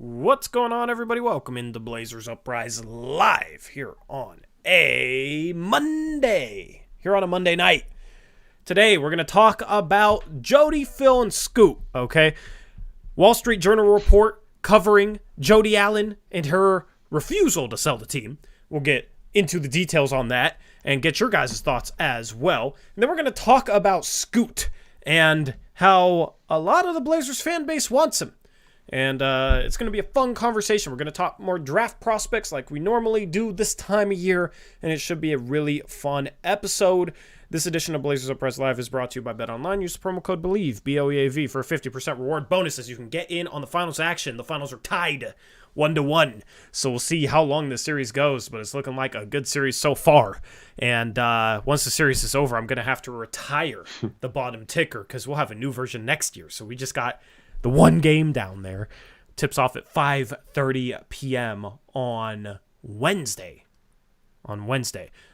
What's going on, everybody? Welcome into Blazers Uprise live here on a Monday. Here on a Monday night. Today, we're going to talk about Jody, Phil, and Scoot, okay? Wall Street Journal report covering Jody Allen and her refusal to sell the team. We'll get into the details on that and get your guys' thoughts as well. And then we're going to talk about Scoot and how a lot of the Blazers fan base wants him. And it's going to be a fun conversation. We're going to talk more draft prospects like we normally do this time of year, and it should be a really fun episode. This edition of Blazers Uprise Live is brought to you by BetOnline. Use the promo code BELIEVE, B-L-E-A-V, for a 50% reward bonuses. You can get in on the finals action. The finals are tied 1-1, so we'll see how long this series goes, but it's looking like a good series so far. And once the series is over, I'm going to have to retire the bottom ticker because we'll have a new version next year. So we just got the one game down there. Tips off at 5:30 p.m. on Wednesday.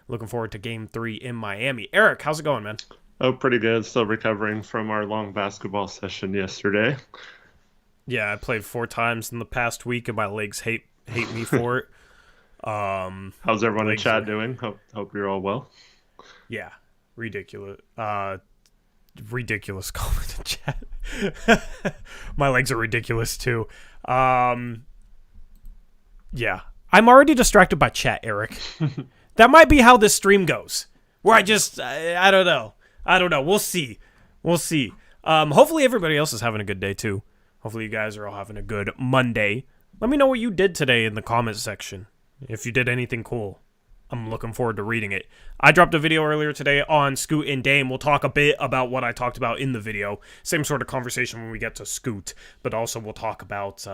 Looking forward to game 3 in Miami. Eric, how's it going, man? Oh, pretty good. Still recovering from our long basketball session yesterday. Yeah, I played 4 times in the past week, and my legs hate me for it. How's everyone in chat doing? Hope you're all well. Yeah, ridiculous. Ridiculous comment in chat. My legs are ridiculous too. Yeah, I'm already distracted by chat, Eric. That might be how this stream goes. Where I don't know. We'll see. Hopefully everybody else is having a good day too. Hopefully you guys are all having a good Monday. Let me know what you did today in the comments section. If you did anything cool. I'm looking forward to reading it. I dropped a video earlier today on Scoot and Dame. We'll talk a bit about what I talked about in the video. Same sort of conversation when we get to Scoot, but also we'll talk about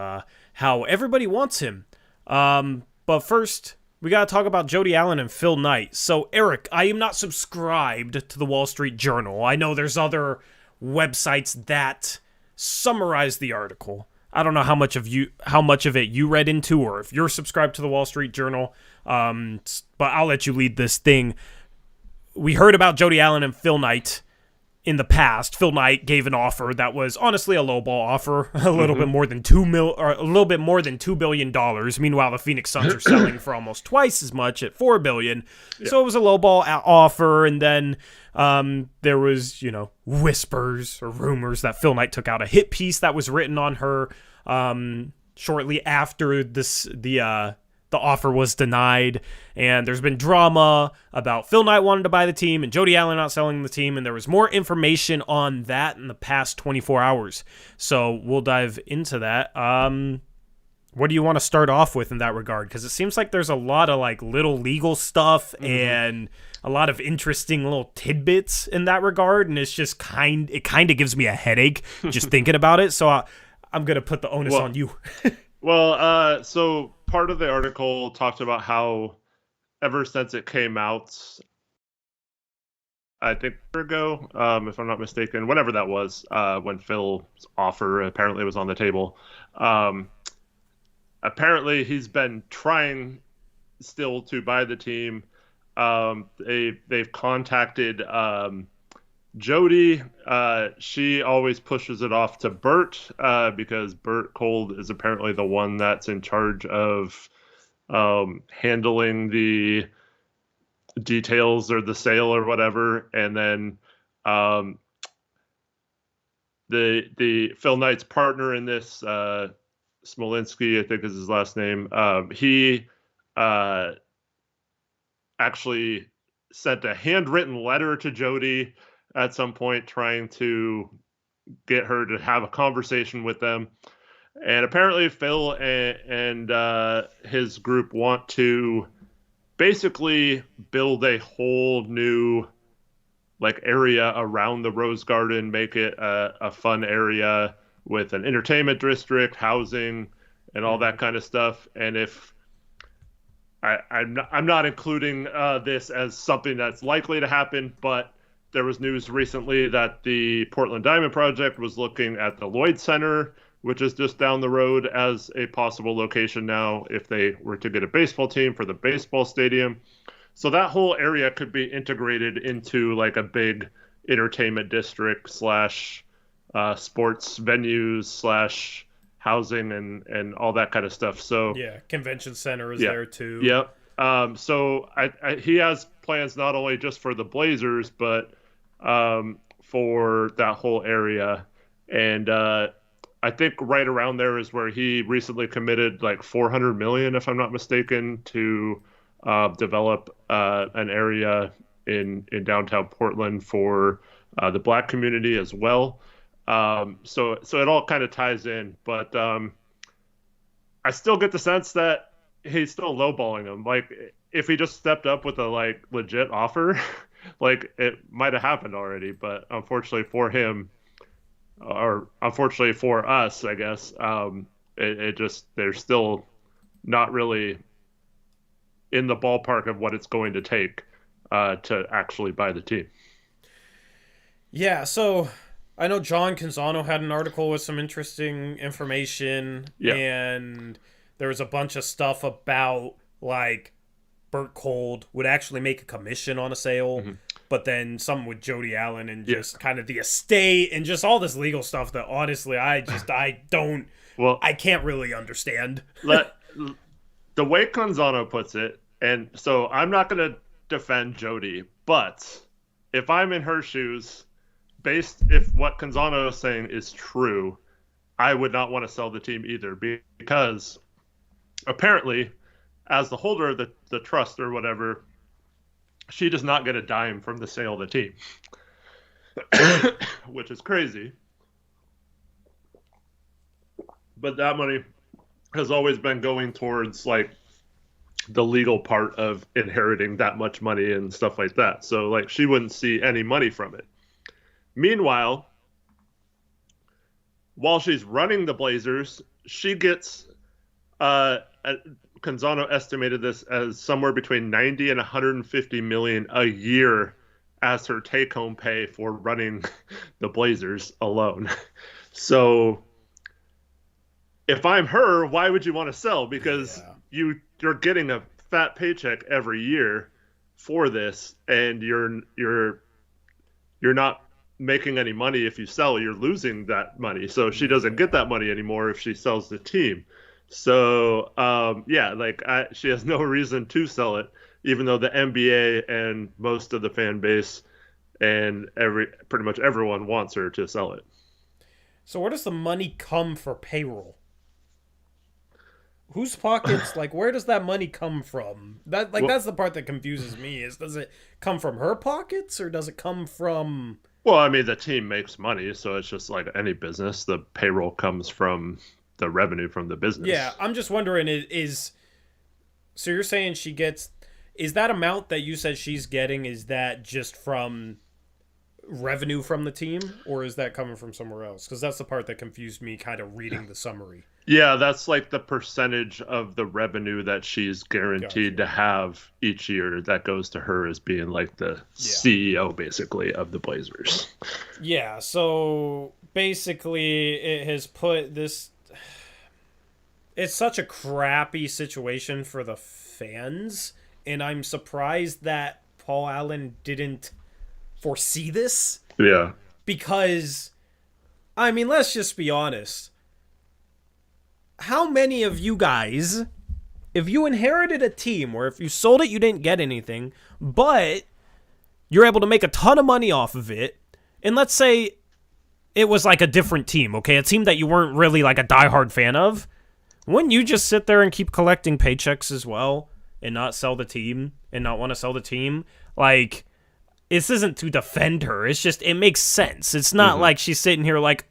how everybody wants him. But first, we got to talk about Jody Allen and Phil Knight. So, Eric, I am not subscribed to the Wall Street Journal. I know there's other websites that summarize the article. I don't know how much of it you read into, or if you're subscribed to the Wall Street Journal. But I'll let you lead this thing. We heard about Jody Allen and Phil Knight in the past. Phil Knight gave an offer that was honestly a lowball offer, a little bit more than $2 billion. Meanwhile, the Phoenix Suns are selling for almost twice as much at $4 billion. Yeah. So it was a lowball offer, and then there was, whispers or rumors that Phil Knight took out a hit piece that was written on her shortly after the offer was denied, and there's been drama about Phil Knight wanting to buy the team and Jody Allen not selling the team, and there was more information on that in the past 24 hours. So we'll dive into that. What do you want to start off with in that regard? Because it seems like there's a lot of little legal stuff and a lot of interesting little tidbits in that regard, and it's just kind of gives me a headache just thinking about it. So I'm gonna put the onus on you. So part of the article talked about how ever since it came out, I think a year ago, if I'm not mistaken, whenever that was, when Phil's offer apparently was on the table, apparently he's been trying still to buy the team. They've contacted Jody. She always pushes it off to Bert because Bert Cold is apparently the one that's in charge of handling the details or the sale or whatever. And then the Phil Knight's partner in this, Smolinski, I think is his last name, he actually sent a handwritten letter to Jody at some point trying to get her to have a conversation with them. And apparently Phil and his group want to basically build a whole new area around the Rose Garden, make it a fun area with an entertainment district, housing, and all that kind of stuff. And if I'm not including this as something that's likely to happen, but there was news recently that the Portland Diamond Project was looking at the Lloyd Center, which is just down the road, as a possible location now if they were to get a baseball team for the baseball stadium. So that whole area could be integrated into a big entertainment district / sports venues / housing and all that kind of stuff. So Yeah, convention center is there too. Yep. So he has plans not only just for the Blazers, but for that whole area. And I think right around there is where he recently committed like 400 million, if I'm not mistaken, to develop an area in downtown Portland for the Black community as well. So it all kind of ties in, but I still get the sense that he's still lowballing him. Like if he just stepped up with a like legit offer, like it might have happened already. But unfortunately for him, or unfortunately for us, I guess, it just they're still not really in the ballpark of what it's going to take to actually buy the team. Yeah, so I know John Canzano had an article with some interesting information, and there was a bunch of stuff about like Burt Cold would actually make a commission on a sale, but then something with Jody Allen and just kind of the estate and just all this legal stuff that honestly I can't really understand. The way Canzano puts it, and so I'm not going to defend Jody, but if I'm in her shoes, if what Canzano is saying is true, I would not want to sell the team either, because apparently, as the holder of the trust or whatever, she does not get a dime from the sale of the team, which is crazy. But that money has always been going towards like the legal part of inheriting that much money and stuff like that. So like she wouldn't see any money from it. Meanwhile, while she's running the Blazers, she gets Canzano estimated this as somewhere between 90 and 150 million a year as her take-home pay for running the Blazers alone. So if I'm her, why would you want to sell? Because you're getting a fat paycheck every year for this, and you're not making any money. If you sell, you're losing that money. So she doesn't get that money anymore if she sells the team. So she has no reason to sell it, even though the NBA and most of the fan base and pretty much everyone wants her to sell it. So where does the money come for payroll? Whose pockets, like, where does that money come from? That's the part that confuses me, is does it come from her pockets or does it come from... Well, I mean, the team makes money, so it's just like any business. The payroll comes from the revenue from the business. Yeah, I'm just wondering, so you're saying she gets... Is that amount that you said she's getting, is that just from revenue from the team, or is that coming from somewhere else? Because that's the part that confused me kind of reading the summary. Yeah, that's like the percentage of the revenue that she's guaranteed to have each year that goes to her as being like the CEO, basically, of the Blazers. Yeah, so basically it has put this... It's such a crappy situation for the fans, and I'm surprised that Paul Allen didn't foresee this. Yeah. Because, I mean, let's just be honest. How many of you guys, if you inherited a team where if you sold it, you didn't get anything, but you're able to make a ton of money off of it, and let's say it was like a different team, okay? A team that you weren't really like a diehard fan of, wouldn't you just sit there and keep collecting paychecks as well and not sell the team and not want to sell the team? Like, this isn't to defend her. It's just, it makes sense. It's not like she's sitting here like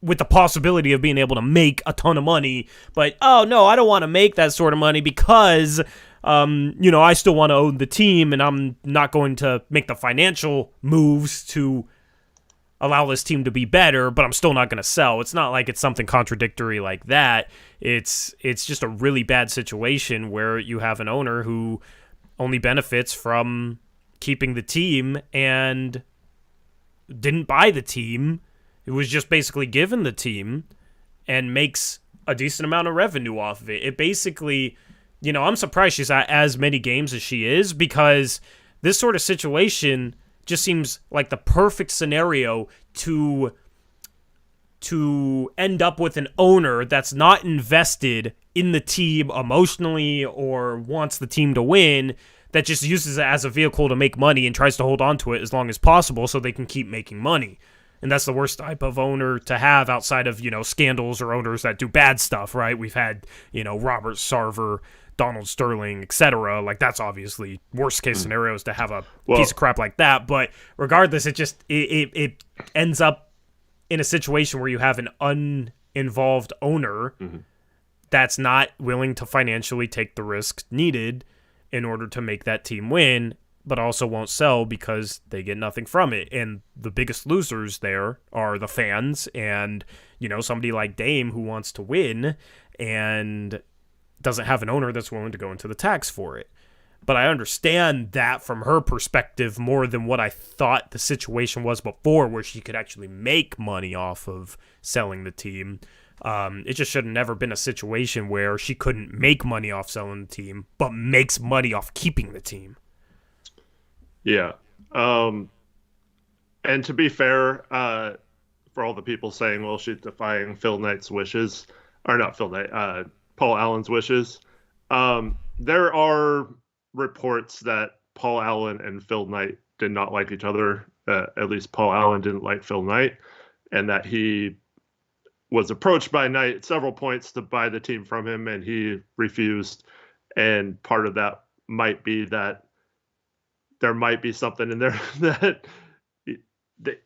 with the possibility of being able to make a ton of money, but, oh, no, I don't want to make that sort of money because, I still want to own the team and I'm not going to make the financial moves to allow this team to be better, but I'm still not going to sell. It's not like it's something contradictory like that. It's just a really bad situation where you have an owner who only benefits from keeping the team and didn't buy the team. It was just basically given the team and makes a decent amount of revenue off of it. It basically, I'm surprised she's at as many games as she is, because this sort of situation just seems like the perfect scenario to to end up with an owner that's not invested in the team emotionally or wants the team to win, that just uses it as a vehicle to make money and tries to hold on to it as long as possible so they can keep making money. And that's the worst type of owner to have outside of, scandals or owners that do bad stuff, right? We've had, Robert Sarver, Donald Sterling, etc. Like, that's obviously worst case scenarios to have a piece of crap like that. But regardless, it ends up in a situation where you have an uninvolved owner that's not willing to financially take the risks needed in order to make that team win, but also won't sell because they get nothing from it. And the biggest losers there are the fans and, somebody like Dame who wants to win and doesn't have an owner that's willing to go into the tax for it. But I understand that from her perspective more than what I thought the situation was before, where she could actually make money off of selling the team. It just should have never been a situation where she couldn't make money off selling the team, but makes money off keeping the team. Yeah. And to be fair, for all the people saying, well, she's defying Phil Knight's wishes, or not Phil Knight, Paul Allen's wishes. There are reports that Paul Allen and Phil Knight did not like each other. At least Paul Allen didn't like Phil Knight, and that he was approached by Knight at several points to buy the team from him, and he refused. And part of that might be that there might be something in there that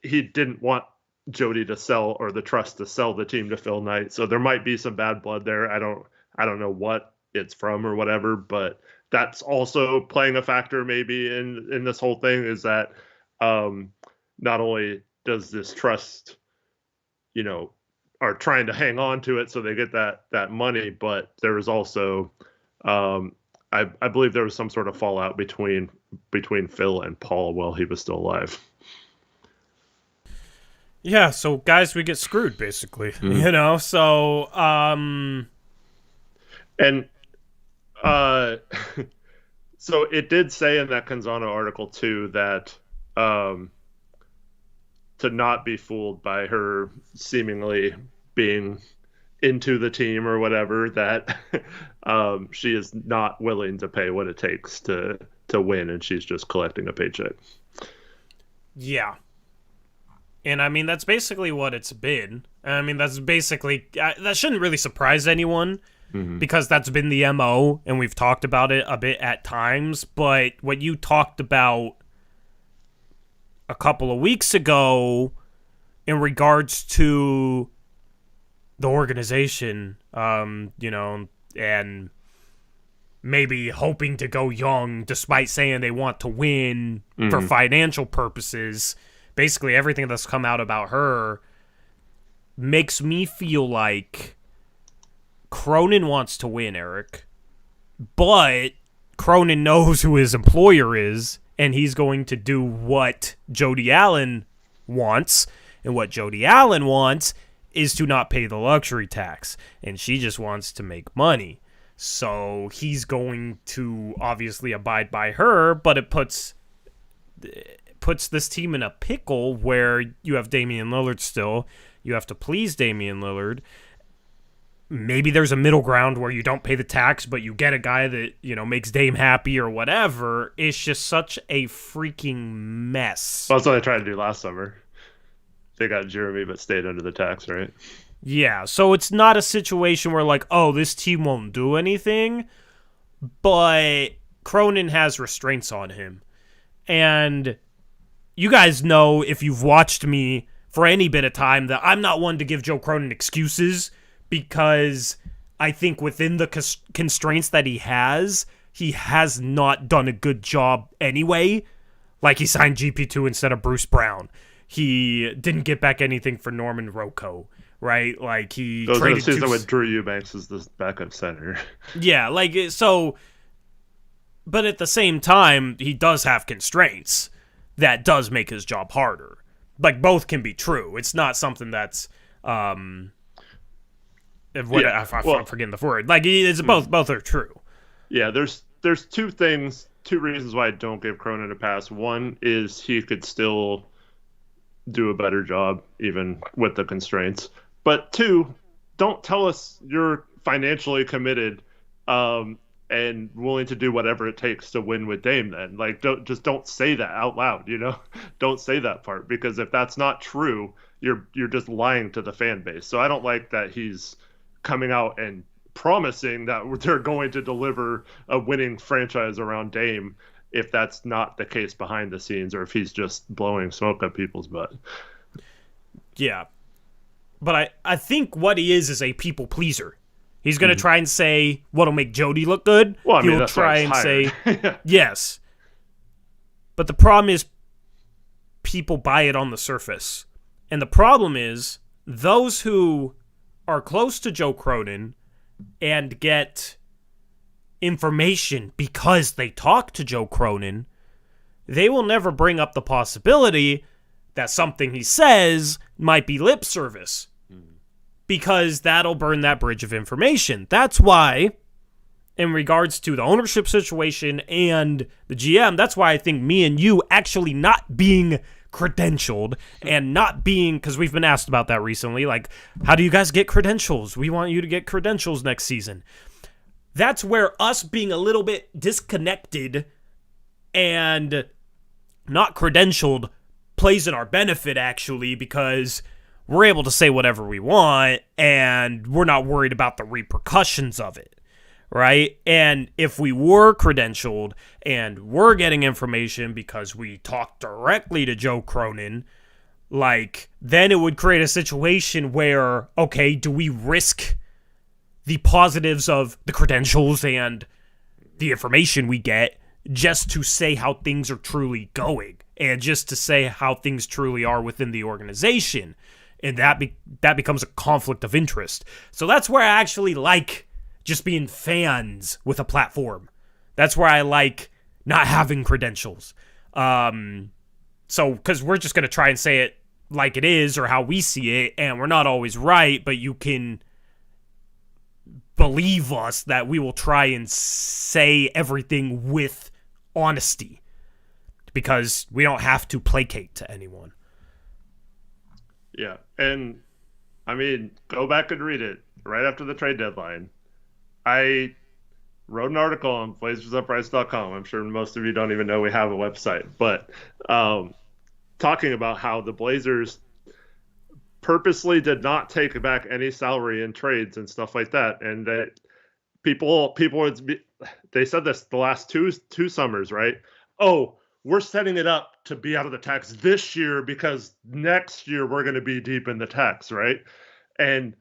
he didn't want Jody to sell, or the trust to sell the team to Phil Knight. So there might be some bad blood there. I don't know what it's from or whatever, but that's also playing a factor maybe in this whole thing, is that not only does this trust, are trying to hang on to it so they get that money, but there is also I believe there was some sort of fallout between Phil and Paul while he was still alive. Yeah, so guys, we get screwed basically, so and so it did say in that Canzano article too that to not be fooled by her seemingly being into the team or whatever, that she is not willing to pay what it takes to win, and she's just collecting a paycheck. Yeah. And I mean, that's basically what it's been. I mean, that's basically, that shouldn't really surprise anyone, because that's been the MO, and we've talked about it a bit at times. But what you talked about a couple of weeks ago in regards to the organization, and maybe hoping to go young despite saying they want to win for financial purposes, basically everything that's come out about her makes me feel like Cronin wants to win, Eric, but Cronin knows who his employer is, and he's going to do what Jody Allen wants, and what Jody Allen wants is to not pay the luxury tax, and she just wants to make money. So he's going to obviously abide by her, but it puts this team in a pickle where you have Damian Lillard still. You have to please Damian Lillard. Maybe there's a middle ground where you don't pay the tax, but you get a guy that, makes Dame happy or whatever. It's just such a freaking mess. Well, that's what they tried to do last summer. They got Jeremy, but stayed under the tax, right? Yeah, so it's not a situation where, like, oh, this team won't do anything, but Cronin has restraints on him. And you guys know, if you've watched me for any bit of time, that I'm not one to give Joe Cronin excuses, because I think within the constraints that he has not done a good job anyway. Like, he signed GP2 instead of Bruce Brown. He didn't get back anything for Norman Rocco, right? Like, he traded the season with Drew Eubanks as the backup center. Yeah, like, so, but at the same time, he does have constraints that does make his job harder. Like, both can be true. It's not something that's, I'm forgetting the word. Like, it's both are true. Yeah, there's two reasons why I don't give Cronin a pass. One is he could still do a better job even with the constraints. But two, don't tell us you're financially committed and willing to do whatever it takes to win with Dame then. Like don't say that out loud, you know? Don't say that part, because if that's not true, you're just lying to the fan base. So I don't like that he's coming out and promising that they're going to deliver a winning franchise around Dame if that's not the case behind the scenes, or if he's just blowing smoke up people's butt. Yeah. But I think what he is a people pleaser. He's going to try and say what'll make Jody look good. Well, I mean, He'll that's try and hired. say, yes. But the problem is people buy it on the surface. And the problem is those who are close to Joe Cronin and get information because they talk to Joe Cronin, they will never bring up the possibility that something he says might be lip service, because that'll burn that bridge of information. That's why, in regards to the ownership situation and the GM, that's why I think me and you actually not being credentialed and not being, because we've been asked about that recently, like, how do you guys get credentials? We want you to get credentials next season. That's where us being a little bit disconnected and not credentialed plays in our benefit, actually, because we're able to say whatever we want and we're not worried about the repercussions of it, right? And if we were credentialed and we're getting information because we talked directly to Joe Cronin, like, then it would create a situation where, okay, do we risk the positives of the credentials and the information we get just to say how things are truly going and just to say how things truly are within the organization? And that becomes a conflict of interest. So that's where I actually like just being fans with a platform. That's where I like not having credentials. So, because we're just going to try and say it like it is or how we see it, and we're not always right, but you can believe us that we will try and say everything with honesty, because we don't have to placate to anyone. Yeah, and I mean, go back and read it right after the trade deadline. I wrote an article on BlazersUprise.com. I'm sure most of you don't even know we have a website, but talking about how the Blazers purposely did not take back any salary in trades and stuff like that, and that people would be, they said this the last two summers, right? Oh, we're setting it up to be out of the tax this year because next year we're going to be deep in the tax, right? And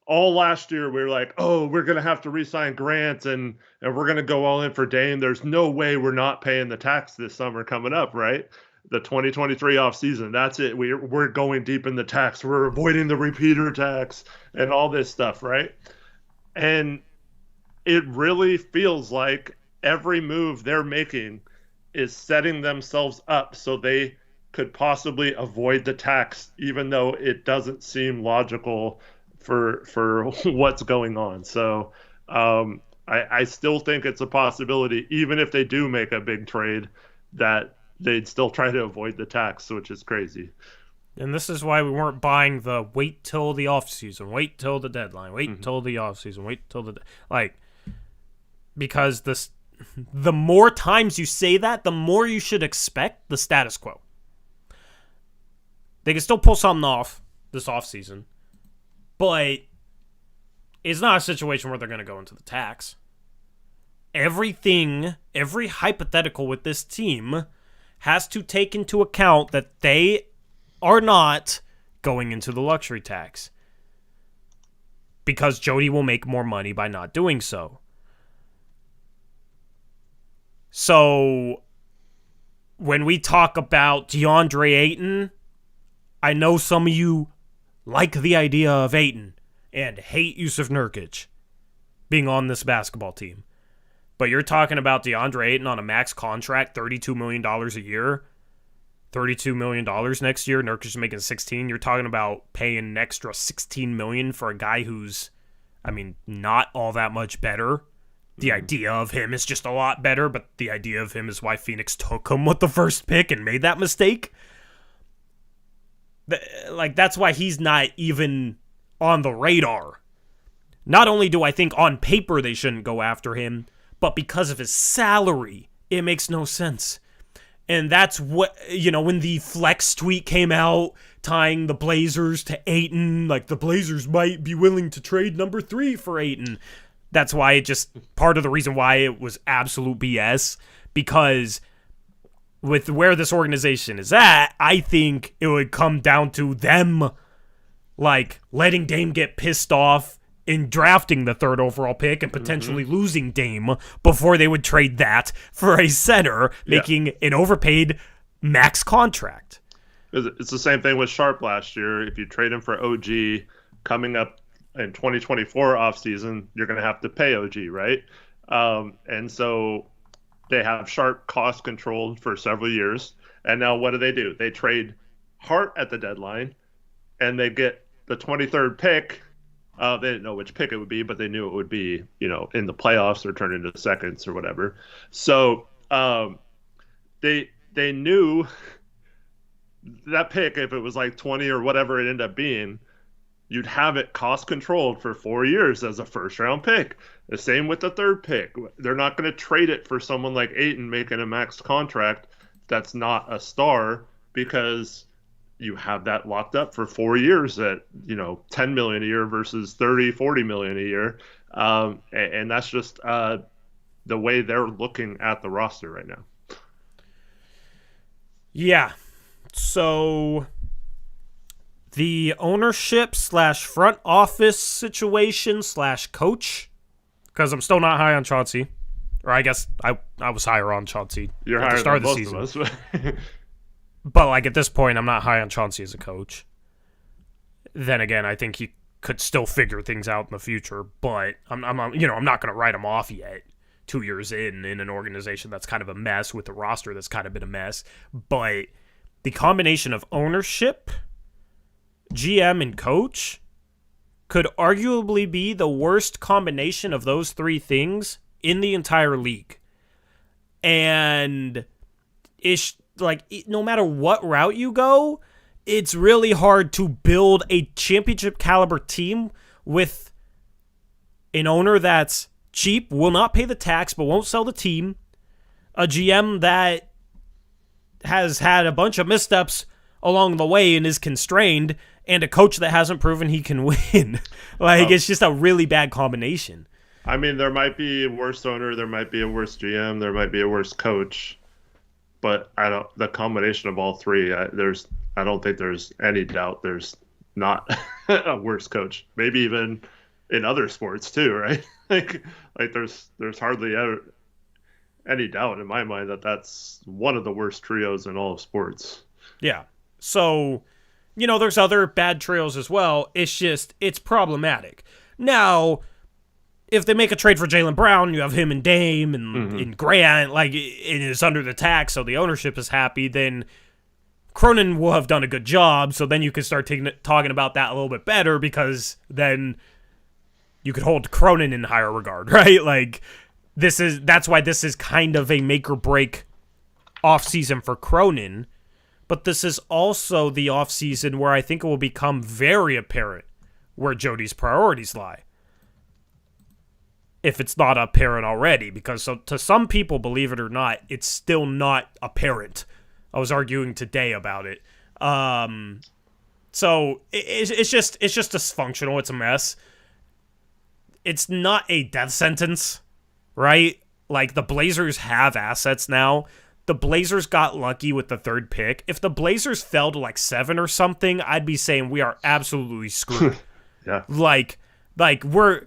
all last year we were like, oh, we're going to have to re-sign Grant and we're going to go all in for Dame. There's no way we're not paying the tax this summer coming up, right? The 2023 offseason, that's it. We're going deep in the tax. We're avoiding the repeater tax and all this stuff, right? And it really feels like every move they're making is setting themselves up so they could possibly avoid the tax, even though it doesn't seem logical for what's going on. So I still think it's a possibility, even if they do make a big trade, that they'd still try to avoid the tax, which is crazy. And this is why we weren't buying the wait till the offseason, wait till the deadline, wait till the offseason, wait till the... Like, because the more times you say that, the more you should expect the status quo. They can still pull something off this offseason, but it's not a situation where they're going to go into the tax. Every hypothetical with this team has to take into account that they are not going into the luxury tax, because Jody will make more money by not doing so. So when we talk about DeAndre Ayton, I know some of you like the idea of Ayton and hate Yusuf Nurkic being on this basketball team. But you're talking about DeAndre Ayton on a max contract, $32 million a year, $32 million next year. Nurkic is making 16. You're talking about paying an extra $16 million for a guy who's, I mean, not all that much better. The idea of him is just a lot better, but the idea of him is why Phoenix took him with the first pick and made that mistake. Like, that's why he's not even on the radar. Not only do I think on paper they shouldn't go after him, but because of his salary, it makes no sense. And that's what, when the flex tweet came out tying the Blazers to Ayton, like the Blazers might be willing to trade number 3 for Ayton. That's why part of the reason why it was absolute BS, because with where this organization is at, I think it would come down to them, like, letting Dame get pissed off in drafting the 3rd overall pick and potentially losing Dame before they would trade that for a center, making an overpaid max contract. It's the same thing with Sharp last year. If you trade him for OG coming up in 2024 offseason, you're going to have to pay OG, right? And so they have Sharp cost controlled for several years. And now what do? They trade Hart at the deadline, and they get the 23rd pick. They didn't know which pick it would be, but they knew it would be, in the playoffs or turn into seconds or whatever. So they knew that pick, if it was like 20 or whatever it ended up being, you'd have it cost controlled for 4 years as a first round pick. The same with the 3rd pick. They're not going to trade it for someone like Ayton making a max contract that's not a star, because you have that locked up for 4 years at, $10 million a year versus $30-40 million a year. And that's just the way they're looking at the roster right now. Yeah. So the ownership / front office situation / coach, because I'm still not high on Chauncey. Or I guess I was higher on Chauncey You're at higher the start than of the most season. of us. But like at this point, I'm not high on Chauncey as a coach. Then again, I think he could still figure things out in the future. But I'm not going to write him off yet. 2 years in an organization that's kind of a mess, with a roster that's kind of been a mess. But the combination of ownership, GM, and coach could arguably be the worst combination of those 3 things in the entire league. And it's like, no matter what route you go, it's really hard to build a championship caliber team with an owner that's cheap, will not pay the tax, but won't sell the team, a GM that has had a bunch of missteps along the way and is constrained, and a coach that hasn't proven he can win. It's just a really bad combination. I mean, there might be a worse owner, there might be a worse GM, there might be a worse coach, but the combination of all 3, I don't think there's any doubt there's not a worse coach. Maybe even in other sports too, right? like there's hardly ever any doubt in my mind that that's one of the worst trios in all of sports. Yeah. So, there's other bad trios as well. It's problematic. Now, if they make a trade for Jaylen Brown, you have him and Dame and Grant, it is under the tax, so the ownership is happy, then Cronin will have done a good job, so then you could start talking about that a little bit better, because then you could hold Cronin in higher regard, right? That's why this is kind of a make or break offseason for Cronin, but this is also the offseason where I think it will become very apparent where Jody's priorities lie. If it's not apparent already, because to some people, believe it or not, it's still not apparent. I was arguing today about it. So it's just dysfunctional. It's a mess. It's not a death sentence, right? Like, the Blazers have assets now. The Blazers got lucky with the 3rd pick. If the Blazers fell to 7 or something, I'd be saying we are absolutely screwed. Yeah. We're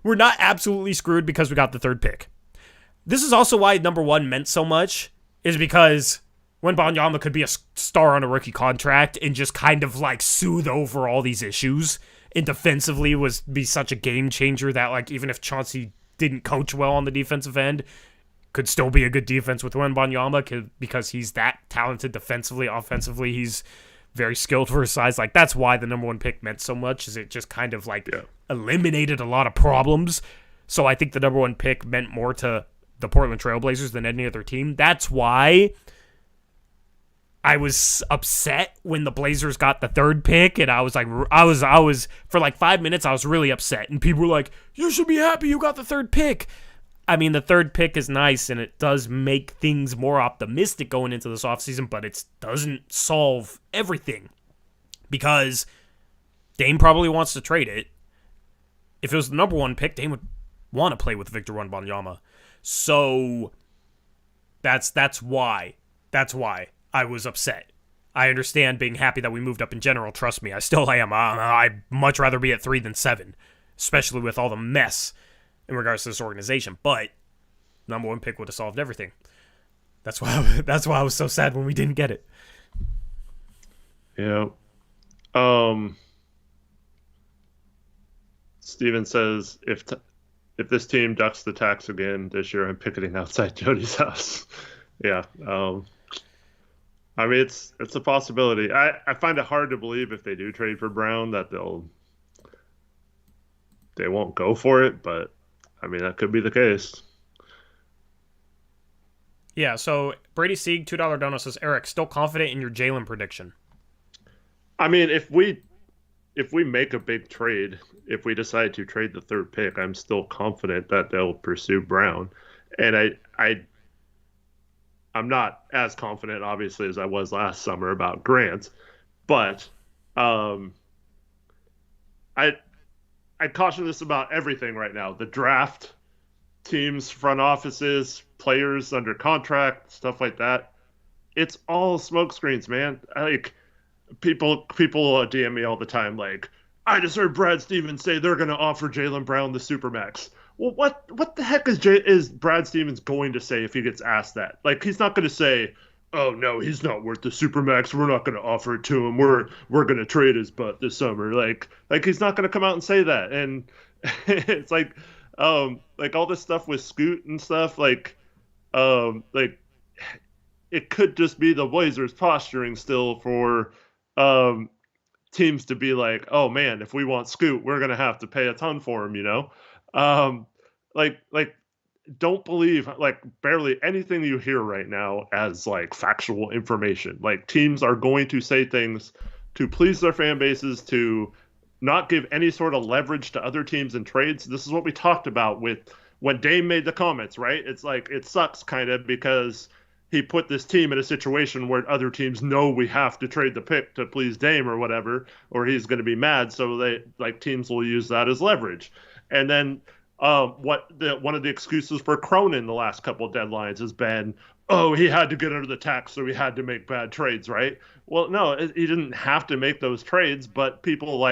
not absolutely screwed because we got the 3rd pick. This is also why number 1 meant so much, is because Wembanyama could be a star on a rookie contract and just kind of soothe over all these issues, and defensively be such a game changer that even if Chauncey didn't coach well on the defensive end, could still be a good defense with Wembanyama, because he's that talented defensively. Offensively, he's very skilled for his size. That's why the number 1 pick meant so much, is it just kind of eliminated a lot of problems. So I think the number 1 pick meant more to the Portland Trail Blazers than any other team. That's why I was upset when the Blazers got the third pick, and I was like, I was for like 5 minutes, I was really upset, and people were like, you should be happy you got the third pick. I mean, the third pick is nice, and it does make things more optimistic going into this offseason, but it doesn't solve everything, because Dame probably wants to trade it. If it was the number one pick, Dame would want to play with Victor Wembanyama. So that's why I was upset. I understand being happy that we moved up in general. Trust me, I still am. I'd much rather be at 3 than 7, especially with all the mess in regards to this organization. But number one pick would have solved everything. That's why I was so sad when we didn't get it. Yeah. Steven says, if this team ducks the tax again this year, I'm picketing outside Jody's house. Yeah. I mean, it's a possibility. I find it hard to believe if they do trade for Brown that they won't go for it, but I mean, that could be the case. Yeah, so Brady Sieg, $2 donut says, Eric, still confident in your Jalen prediction? I mean, if we make a big trade, if we decide to trade the third pick, I'm still confident that they'll pursue Brown. And I'm not as confident, obviously, as I was last summer about Grant, but I caution this about everything right now. The draft, teams, front offices, players under contract, stuff like that. It's all smokescreens, man. Like, people DM me all the time, like, I just heard Brad Stevens say they're going to offer Jaylen Brown the Supermax. Well, what the heck is Brad Stevens going to say if he gets asked that? Like, he's not going to say, oh, no, he's not worth the Supermax. We're not going to offer it to him. We're going to trade his butt this summer. Like he's not going to come out and say that. And it's like all this stuff with Scoot and stuff, like it could just be the Blazers posturing still for teams to be like, oh man, if we want Scoot, we're gonna have to pay a ton for him, you know. Don't believe like barely anything you hear right now as like factual information. Like, teams are going to say things to please their fan bases, to not give any sort of leverage to other teams in trades. This is what we talked about with when Dame made the comments, right? It's like, it sucks kind of because he put this team in a situation where other teams know we have to trade the pick to please Dame or whatever, or he's going to be mad. So teams will use that as leverage. And then one of the excuses for Cronin the last couple of deadlines has been, oh, he had to get under the tax, so he had to make bad trades, right? Well, no, he didn't have to make those trades, but people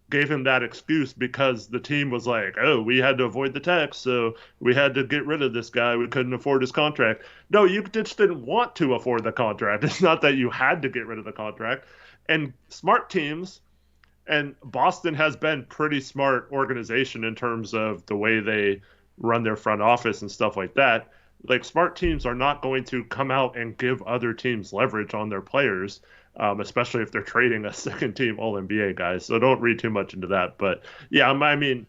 gave him that excuse because the team was like, oh, we had to avoid the tax, so we had to get rid of this guy. We couldn't afford his contract. No, you just didn't want to afford the contract. It's not that you had to get rid of the contract. And smart teams, and Boston has been pretty smart organization in terms of the way they run their front office and stuff like that. Like, smart teams are not going to come out and give other teams leverage on their players, especially if they're trading a second-team All-NBA guy. So don't read too much into that. But, yeah, I mean,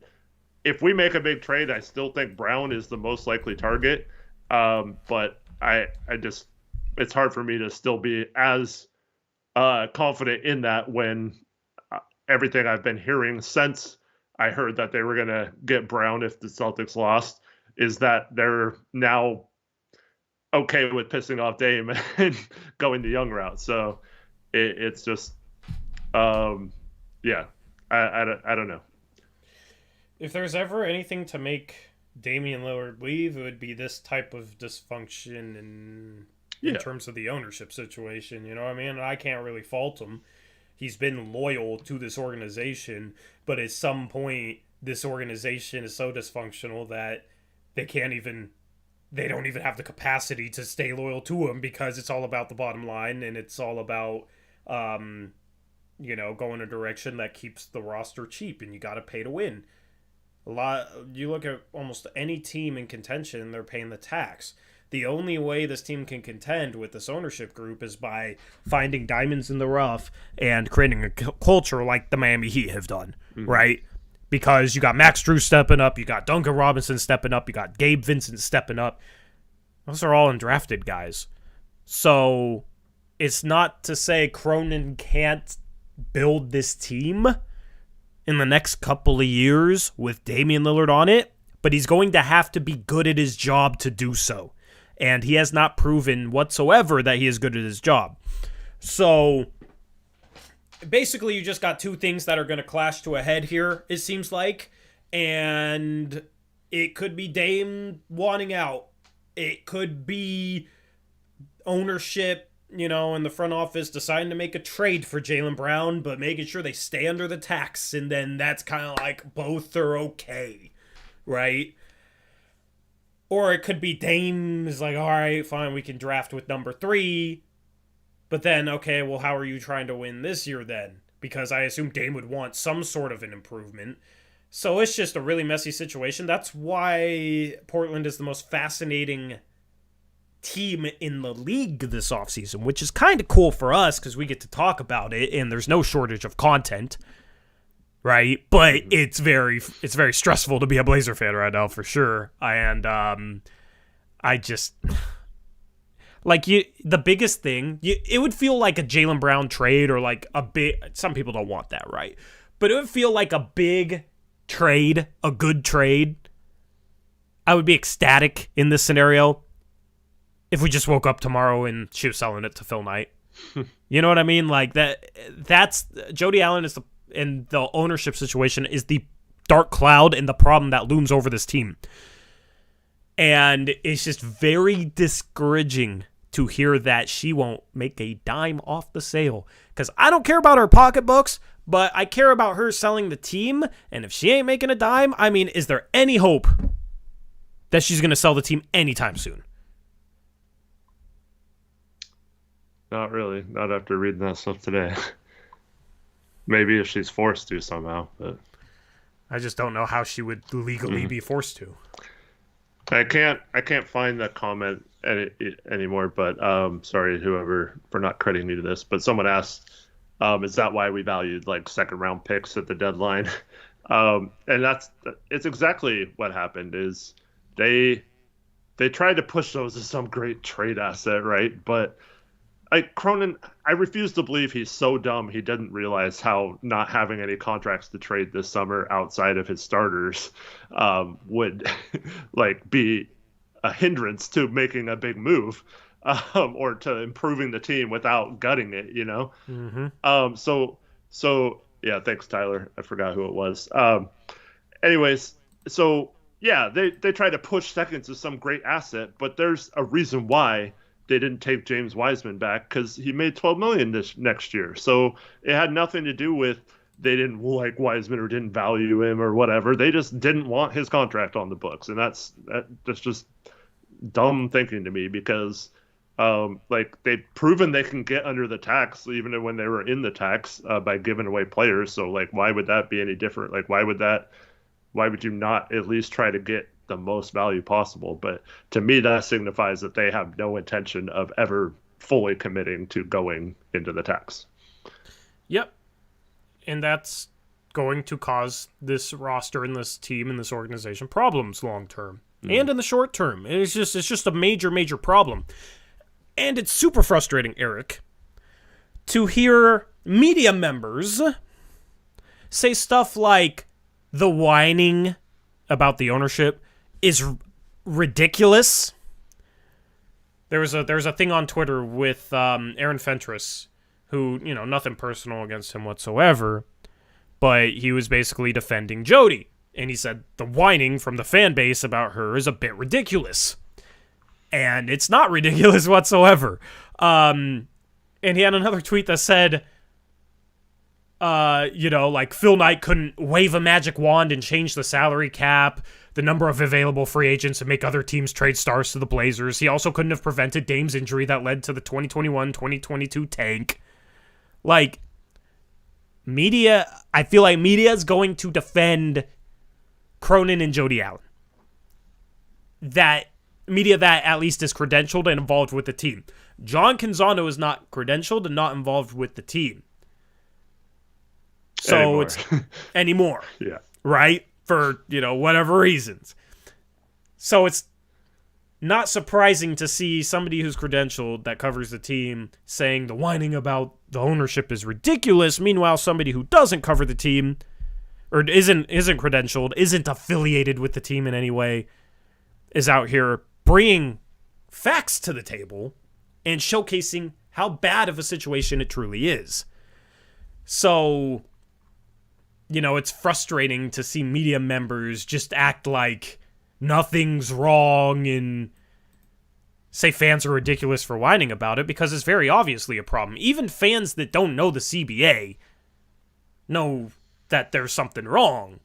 if we make a big trade, I still think Brown is the most likely target. But I just – it's hard for me to still be as confident in that when everything I've been hearing since I heard that they were going to get Brown if the Celtics lost is that they're now okay with pissing off Dame and going the young route. So it's just, I don't know. If there's ever anything to make Damian Lillard leave, it would be this type of dysfunction in terms of the ownership situation. You know what I mean? I can't really fault him. He's been loyal to this organization, but at some point, this organization is so dysfunctional that they don't even have the capacity to stay loyal to him because it's all about the bottom line and it's all about, going a direction that keeps the roster cheap and you got to pay to win. You look at almost any team in contention, they're paying the tax. The only way this team can contend with this ownership group is by finding diamonds in the rough and creating a culture like the Miami Heat have done, right? Because you got Max Drew stepping up, you got Duncan Robinson stepping up, you got Gabe Vincent stepping up. Those are all undrafted guys. So it's not to say Cronin can't build this team in the next couple of years with Damian Lillard on it, but he's going to have to be good at his job to do so. And he has not proven whatsoever that he is good at his job. So basically, you just got two things that are going to clash to a head here, it seems like. And it could be Dame wanting out. It could be ownership, in the front office deciding to make a trade for Jaylen Brown, but making sure they stay under the tax. And then that's kind of like both are okay, right? Or it could be Dame is like, all right, fine, we can draft with number 3. But then, okay, well, how are you trying to win this year then? Because I assume Dame would want some sort of an improvement. So it's just a really messy situation. That's why Portland is the most fascinating team in the league this offseason, which is kind of cool for us because we get to talk about it and there's no shortage of content, right? But it's very stressful to be a Blazer fan right now for sure. And I just the biggest thing, it would feel like a Jaylen Brown trade or like a big. Some people don't want that, right? But it would feel like a big trade, a good trade. I would be ecstatic in this scenario if we just woke up tomorrow and she was selling it to Phil Knight. You know what I mean? Like that's Jody Allen is and the ownership situation is the dark cloud and the problem that looms over this team. And it's just very discouraging to hear that she won't make a dime off the sale. Because I don't care about her pocketbooks, but I care about her selling the team. And if she ain't making a dime, I mean, is there any hope that she's going to sell the team anytime soon? Not really. Not after reading that stuff today. Maybe if she's forced to somehow, but I just don't know how she would legally be forced to. I can't find that comment anymore, but sorry, whoever, for not crediting me to this, but someone asked, is that why we valued like second round picks at the deadline? And it's exactly what happened. Is they tried to push those as some great trade asset, right? But Cronin, I refuse to believe he's so dumb he didn't realize how not having any contracts to trade this summer outside of his starters would be a hindrance to making a big move or to improving the team without gutting it, Mm-hmm. So yeah, thanks, Tyler. I forgot who it was. Anyways, so yeah, they try to push seconds as some great asset, but there's a reason why they didn't take James Wiseman back, because he made $12 million next year. So it had nothing to do with they didn't like Wiseman or didn't value him or whatever. They just didn't want his contract on the books, and that's just dumb thinking to me, because they've proven they can get under the tax even when they were in the tax by giving away players. So why would that be any different? Why would you not at least try to get the most value possible? But to me, that signifies that they have no intention of ever fully committing to going into the tax. Yep. And that's going to cause this roster and this team and this organization problems long term and in the short term. It's just a major problem. And it's super frustrating, Eric, to hear media members say stuff like the whining about the ownership is ridiculous. There was a thing on Twitter with Aaron Fentress, who, nothing personal against him whatsoever, but he was basically defending Jody. And he said the whining from the fan base about her is a bit ridiculous. And it's not ridiculous whatsoever. And he had another tweet that said, Phil Knight couldn't wave a magic wand and change the salary cap, the number of available free agents, and make other teams trade stars to the Blazers. He also couldn't have prevented Dame's injury that led to the 2021-2022 tank. Media, I feel like media is going to defend Cronin and Jody Allen. That media that at least is credentialed and involved with the team. John Canzano is not credentialed and not involved with the team. So anymore. It's anymore. Yeah. Right? For, whatever reasons. So it's not surprising to see somebody who's credentialed that covers the team saying the whining about the ownership is ridiculous. Meanwhile, somebody who doesn't cover the team or isn't credentialed, isn't affiliated with the team in any way, is out here bringing facts to the table and showcasing how bad of a situation it truly is. So, it's frustrating to see media members just act like nothing's wrong and say fans are ridiculous for whining about it, because it's very obviously a problem. Even fans that don't know the CBA know that there's something wrong.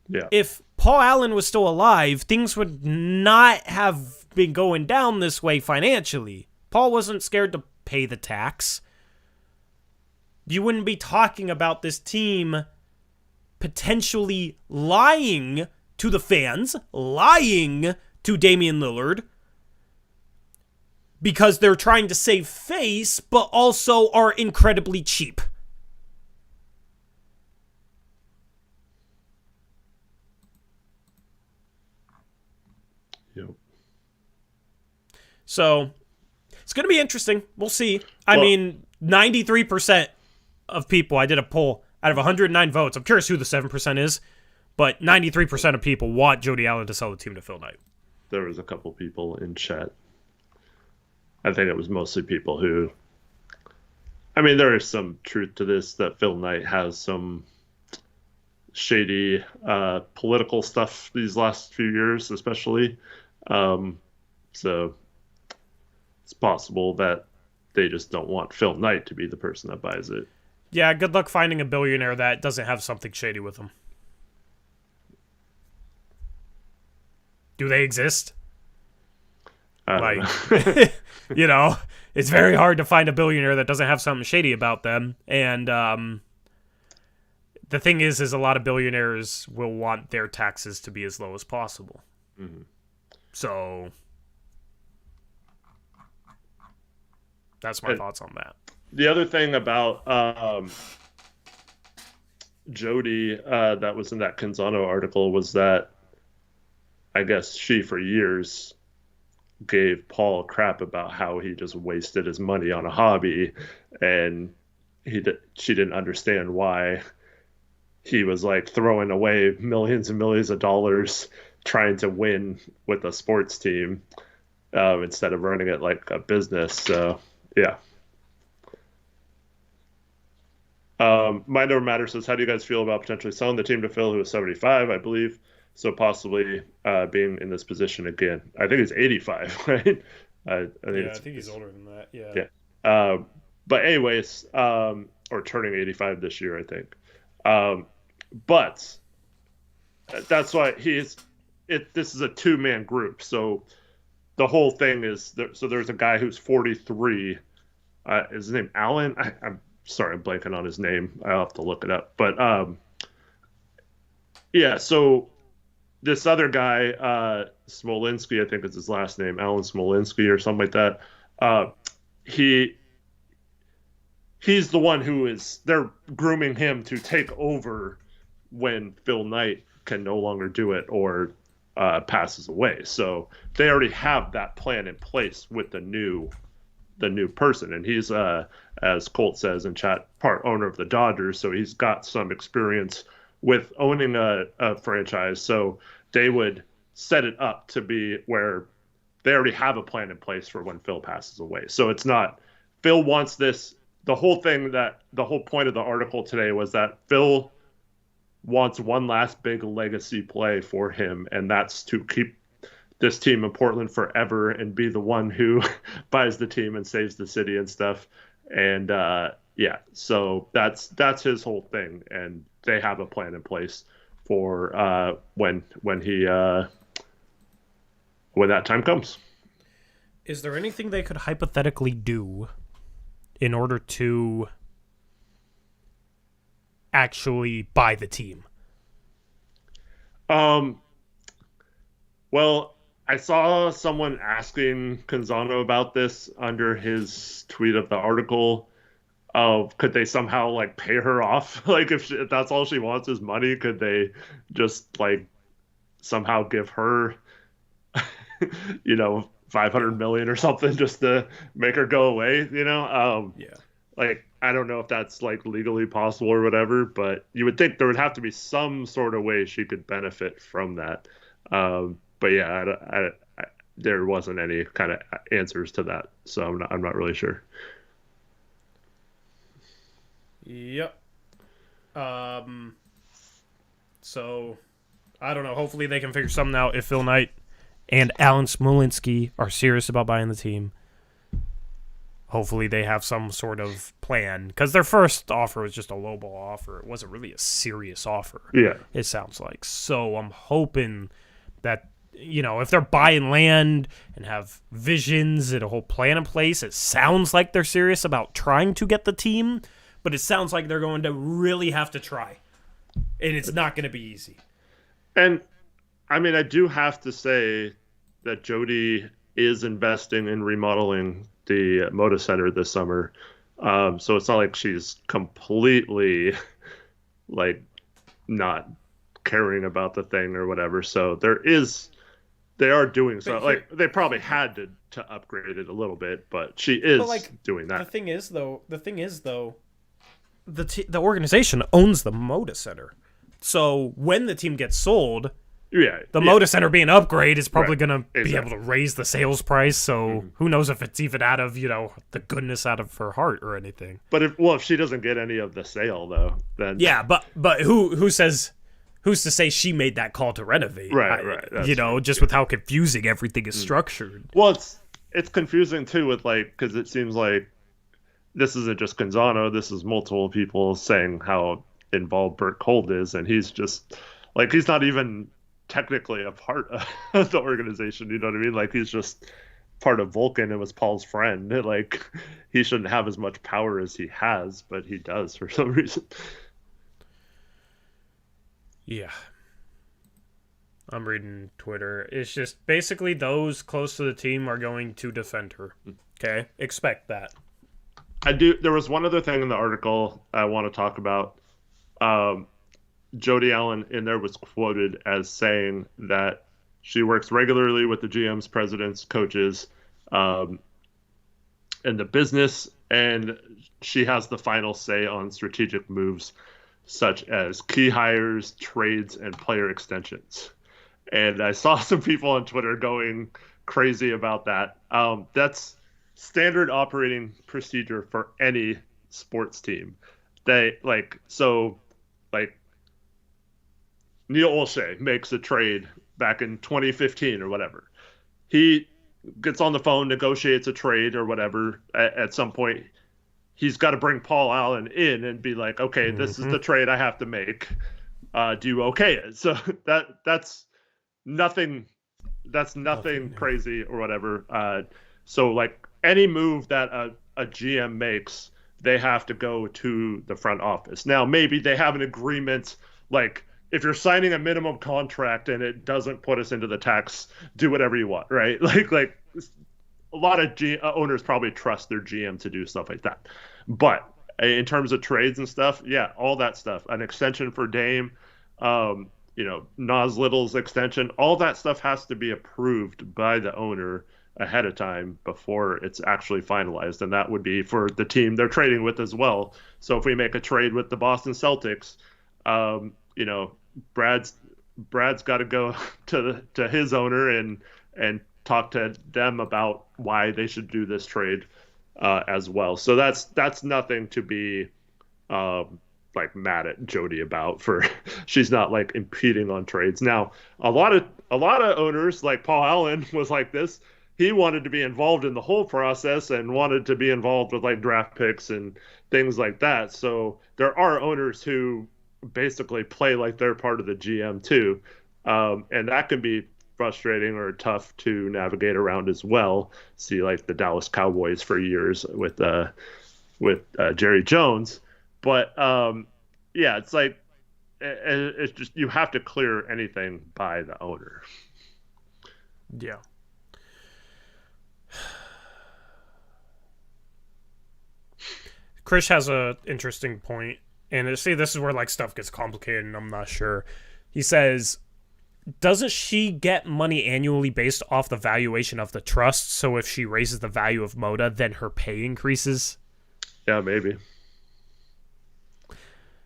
Yeah. If Paul Allen was still alive, things would not have been going down this way financially. Paul wasn't scared to pay the tax. You wouldn't be talking about this team potentially lying to the fans, lying to Damian Lillard, because they're trying to save face, but also are incredibly cheap. Yep. So, it's going to be interesting. We'll see. I mean, 93% of people, I did a poll, out of 109 votes, I'm curious who the 7% is, but 93% of people want Jody Allen to sell the team to Phil Knight. There was a couple people in chat. I think it was mostly people who... I mean, there is some truth to this, that Phil Knight has some shady political stuff these last few years, especially. So it's possible that they just don't want Phil Knight to be the person that buys it. Yeah, good luck finding a billionaire that doesn't have something shady with them. Do they exist? It's very hard to find a billionaire that doesn't have something shady about them. And the thing is a lot of billionaires will want their taxes to be as low as possible. Mm-hmm. So that's my thoughts on that. The other thing about Jody that was in that Canzano article was that I guess she, for years, gave Paul crap about how he just wasted his money on a hobby, and she didn't understand why he was like throwing away millions and millions of dollars trying to win with a sports team instead of running it like a business. So, yeah. Mind Over Matter says, how do you guys feel about potentially selling the team to Phil, who is 75, I believe, so possibly being in this position again? I think he's 85, right? I think he's older than that. Yeah. But anyways, or turning 85 this year, I think. But that's why this is a two-man group. So the whole thing is, there's a guy who's 43. Is his name Alan? I'm sorry, I'm blanking on his name. I'll have to look it up. But yeah, so this other guy, Smolinski, I think is his last name, Alan Smolinski or something like that. He's the one they're grooming him to take over when Phil Knight can no longer do it or passes away. So they already have that plan in place with the new person, and he's as Colt says in chat, part owner of the Dodgers, so he's got some experience with owning a franchise. So they would set it up to be where they already have a plan in place for when Phil passes away. So it's not Phil wants this. The whole point of the article today was that Phil wants one last big legacy play for him, and that's to keep this team in Portland forever and be the one who buys the team and saves the city and stuff. And so that's his whole thing, and they have a plan in place for when that time comes. Is there anything they could hypothetically do in order to actually buy the team? Well, I saw someone asking Canzano about this under his tweet of the article. Could they somehow like pay her off? Like if that's all she wants is money, could they just like somehow give her $500 million or something just to make her go away. Yeah. Like, I don't know if that's like legally possible or whatever, but you would think there would have to be some sort of way she could benefit from that. But yeah, there wasn't any kind of answers to that, so I'm not really sure. Yep. So I don't know. Hopefully they can figure something out if Phil Knight and Alan Smolinski are serious about buying the team. Hopefully they have some sort of plan, because their first offer was just a lowball offer. It wasn't really a serious offer. Yeah. It sounds like. So I'm hoping that, if they're buying land and have visions and a whole plan in place, it sounds like they're serious about trying to get the team, but it sounds like they're going to really have to try. And it's not going to be easy. And I mean, I do have to say that Jody is investing in remodeling the Moda Center this summer. So it's not like she's completely like not caring about the thing or whatever. So they are doing so. Like, they probably had to upgrade it a little bit, but she is doing that. The thing is though, the organization owns the Moda Center. So when the team gets sold, the Moda Center being upgraded is probably going to be able to raise the sales price. So who knows if it's even out of, the goodness out of her heart or anything. But if she doesn't get any of the sale though, then but who's to say she made that call to renovate? Right. With how confusing everything is structured. Well, it's confusing too with because it seems like this isn't just Gonzano. This is multiple people saying how involved Bert Cold is, and he's just he's not even technically a part of the organization. You know what I mean? Like, he's just part of Vulcan and was Paul's friend. He shouldn't have as much power as he has, but he does for some reason. Yeah. I'm reading Twitter. It's just basically those close to the team are going to defend her. Okay? Expect that. There was one other thing in the article I want to talk about. Jody Allen in there was quoted as saying that she works regularly with the GMs, presidents, coaches, in the business, and she has the final say on strategic moves such as key hires, trades, and player extensions. And I saw some people on Twitter going crazy about that. That's standard operating procedure for any sports team. Neil Olshey makes a trade back in 2015 or whatever. He gets on the phone, negotiates a trade or whatever. At some point, he's got to bring Paul Allen in and be like, okay, this is the trade I have to make. Do you okay it? So that's nothing. That's nothing crazy or whatever. So any move that a GM makes, they have to go to the front office. Now, maybe they have an agreement, if you're signing a minimum contract and it doesn't put us into the tax, do whatever you want, right? A lot of owners probably trust their GM to do stuff like that. But in terms of trades and stuff, yeah, all that stuff, an extension for Dame, Nas Little's extension, all that stuff has to be approved by the owner ahead of time before it's actually finalized. And that would be for the team they're trading with as well. So if we make a trade with the Boston Celtics, Brad's got to go to his owner and talk to them about why they should do this trade as well. So that's nothing to be mad at Jody about. She's not impeding on trades. Now, a lot of owners, like Paul Allen was like this. He wanted to be involved in the whole process and wanted to be involved with draft picks and things like that. So there are owners who basically play like they're part of the GM too. And that can be frustrating or tough to navigate around as well. See the Dallas Cowboys for years with Jerry Jones. But it's it's just, you have to clear anything by the owner. Yeah. Chris has a interesting point. And see, this is where stuff gets complicated, and I'm not sure. He says, doesn't she get money annually based off the valuation of the trust? So if she raises the value of Moda, then her pay increases? Yeah, maybe.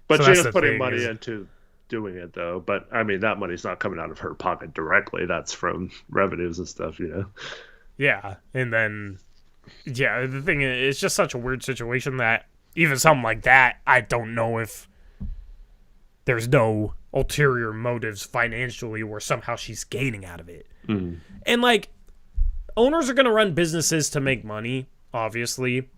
But So she that's is the putting thing, money is- into doing it, though. But, I mean, that money's not coming out of her pocket directly. That's from revenues and stuff, you know? Yeah, and then, yeah, the thing is, it's just such a weird situation that even something like that, I don't know if there's no ulterior motives financially where somehow she's gaining out of it. Mm. And, like, owners are going to run businesses to make money, obviously.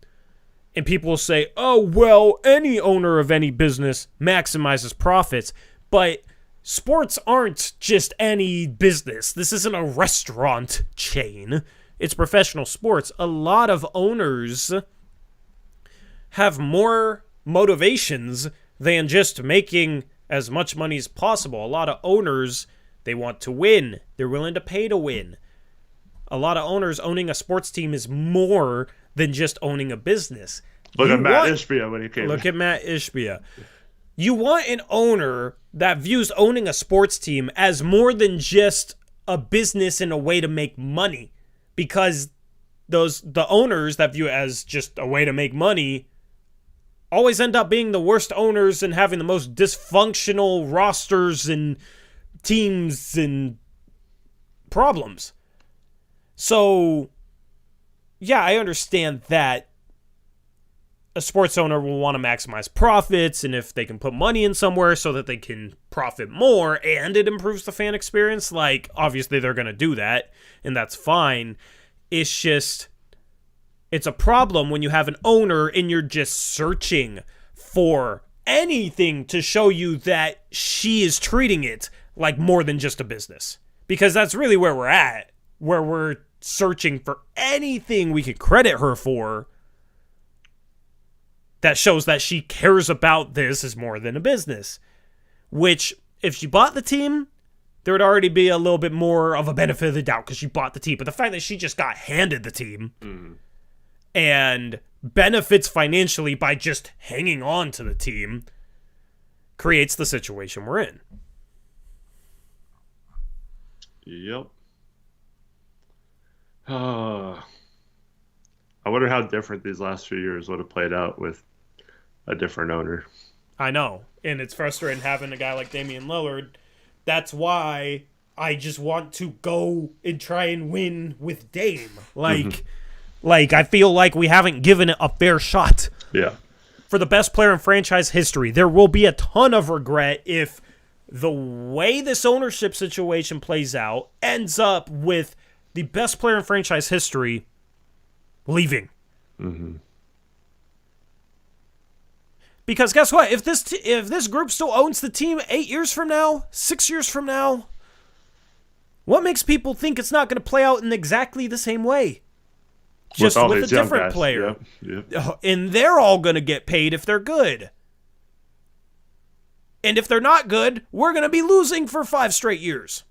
And people will say, oh, well, any owner of any business maximizes profits. But sports aren't just any business. This isn't a restaurant chain. It's professional sports. A lot of owners have more motivations than just making as much money as possible. A lot of owners, they want to win. They're willing to pay to win. A lot of owners owning a sports team is more than just owning a business. Look at Matt Ishbia when he came Look in. at Matt Ishbia. You want an owner that views owning a sports team as more than just a business and a way to make money. Because the owners that view it as just a way to make money always end up being the worst owners and having the most dysfunctional rosters and teams and problems. So, yeah, I understand that a sports owner will want to maximize profits, and if they can put money in somewhere so that they can profit more and it improves the fan experience, like, obviously they're going to do that, and that's fine. It's just, it's a problem when you have an owner and you're just searching for anything to show you that she is treating it like more than just a business. Because that's really where we're at, where we're searching for anything we could credit her for that shows that she cares about this as more than a business. Which, if she bought the team, there would already be a little bit more of a benefit of the doubt because she bought the team. But the fact that she just got handed the team and benefits financially by just hanging on to the team creates the situation we're in. Yep. I wonder how different these last few years would have played out with a different owner. I know. And it's frustrating having a guy like Damian Lillard. That's why I just want to go and try and win with Dame. Like, I feel like we haven't given it a fair shot. Yeah. For the best player in franchise history. There will be a ton of regret if the way this ownership situation plays out ends up with the best player in franchise history leaving. Mm-hmm. Because guess what? If this group still owns the team 8 years from now, 6 years from now, what makes people think it's not going to play out in exactly the same way? Just with a different player. Yep. And they're all going to get paid if they're good. And if they're not good, we're going to be losing for 5 straight years.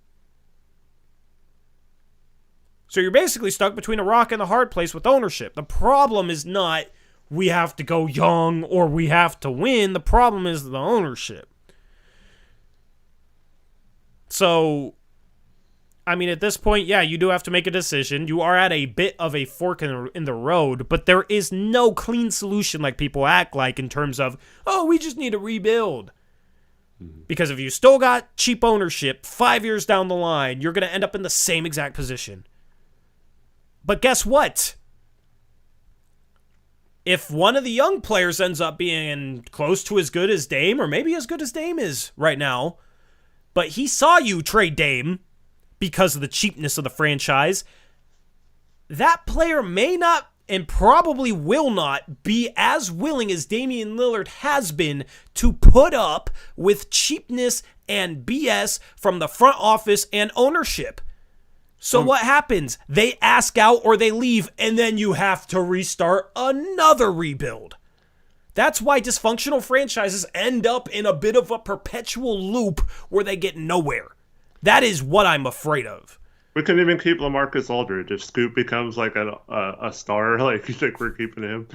So you're basically stuck between a rock and a hard place with ownership. The problem is not we have to go young or we have to win. The problem is the ownership. So, I mean, at this point, yeah, you do have to make a decision. You are at a bit of a fork in the road, but there is no clean solution like people act like in terms of, oh, we just need to rebuild. Because if you still got cheap ownership 5 years down the line, you're going to end up in the same exact position. But guess what? If one of the young players ends up being close to as good as Dame, or maybe as good as Dame is right now, but he saw you trade Dame because of the cheapness of the franchise, that player may not and probably will not be as willing as Damian Lillard has been to put up with cheapness and BS from the front office and ownership. So what happens? They ask out or they leave, and then you have to restart another rebuild. That's why dysfunctional franchises end up in a bit of a perpetual loop where they get nowhere. That is what I'm afraid of. We couldn't even keep LaMarcus Aldridge. If Scoop becomes like a star, like you think we're keeping him?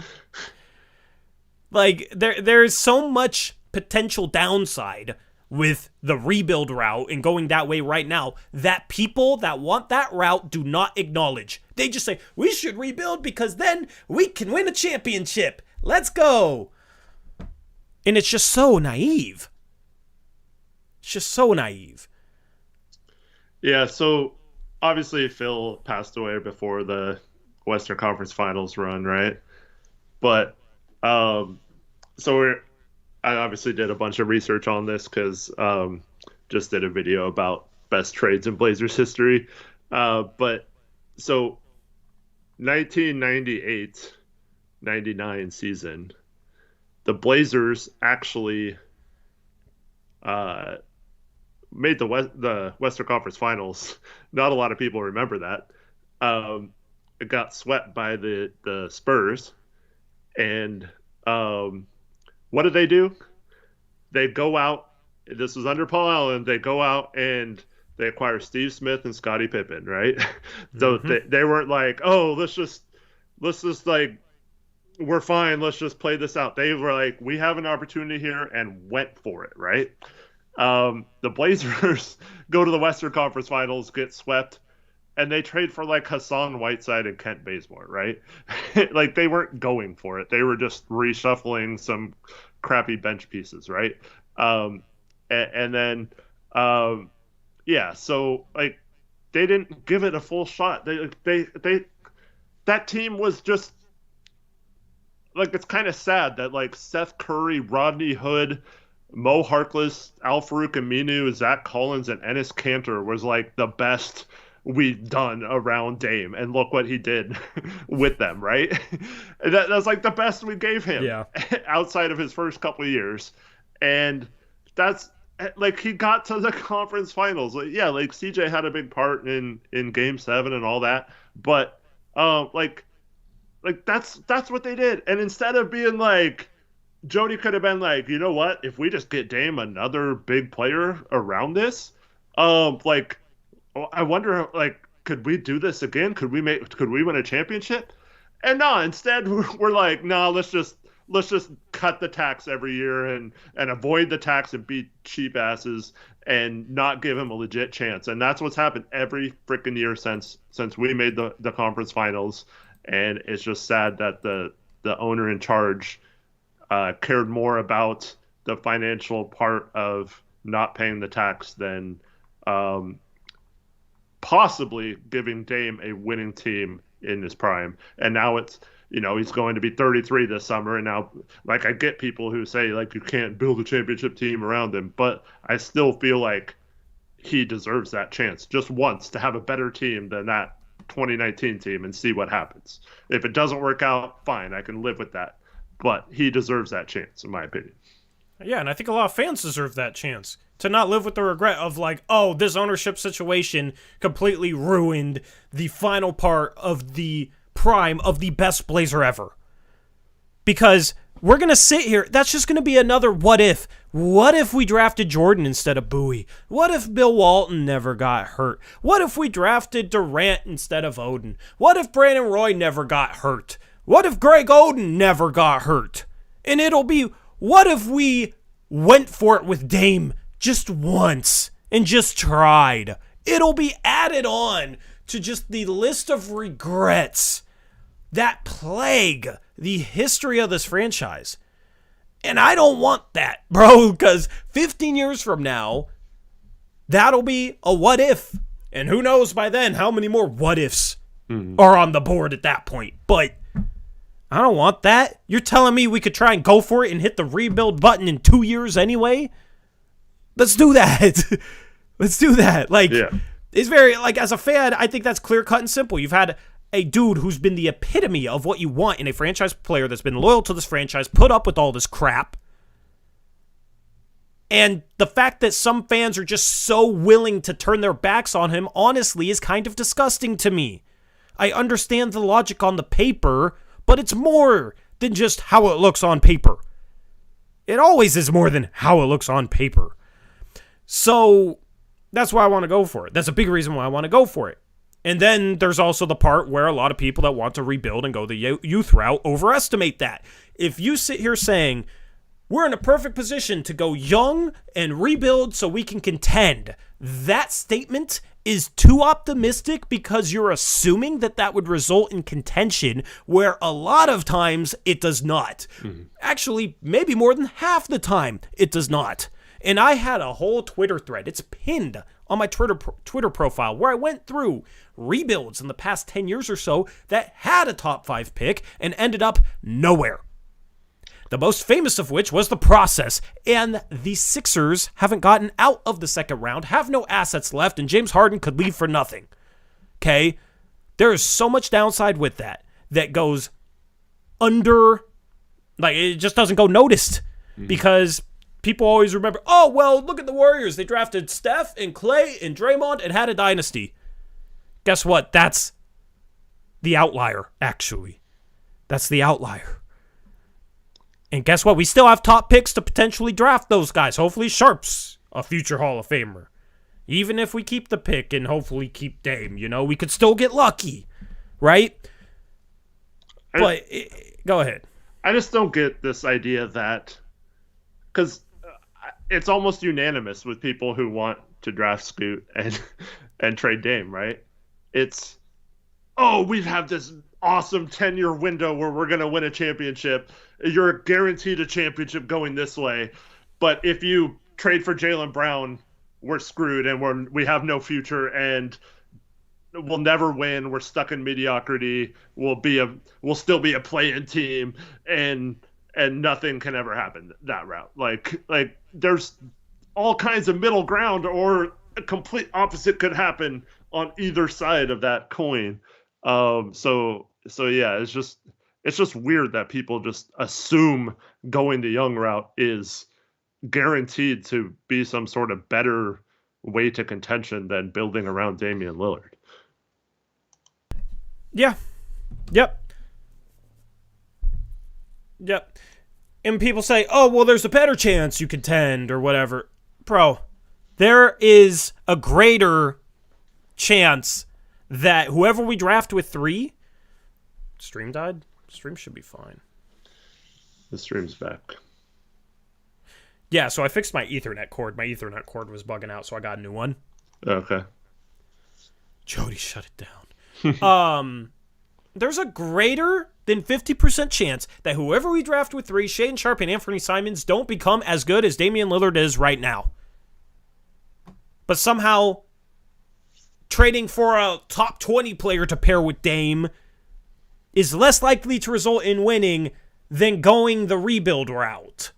Like there is so much potential downside with the rebuild route and going that way right now that people that want that route do not acknowledge. They just say, we should rebuild because then we can win a championship. Let's go. And it's just so naive. It's just so naive. Yeah, so obviously Phil passed away before the Western Conference Finals run, right? But I obviously did a bunch of research on this because just did a video about best trades in Blazers history. But so 1998-99 season, the Blazers actually made the Western Conference Finals. Not a lot of people remember that. It got swept by the Spurs. And what did they do? They go out. This was under Paul Allen. They go out and they acquire Steve Smith and Scottie Pippen, right? So they weren't like, oh, let's just like, we're fine. Let's just play this out. They were like, we have an opportunity here and went for it, right? The Blazers go to the Western Conference Finals, get swept, and they trade for like Hassan Whiteside and Kent Bazemore, right? Like they weren't going for it. They were just reshuffling some crappy bench pieces, right? And then, so like they didn't give it a full shot. They that team was just like, it's kind of sad that like Seth Curry, Rodney Hood, Mo Harkless, Al-Farouq Aminu, Zach Collins, and Enes Kanter was like the best we've done around Dame, and look what he did with them, right? That's like the best we gave him outside of his first couple of years. And that's like, he got to the conference finals. Like CJ had a big part in game 7 and all that, but like that's what they did. And instead of being like, Jody could have been like, you know what, if we just get Dame another big player around this, like, I wonder, like, could we do this again? Could we win a championship? And no, instead we're like, no, let's just cut the tax every year and avoid the tax and beat cheap asses and not give him a legit chance. And that's what's happened every freaking year since we made the conference finals. And it's just sad that the owner in charge cared more about the financial part of not paying the tax than possibly giving Dame a winning team in his prime. And now it's, he's going to be 33 this summer. And now, like, I get people who say, like, you can't build a championship team around him, but I still feel like he deserves that chance just once to have a better team than that 2019 team and see what happens. If it doesn't work out, fine, I can live with that. But he deserves that chance, in my opinion. Yeah, and I think a lot of fans deserve that chance to not live with the regret of like, oh, this ownership situation completely ruined the final part of the prime of the best Blazer ever. Because we're going to sit here, that's just going to be another what if. What if we drafted Jordan instead of Bowie? What if Bill Walton never got hurt? What if we drafted Durant instead of Oden? What if Brandon Roy never got hurt? What if Greg Oden never got hurt? And it'll be, what if we went for it with Dame just once and just tried? It'll be added on to just the list of regrets that plague the history of this franchise. And I don't want that, bro, because 15 years from now, that'll be a what if. And who knows by then how many more what ifs are on the board at that point. But I don't want that. You're telling me we could try and go for it and hit the rebuild button in 2 years anyway? Let's do that. Let's do that. Like, it's very, like, as a fan, I think that's clear cut and simple. You've had a dude who's been the epitome of what you want in a franchise player that's been loyal to this franchise, put up with all this crap. And the fact that some fans are just so willing to turn their backs on him, honestly, is kind of disgusting to me. I understand the logic on the paper, but it's more than just how it looks on paper. It always is more than how it looks on paper. So that's why I want to go for it. That's a big reason why I want to go for it. And then there's also the part where a lot of people that want to rebuild and go the youth route overestimate that. If you sit here saying we're in a perfect position to go young and rebuild so we can contend. That statement is too optimistic because you're assuming that would result in contention, where a lot of times it does not. Actually, maybe more than half the time it does not. And I had a whole Twitter thread. It's pinned on my Twitter profile where I went through rebuilds in the past 10 years or so that had a top 5 pick and ended up nowhere. The most famous of which was the process, and the Sixers haven't gotten out of the second round, have no assets left, and James Harden could leave for nothing. Okay? There is so much downside with that goes under, like, it just doesn't go noticed because people always remember, oh, well, look at the Warriors. They drafted Steph and Clay and Draymond and had a dynasty. Guess what? That's the outlier, actually. That's the outlier. And guess what? We still have top picks to potentially draft those guys. Hopefully Sharp's a future Hall of Famer. Even if we keep the pick and hopefully keep Dame, we could still get lucky, right? But go ahead. I just don't get this idea that, because it's almost unanimous with people who want to draft Scoot and trade Dame, right? It's, oh, we have this awesome 10-year window where we're going to win a championship. You're guaranteed a championship going this way. But if you trade for Jaylen Brown, we're screwed and we have no future and we'll never win. We're stuck in mediocrity. We'll still be a play-in team and nothing can ever happen that route. Like there's all kinds of middle ground, or a complete opposite could happen on either side of that coin. So yeah, it's just weird that people just assume going the young route is guaranteed to be some sort of better way to contention than building around Damian Lillard. Yeah. Yep. And people say, oh, well, there's a better chance you contend or whatever. Bro, there is a greater chance that whoever we draft with 3... Stream died? Stream should be fine. The stream's back. Yeah, so I fixed my Ethernet cord. My Ethernet cord was bugging out, so I got a new one. Okay. Jody, shut it down. There's a greater than 50% chance that whoever we draft with 3, Shaedon Sharpe and Anthony Simons, don't become as good as Damian Lillard is right now. But somehow trading for a top 20 player to pair with Dame is less likely to result in winning than going the rebuild route.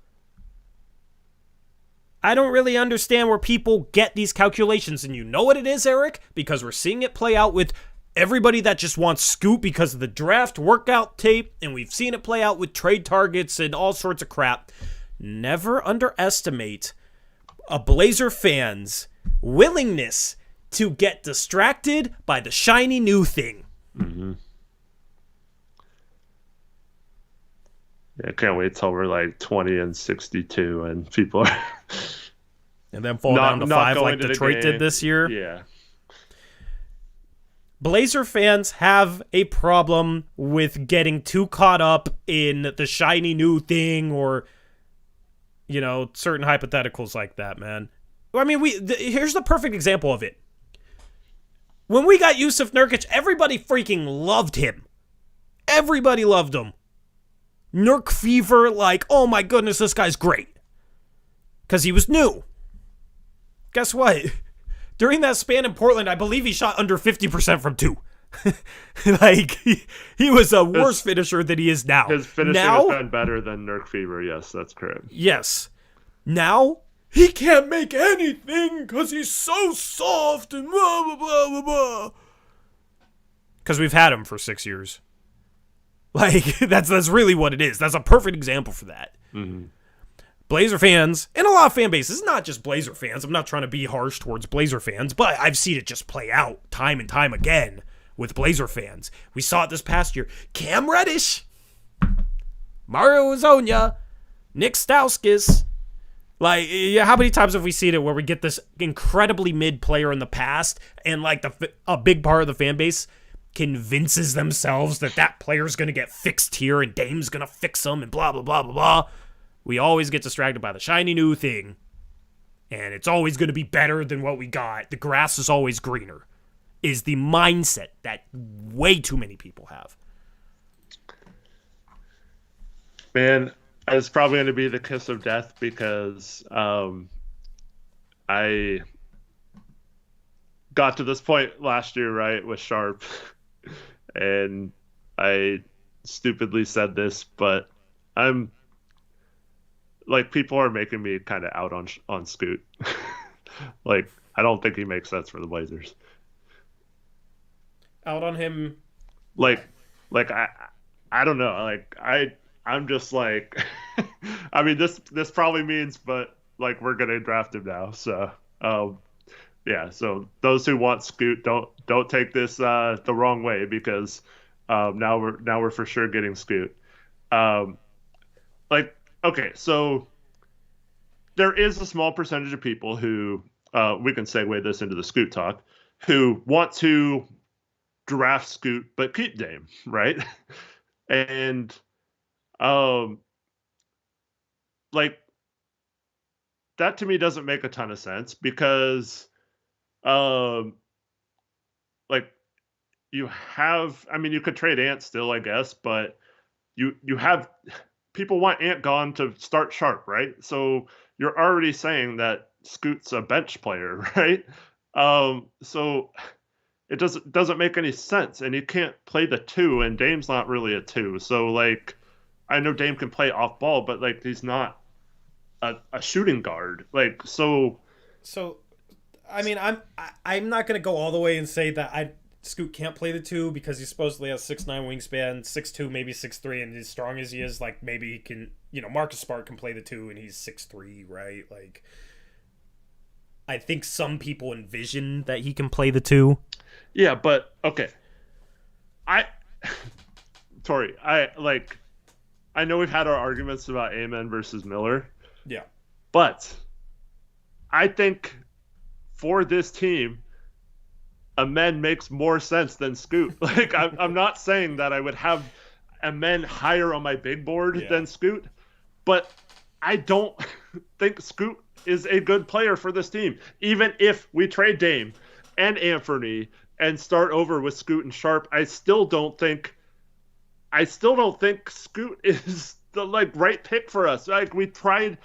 I don't really understand where people get these calculations. And you know what it is, Eric? Because we're seeing it play out with everybody that just wants Scoot because of the draft workout tape. And we've seen it play out with trade targets and all sorts of crap. Never underestimate a Blazer fan's willingness to get distracted by the shiny new thing. Mm-hmm. Yeah, I can't wait till we're like 20-62 and people are and then fall down to 5 like Detroit did this year. Yeah. Blazer fans have a problem with getting too caught up in the shiny new thing or, certain hypotheticals like that, man. I mean, here's the perfect example of it. When we got Yusuf Nurkic, everybody freaking loved him. Everybody loved him. Nurk fever, like, oh my goodness, this guy's great. Because he was new. Guess what? During that span in Portland, I believe he shot under 50% from 2. Like, he was a worse finisher than he is now. His finishing has been better than Nurk fever, yes, that's correct. Yes. Now, he can't make anything because he's so soft and blah, blah, blah, blah, blah. Because we've had him for 6 years. Like, that's really what it is. That's a perfect example for that. Mm-hmm. Blazer fans, and a lot of fan bases, not just Blazer fans. I'm not trying to be harsh towards Blazer fans, but I've seen it just play out time and time again with Blazer fans. We saw it this past year. Cam Reddish, Mario Hezonja, Nick Stauskas. Like, how many times have we seen it where we get this incredibly mid player in the past, and like a big part of the fan base convinces themselves that player's going to get fixed here and Dame's going to fix them and blah, blah, blah, blah, blah. We always get distracted by the shiny new thing, and it's always going to be better than what we got. The grass is always greener, is the mindset that way too many people have. Man, it's probably going to be the kiss of death because I got to this point last year, right, with Sharp, and I stupidly said this, but I'm like, people are making me kind of out on Scoot. Like, I don't think he makes sense for the Blazers. Out on him, like I don't know, like I'm just like I mean, this probably means, but like, we're gonna draft him now, so yeah, so those who want Scoot, don't take this the wrong way, because now we're for sure getting Scoot. Like, okay, so there is a small percentage of people who we can segue this into the Scoot talk, who want to draft Scoot but keep Dame, right? And like, that to me doesn't make a ton of sense, because like, you have, I mean, you could trade Ant still, I guess, but you have, people want Ant gone to start Sharp, right? So you're already saying that Scoot's a bench player, right? So it doesn't make any sense, and you can't play the two, and Dame's not really a two. So, like, I know Dame can play off ball, but like, he's not a shooting guard. Like, so I mean, I'm not gonna go all the way and say that Scoot can't play the two, because he supposedly has 6'9" wingspan, 6'2", maybe 6'3", and as strong as he is, like, maybe he can, Marcus Smart can play the two, and he's 6'3", right? Like, I think some people envision that he can play the two. Yeah, but okay. Tori, I know we've had our arguments about Amen versus Miller. Yeah. But I think for this team, Amen makes more sense than Scoot. Like, I'm not saying that I would have Amen higher on my big board than Scoot, but I don't think Scoot is a good player for this team. Even if we trade Dame and Anthony and start over with Scoot and Sharp, I still don't think Scoot is the right pick for us. Like, we've tried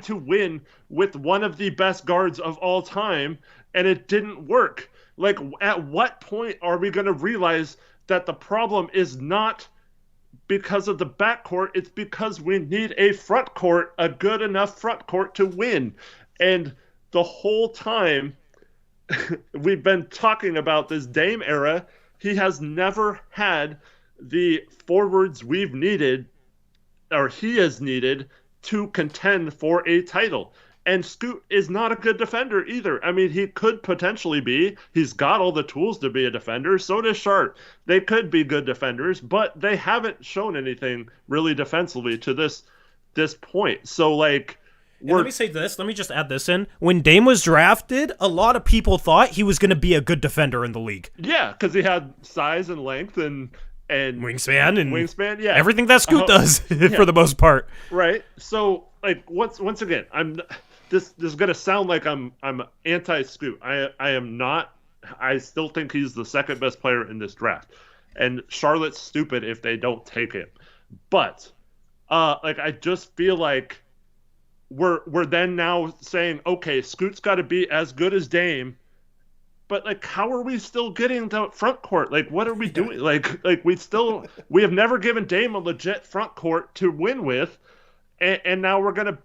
to win with one of the best guards of all time, and it didn't work. Like, at what point are we going to realize that the problem is not because of the backcourt, it's because we need a front court, a good enough front court to win. And the whole time we've been talking about this Dame era, he has never had the forwards we've needed, or he has needed, to contend for a title. And Scoot is not a good defender either. I mean, he could potentially be. He's got all the tools to be a defender. So does Sharp. They could be good defenders, but they haven't shown anything really defensively to this point. So, like, let me say this. Let me just add this in. When Dame was drafted, a lot of people thought he was going to be a good defender in the league. Yeah, because he had size and length and wingspan, yeah, everything that Scoot does for the most part. Right. So, like, once again, this is gonna sound like I'm anti-Scoot. I am not. I still think he's the second best player in this draft, and Charlotte's stupid if they don't take him. But I just feel like we're then now saying, okay, Scoot's got to be as good as Dame. But, like, how are we still getting the front court? Like, what are we doing? Like we have never given Dame a legit front court to win with, and now we're gonna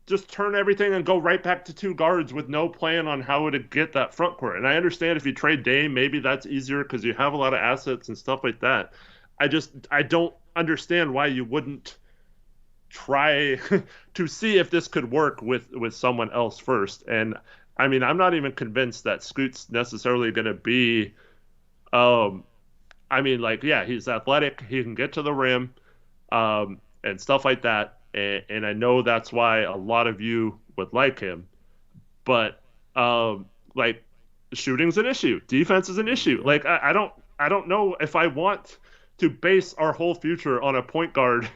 just turn everything and go right back to two guards with no plan on how to get that front court. And I understand if you trade Dame, maybe that's easier because you have a lot of assets and stuff like that. I don't understand why you wouldn't try to see if this could work with someone else first. And I mean, I'm not even convinced that Scoot's necessarily going to be, he's athletic, he can get to the rim, and stuff like that. And I know that's why a lot of you would like him, but shooting's an issue, defense is an issue. Like, I don't know if I want to base our whole future on a point guard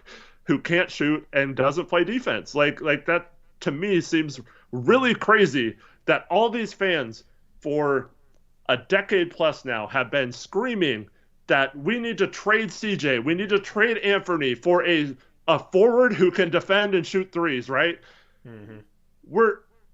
who can't shoot and doesn't play defense. Like that to me seems really crazy that all these fans for a decade plus now have been screaming that we need to trade CJ, we need to trade Anthony for a forward who can defend and shoot threes, right? Mm-hmm.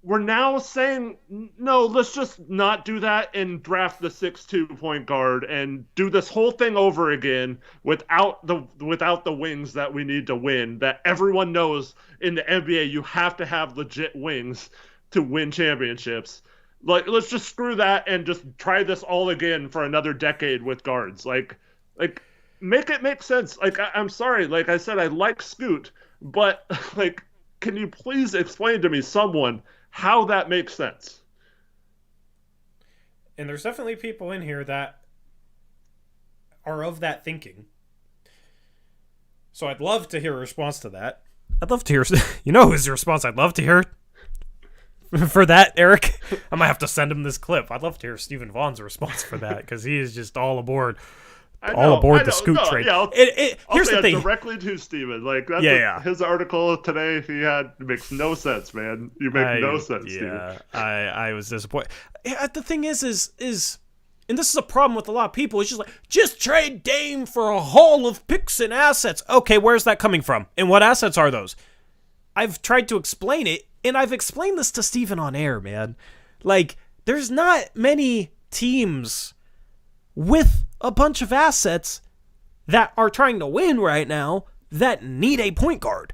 We're now saying, no, let's just not do that and draft the 6'2" point guard and do this whole thing over again without the wings that we need to win, that everyone knows in the NBA you have to have legit wings to win championships. Like, let's just screw that and just try this all again for another decade with guards. Like make it make sense. Like, I'm sorry. Like I said, I like Scoot, but like, can you please explain to me, someone, how that makes sense? And there's definitely people in here that are of that thinking. So I'd love to hear a response to that. I'd love to hear, you know who's the response I'd love to hear for that, Eric? I might have to send him this clip. I'd love to hear Stephen Vaughn's response for that, because he is just all aboard. The Scoot trade. Yeah, here's the thing. Directly to Steven. Like, that's his article today makes no sense, man. You make no sense, Steven. I was disappointed. The thing is, and this is a problem with a lot of people, it's just trade Dame for a haul of picks and assets. Okay, where's that coming from? And what assets are those? I've tried to explain it, and I've explained this to Steven on air, man. Like, there's not many teams with a bunch of assets that are trying to win right now that need a point guard.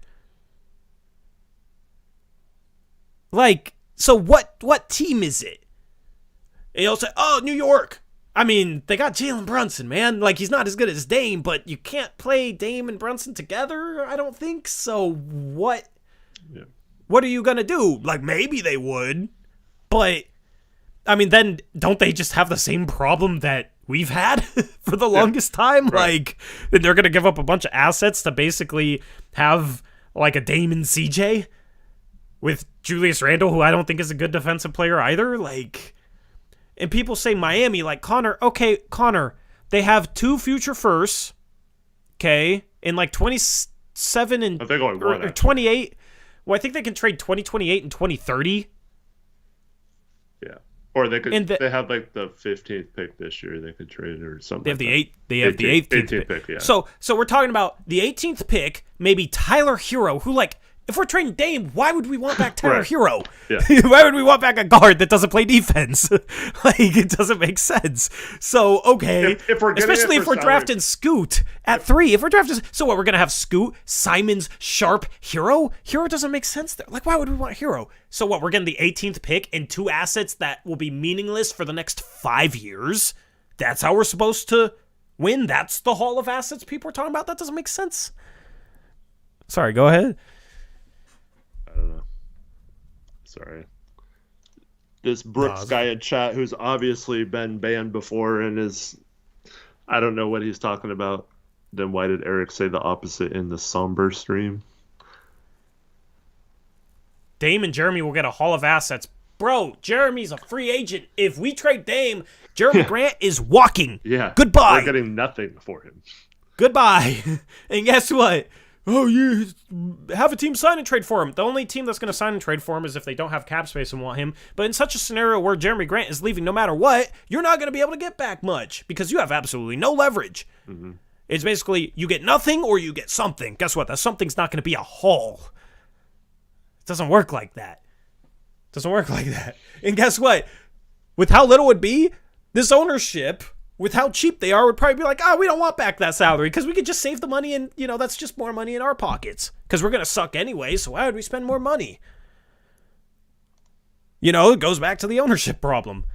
Like, so what team is it? And you'll say, oh, New York. I mean, they got Jalen Brunson, man. Like, he's not as good as Dame, but you can't play Dame and Brunson together, I don't think. So what are you going to do? Like, maybe they would, but I mean, then don't they just have the same problem that we've had for the longest time? Right. Like, they're going to give up a bunch of assets to basically have like a Dame and CJ with Julius Randle, who I don't think is a good defensive player either. Like, and people say Miami, like Connor. Okay, Connor, they have 2 future firsts, okay, in like 27 and or 28. Well, I think they can trade 2028 and 2030. Yeah. Or they could. They have like the 15th pick this year. They could trade or something. They have the 18th pick. Yeah. So we're talking about the 18th pick, maybe Tyler Hero, who, like, if we're trading Dame, why would we want back Tyler Hero? Yeah. Why would we want back a guard that doesn't play defense? Like, it doesn't make sense. So, okay. If we're especially if we're drafting Scoot at 3. If we're drafting, so what, we're going to have Scoot, Simons, Sharp, Hero? Hero doesn't make sense there. Like, why would we want Hero? So what, we're getting the 18th pick and 2 assets that will be meaningless for the next 5 years? That's how we're supposed to win? That's the haul of assets people are talking about? That doesn't make sense. Sorry, go ahead. I don't know. Sorry. This Brooks guy in chat, who's obviously been banned before and is, I don't know what he's talking about. Then why did Eric say the opposite in the somber stream? Dame and Jeremy will get a haul of assets. Bro, Jeremy's a free agent. If we trade Dame, Jeremy Grant is walking. Yeah. Goodbye. We're getting nothing for him. Goodbye. And guess what? Oh, you have a team sign and trade for him. The only team that's going to sign and trade for him is if they don't have cap space and want him. But in such a scenario where Jeremy Grant is leaving no matter what, you're not going to be able to get back much because you have absolutely no leverage. Mm-hmm. It's basically you get nothing or you get something. Guess what? That something's not going to be a haul. It doesn't work like that. It doesn't work like that. And guess what? With how little it would be, this ownership, with how cheap they are, would probably be like, oh, we don't want back that salary because we could just save the money and, you know, that's just more money in our pockets because we're going to suck anyway, so why would we spend more money? You know, it goes back to the ownership problem.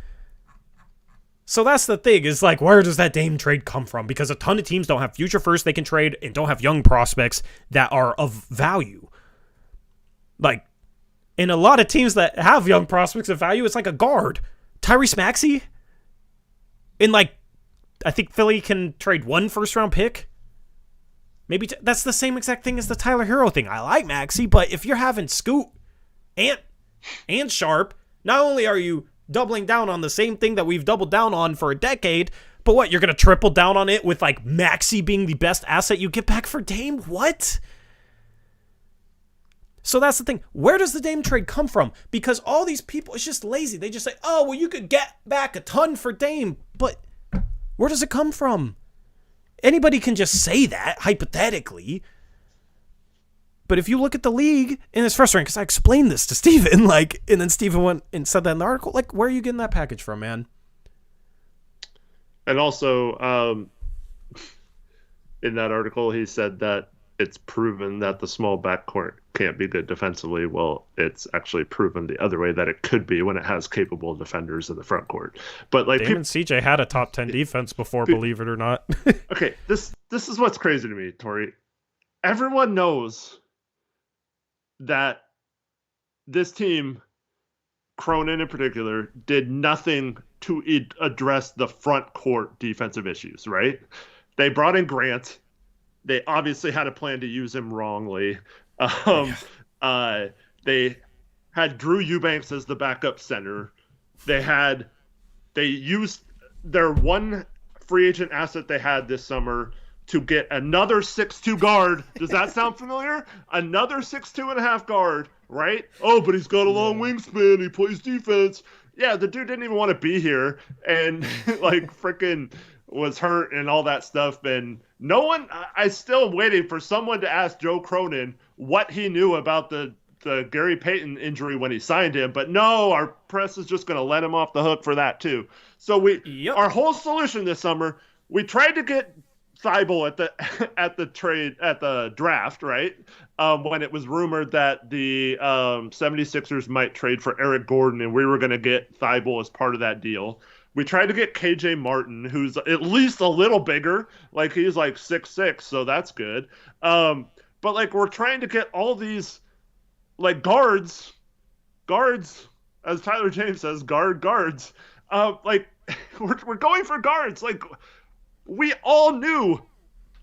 So that's the thing, is like, where does that Dame trade come from? Because a ton of teams don't have future first they can trade and don't have young prospects that are of value. Like, in a lot of teams that have young prospects of value, it's like a guard. Tyrese Maxey? In like, I think Philly can trade 1 first-round pick. Maybe that's the same exact thing as the Tyler Hero thing. I like Maxey, but if you're having Scoot and Sharp, not only are you doubling down on the same thing that we've doubled down on for a decade, but what, you're going to triple down on it with like Maxey being the best asset you get back for Dame? What? So that's the thing. Where does the Dame trade come from? Because all these people, it's just lazy. They just say, oh, well, you could get back a ton for Dame. But where does it come from? Anybody can just say that, hypothetically. But if you look at the league, and it's frustrating because I explained this to Steven, like, and then Steven went and said that in the article, like, where are you getting that package from, man? And also, in that article, he said that it's proven that the small backcourt can't be good defensively. Well, it's actually proven the other way that it could be when it has capable defenders in the front court. But like, Dame and CJ had a top 10 defense before, believe it or not. Okay, this is what's crazy to me, Tori. Everyone knows that this team, Cronin in particular, did nothing to address the front court defensive issues, right? They brought in Grant. They obviously had a plan to use him wrongly. They had Drew Eubanks as the backup center. They used their one free agent asset they had this summer to get another 6'2" guard. Does that sound familiar? Another 6'2.5" guard, right? Oh, but he's got a long wingspan. He plays defense. Yeah, the dude didn't even want to be here, and like freaking was hurt and all that stuff. And no one, I still waiting for someone to ask Joe Cronin what he knew about the Gary Payton injury when he signed him. But no, our press is just going to let him off the hook for that too. So our whole solution this summer, we tried to get Thibault at the draft, right? When it was rumored that the 76ers might trade for Eric Gordon, and we were going to get Thibault as part of that deal. We tried to get KJ Martin, who's at least a little bigger, like he's like 6'6", so that's good. But like we're trying to get all these like guards, as Tyler James says, guards. Like we're going for guards. Like we all knew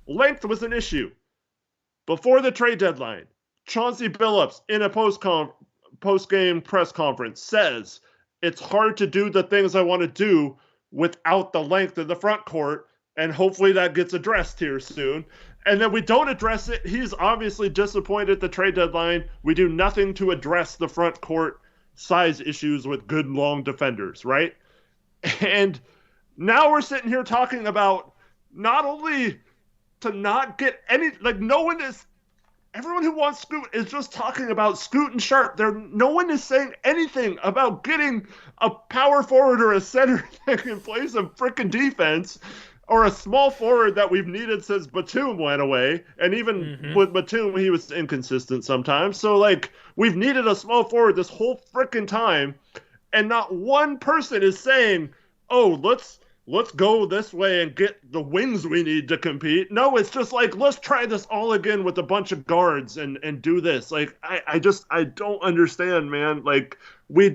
length was an issue before the trade deadline. Chauncey Billups in a post-game press conference says it's hard to do the things I want to do without the length of the front court, and hopefully that gets addressed here soon. And then we don't address it. He's obviously disappointed at the trade deadline. We do nothing to address the front court size issues with good long defenders, right? And now we're sitting here talking about not only to not get any, like everyone who wants Scoot is just talking about Scoot and Sharp. No one is saying anything about getting a power forward or a center that can play some freaking defense, or a small forward that we've needed since Batum went away. And even with Batum, he was inconsistent sometimes. So like we've needed a small forward this whole freaking time, and not one person is saying, oh, let's go this way and get the wings we need to compete. No, it's just like, let's try this all again with a bunch of guards and do this. Like, I don't understand, man. Like, we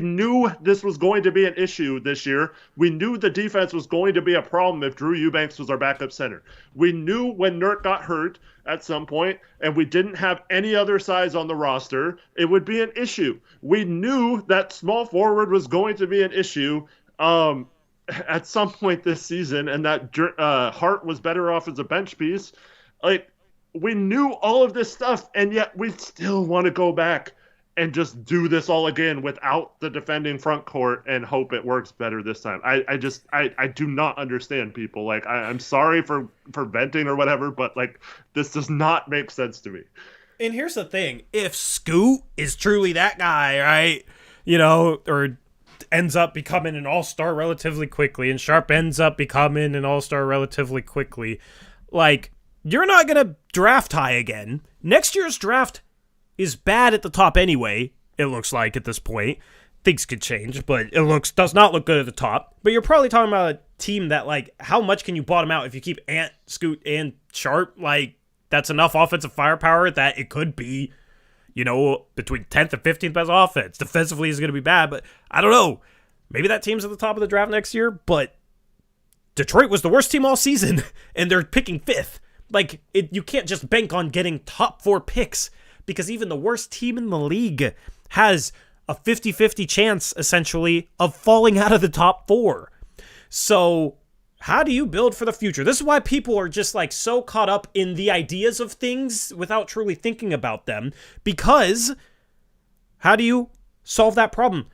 knew this was going to be an issue this year. We knew the defense was going to be a problem if Drew Eubanks was our backup center. We knew when Nurk got hurt at some point and we didn't have any other size on the roster, it would be an issue. We knew that small forward was going to be an issue at some point this season, and that Hart was better off as a bench piece. Like, we knew all of this stuff, and yet we still want to go back and just do this all again without the defending front court and hope it works better this time. I do not understand people. Like, I'm sorry for venting or whatever, but like, this does not make sense to me. And here's the thing. If Scoot is truly that guy, right, you know, or ends up becoming an all-star relatively quickly, and Sharp ends up becoming an all-star relatively quickly, like, you're not going to draft high again. Next year's draft is bad at the top anyway, it looks like at this point. Things could change, but it does not look good at the top. But you're probably talking about a team that, like, how much can you bottom out if you keep Ant, Scoot, and Sharp? Like, that's enough offensive firepower that it could be, you know, between 10th and 15th best offense. Defensively is going to be bad, but I don't know. Maybe that team's at the top of the draft next year, but Detroit was the worst team all season, and they're picking 5th. Like, you can't just bank on getting top 4 picks, because even the worst team in the league has a 50-50 chance, essentially, of falling out of the top 4. So How do you build for the future? This is why people are just like so caught up in the ideas of things without truly thinking about them. Because how do you solve that problem?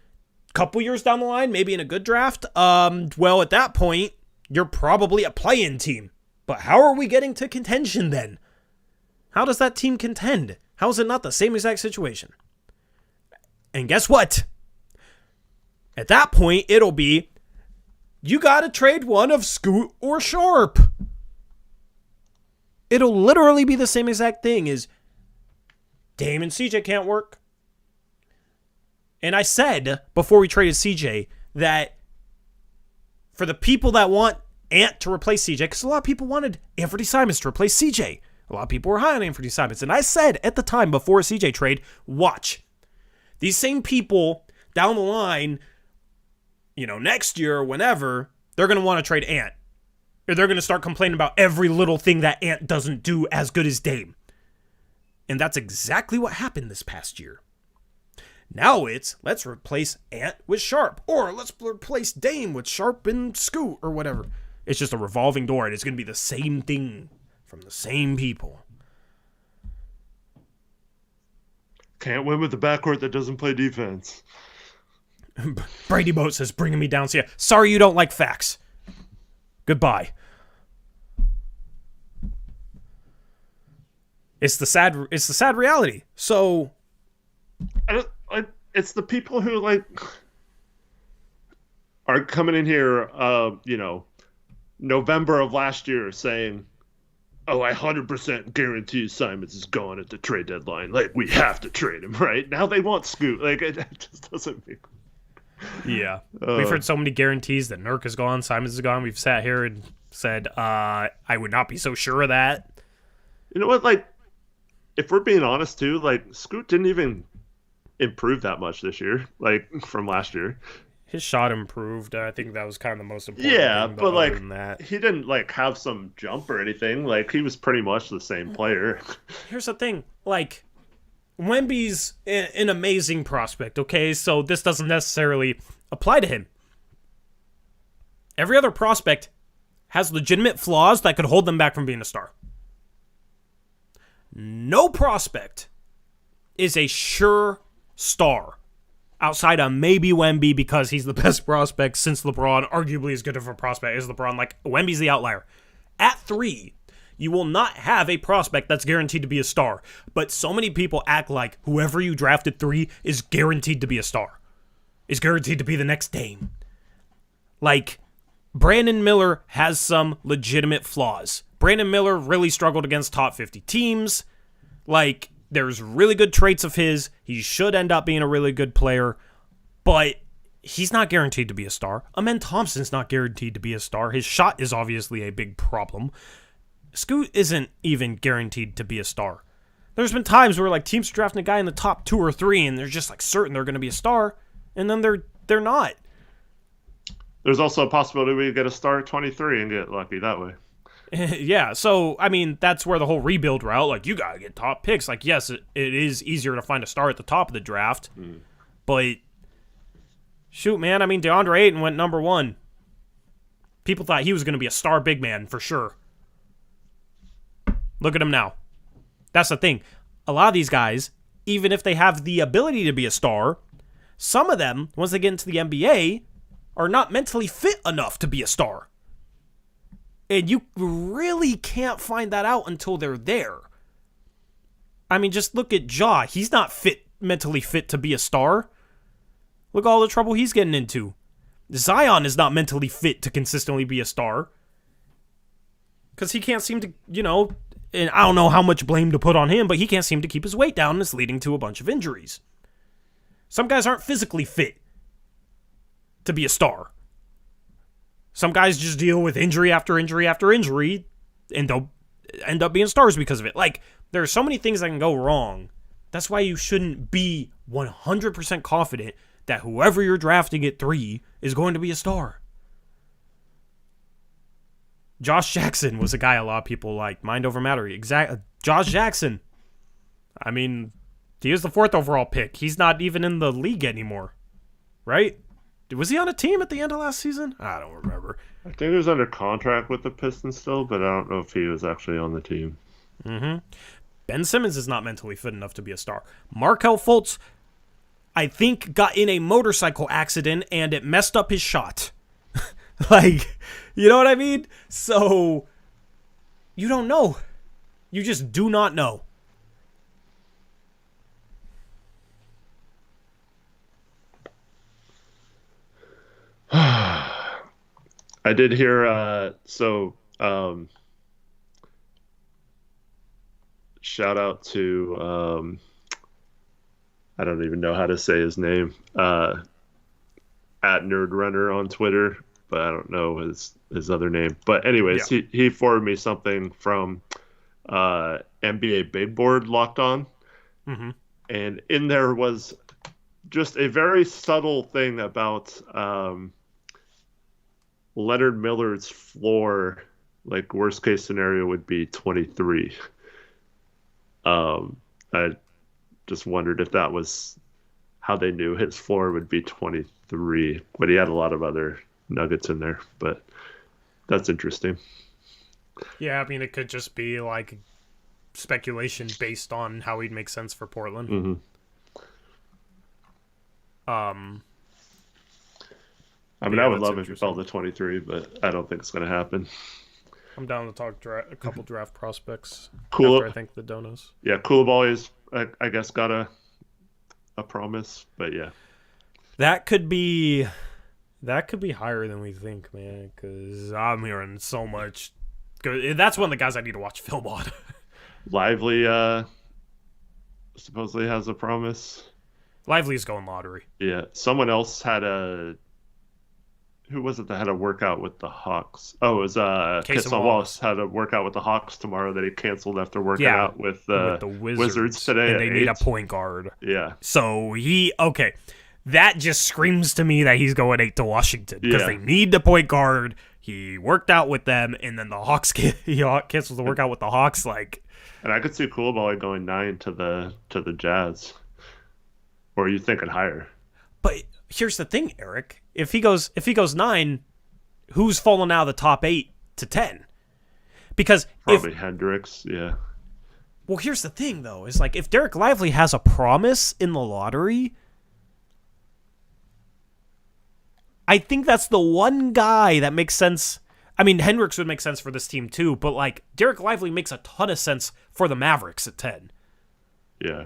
Couple years down the line, maybe in a good draft. Well, at that point, you're probably a play-in team. But how are we getting to contention then? How does that team contend? How is it not the same exact situation? And guess what? At that point, it'll be, you gotta trade one of Scoot or Sharp. It'll literally be the same exact thing as Dame and CJ can't work. And I said before we traded CJ that for the people that want Ant to replace CJ, because a lot of people wanted Anthony Simons to replace CJ. A lot of people were high on Anthony Simons. And I said at the time before a CJ trade, watch. These same people down the line, next year or whenever, they're going to want to trade Ant. Or they're going to start complaining about every little thing that Ant doesn't do as good as Dame. And that's exactly what happened this past year. Now it's, let's replace Ant with Sharp. Or let's replace Dame with Sharp and Scoot or whatever. It's just a revolving door, and it's going to be the same thing from the same people. Can't win with the backcourt that doesn't play defense. Brady Boat says, bringing me down. So yeah, sorry you don't like facts. Goodbye. It's the sad reality. So it's the people who are coming in here, November of last year saying, "Oh, I 100% guarantee Simons is gone at the trade deadline. We have to trade him, right?" Now they want Scoot. It just doesn't make. Yeah, we've heard so many guarantees that Nurk is gone, Simons is gone. We've sat here and said, I would not be so sure of that. You know what? If we're being honest too, Scoot didn't even improve that much this year, from last year. His shot improved. I think that was kind of the most important thing. But other than that, he didn't have some jump or anything. He was pretty much the same player. Here's the thing, Wemby's an amazing prospect, okay? So this doesn't necessarily apply to him. Every other prospect has legitimate flaws that could hold them back from being a star. No prospect is a sure star outside of maybe Wemby because he's the best prospect since LeBron, arguably as good of a prospect as LeBron. Wemby's the outlier. At 3, you will not have a prospect that's guaranteed to be a star. But so many people act like whoever you drafted 3 is guaranteed to be a star. Is guaranteed to be the next Dame. Brandon Miller has some legitimate flaws. Brandon Miller really struggled against top 50 teams. There's really good traits of his. He should end up being a really good player. But he's not guaranteed to be a star. Amen Thompson's not guaranteed to be a star. His shot is obviously a big problem. Scoot isn't even guaranteed to be a star. There's been times where teams are drafting a guy in the top 2 or 3 and they're just certain they're going to be a star, and then they're not. There's also a possibility we get a star at 23 and get lucky that way. Yeah, so that's where the whole rebuild route, you gotta get top picks. Yes, it is easier to find a star at the top of the draft, but shoot, man, DeAndre Ayton went number 1. People thought he was going to be a star big man for sure. Look at him now. That's the thing. A lot of these guys, even if they have the ability to be a star, some of them, once they get into the NBA, are not mentally fit enough to be a star. And you really can't find that out until they're there. Just look at Ja. He's not mentally fit to be a star. Look at all the trouble he's getting into. Zion is not mentally fit to consistently be a star. Because he can't seem to, and I don't know how much blame to put on him, but he can't seem to keep his weight down, and it's leading to a bunch of injuries. Some guys aren't physically fit to be a star. Some guys just deal with injury after injury after injury, and they'll end up being stars because of it. There are so many things that can go wrong. That's why you shouldn't be 100% confident that whoever you're drafting at 3 is going to be a star. Josh Jackson was a guy a lot of people mind over matter. Josh Jackson. He was the 4th overall pick. He's not even in the league anymore. Right? Was he on a team at the end of last season? I don't remember. I think he was under contract with the Pistons still, but I don't know if he was actually on the team. Mm-hmm. Ben Simmons is not mentally fit enough to be a star. Markelle Fultz, I think, got in a motorcycle accident and it messed up his shot. Like, you know what I mean? So, you don't know. You just do not know. I did hear, shout out to, I don't even know how to say his name, at Nerdrunner on Twitter, but I don't know his other name. But anyways, yeah. he forwarded me something from NBA Big Board Locked On, and in there was just a very subtle thing about Leonard Miller's floor. Like, worst case scenario would be 23. I just wondered if that was how they knew his floor would be 23, but he had a lot of other nuggets in there, but that's interesting. Yeah, I mean, it could just be like speculation based on how he'd make sense for Portland. Mm-hmm. I mean, I would love if he fell to 23, but I don't think it's going to happen. I'm down to talk a couple draft prospects. Cool. After I think the donos. Yeah, Coulibaly is, I guess, got a promise, but yeah. That could be higher than we think, man, because I'm hearing so much. That's one of the guys I need to watch film on. Lively supposedly has a promise. Lively's going lottery. Yeah, someone else had who was it that had a workout with the Hawks? Oh, it was Kissel Wallace had a workout with the Hawks tomorrow that he canceled after working out with the Wizards today. And they need a point guard. Yeah. So that just screams to me that he's going 8 to Washington because they need the point guard. He worked out with them, and then the Hawks he cancels the workout with the Hawks. Like, and I could see Coulibaly going 9 to the Jazz. Or are you thinking higher? But here's the thing, Eric. If he goes 9, who's falling out of the top 8 to 10? Because probably Hendricks, yeah. Well, here's the thing, though, is like if Derek Lively has a promise in the lottery, I think that's the one guy that makes sense. I mean, Hendricks would make sense for this team too, but like Derek Lively makes a ton of sense for the Mavericks at 10. Yeah.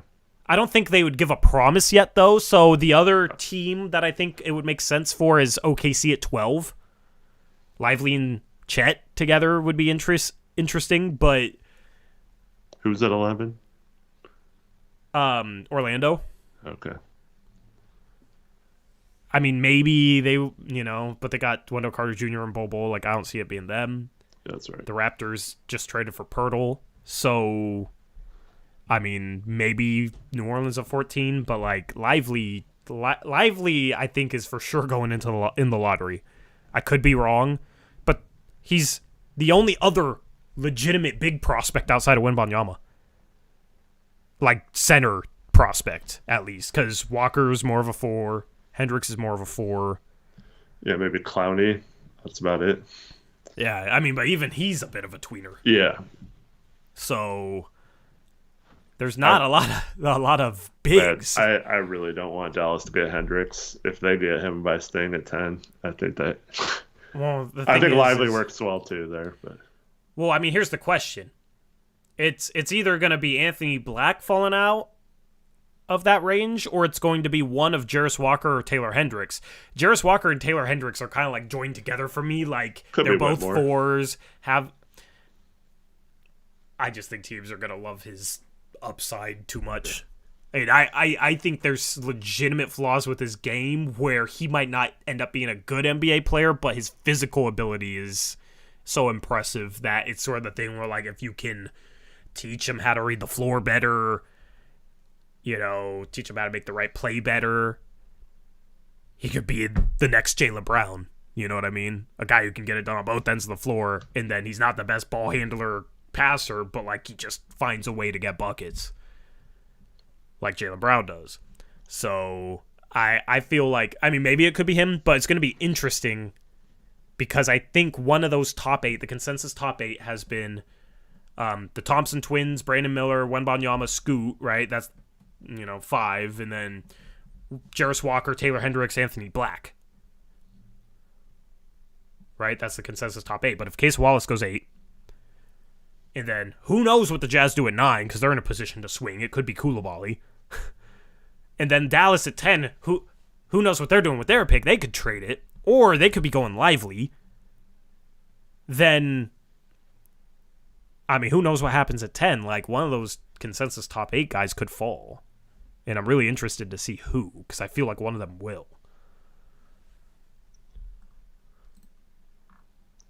I don't think they would give a promise yet, though. So the other team that I think it would make sense for is OKC at 12. Lively and Chet together would be interesting, but who's at 11? Orlando. Okay. I mean, maybe they, but they got Wendell Carter Jr. and Bobo. Like, I don't see it being them. That's right. The Raptors just traded for Pirtle, so I mean, maybe New Orleans at 14, but like Lively, I think is for sure going into in the lottery. I could be wrong, but he's the only other legitimate big prospect outside of Wembanyama. Like center prospect, at least, because Walker is more of a 4, Hendricks is more of a 4. Yeah, maybe Clowney. That's about it. Yeah, I mean, but even he's a bit of a tweener. Yeah. So there's not a lot of bigs. I really don't want Dallas to get Hendricks. If they get him by staying at 10, I think that. Well, I think Lively works well too there. But well, I mean, here's the question: it's either going to be Anthony Black falling out of that range, or it's going to be one of Jarris Walker or Taylor Hendricks. Jarris Walker and Taylor Hendricks are kind of like joined together for me. Like they're both 4s. I just think teams are going to love his upside too much. And I think there's legitimate flaws with his game where he might not end up being a good NBA player, but his physical ability is so impressive that it's sort of the thing where, like, if you can teach him how to read the floor better, teach him how to make the right play better, he could be the next Jaylen Brown. You know what I mean? A guy who can get it done on both ends of the floor, and then he's not the best ball handler passer, but like he just finds a way to get buckets like Jaylen Brown does. So I feel like, I mean, maybe it could be him, but it's going to be interesting because I think one of those top 8, the consensus top 8, has been the Thompson twins, Brandon Miller, Wembanyama, Scoot, right? That's, 5, and then Jarris Walker, Taylor Hendricks, Anthony Black. Right? That's the consensus top 8. But if Case Wallace goes 8, and then who knows what the Jazz do at 9, because they're in a position to swing. It could be Koulibaly. And then Dallas at 10, who knows what they're doing with their pick? They could trade it, or they could be going Lively. Then, I mean, who knows what happens at 10? Like, one of those consensus top 8 guys could fall. And I'm really interested to see who, because I feel like one of them will.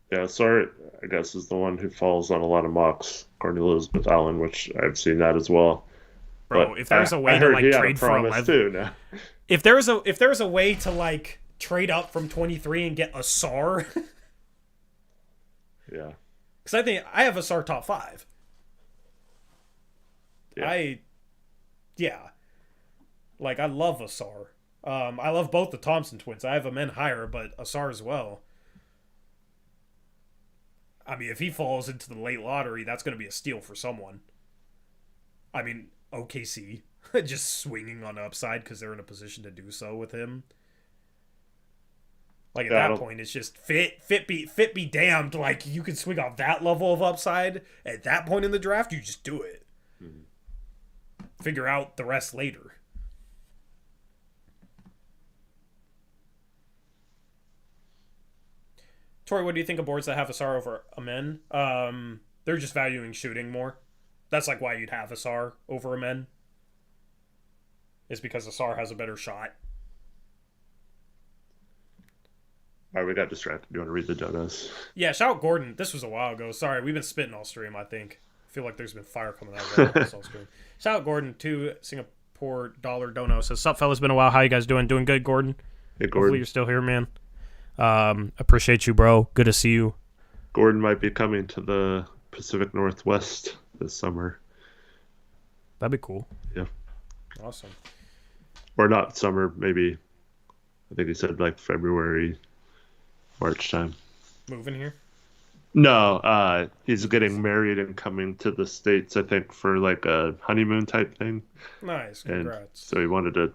Yeah, sorry, I guess is the one who falls on a lot of mocks, according to Elizabeth Allen, which I've seen that as well. Bro, But if there's a way I to heard he had trade for promise 11, too. Now. if there's a way to trade up from 23 and get a SAR, Yeah. because I think I have a SAR top 5. Yeah. I love a SAR. I love both the Thompson twins. I have a men higher, but a SAR as well. I mean, if he falls into the late lottery, that's going to be a steal for someone. I mean, OKC just swinging on the upside because they're in a position to do so with him. Like at that point, it's just fit be damned. Like you can swing off that level of upside at that point in the draft. You just do it. Mm-hmm. Figure out the rest later. Tori, what do you think of boards that have a SAR over a men? They're just valuing shooting more. That's like why you'd have a SAR over a men. Is because a SAR has a better shot. All right, we got distracted. You want to read the donuts? Yeah, shout out Gordon. This was a while ago. Sorry, we've been spitting all stream, I think. I feel like there's been fire coming out of this all stream. Shout out Gordon, to Singapore dollar dono. Says, sup, fellas? Been a while. How you guys doing? Doing good, Gordon? Hey, Gordon. Hopefully you're still here, man. Appreciate you, bro. Good to see you. Gordon might be coming to the Pacific Northwest this summer. That'd be cool. Yeah. Awesome. Or not summer, maybe. I think he said like February, March time. Moving here? No, he's getting married and coming to the States, I think, for like a honeymoon type thing. Nice. Congrats. And so he wanted to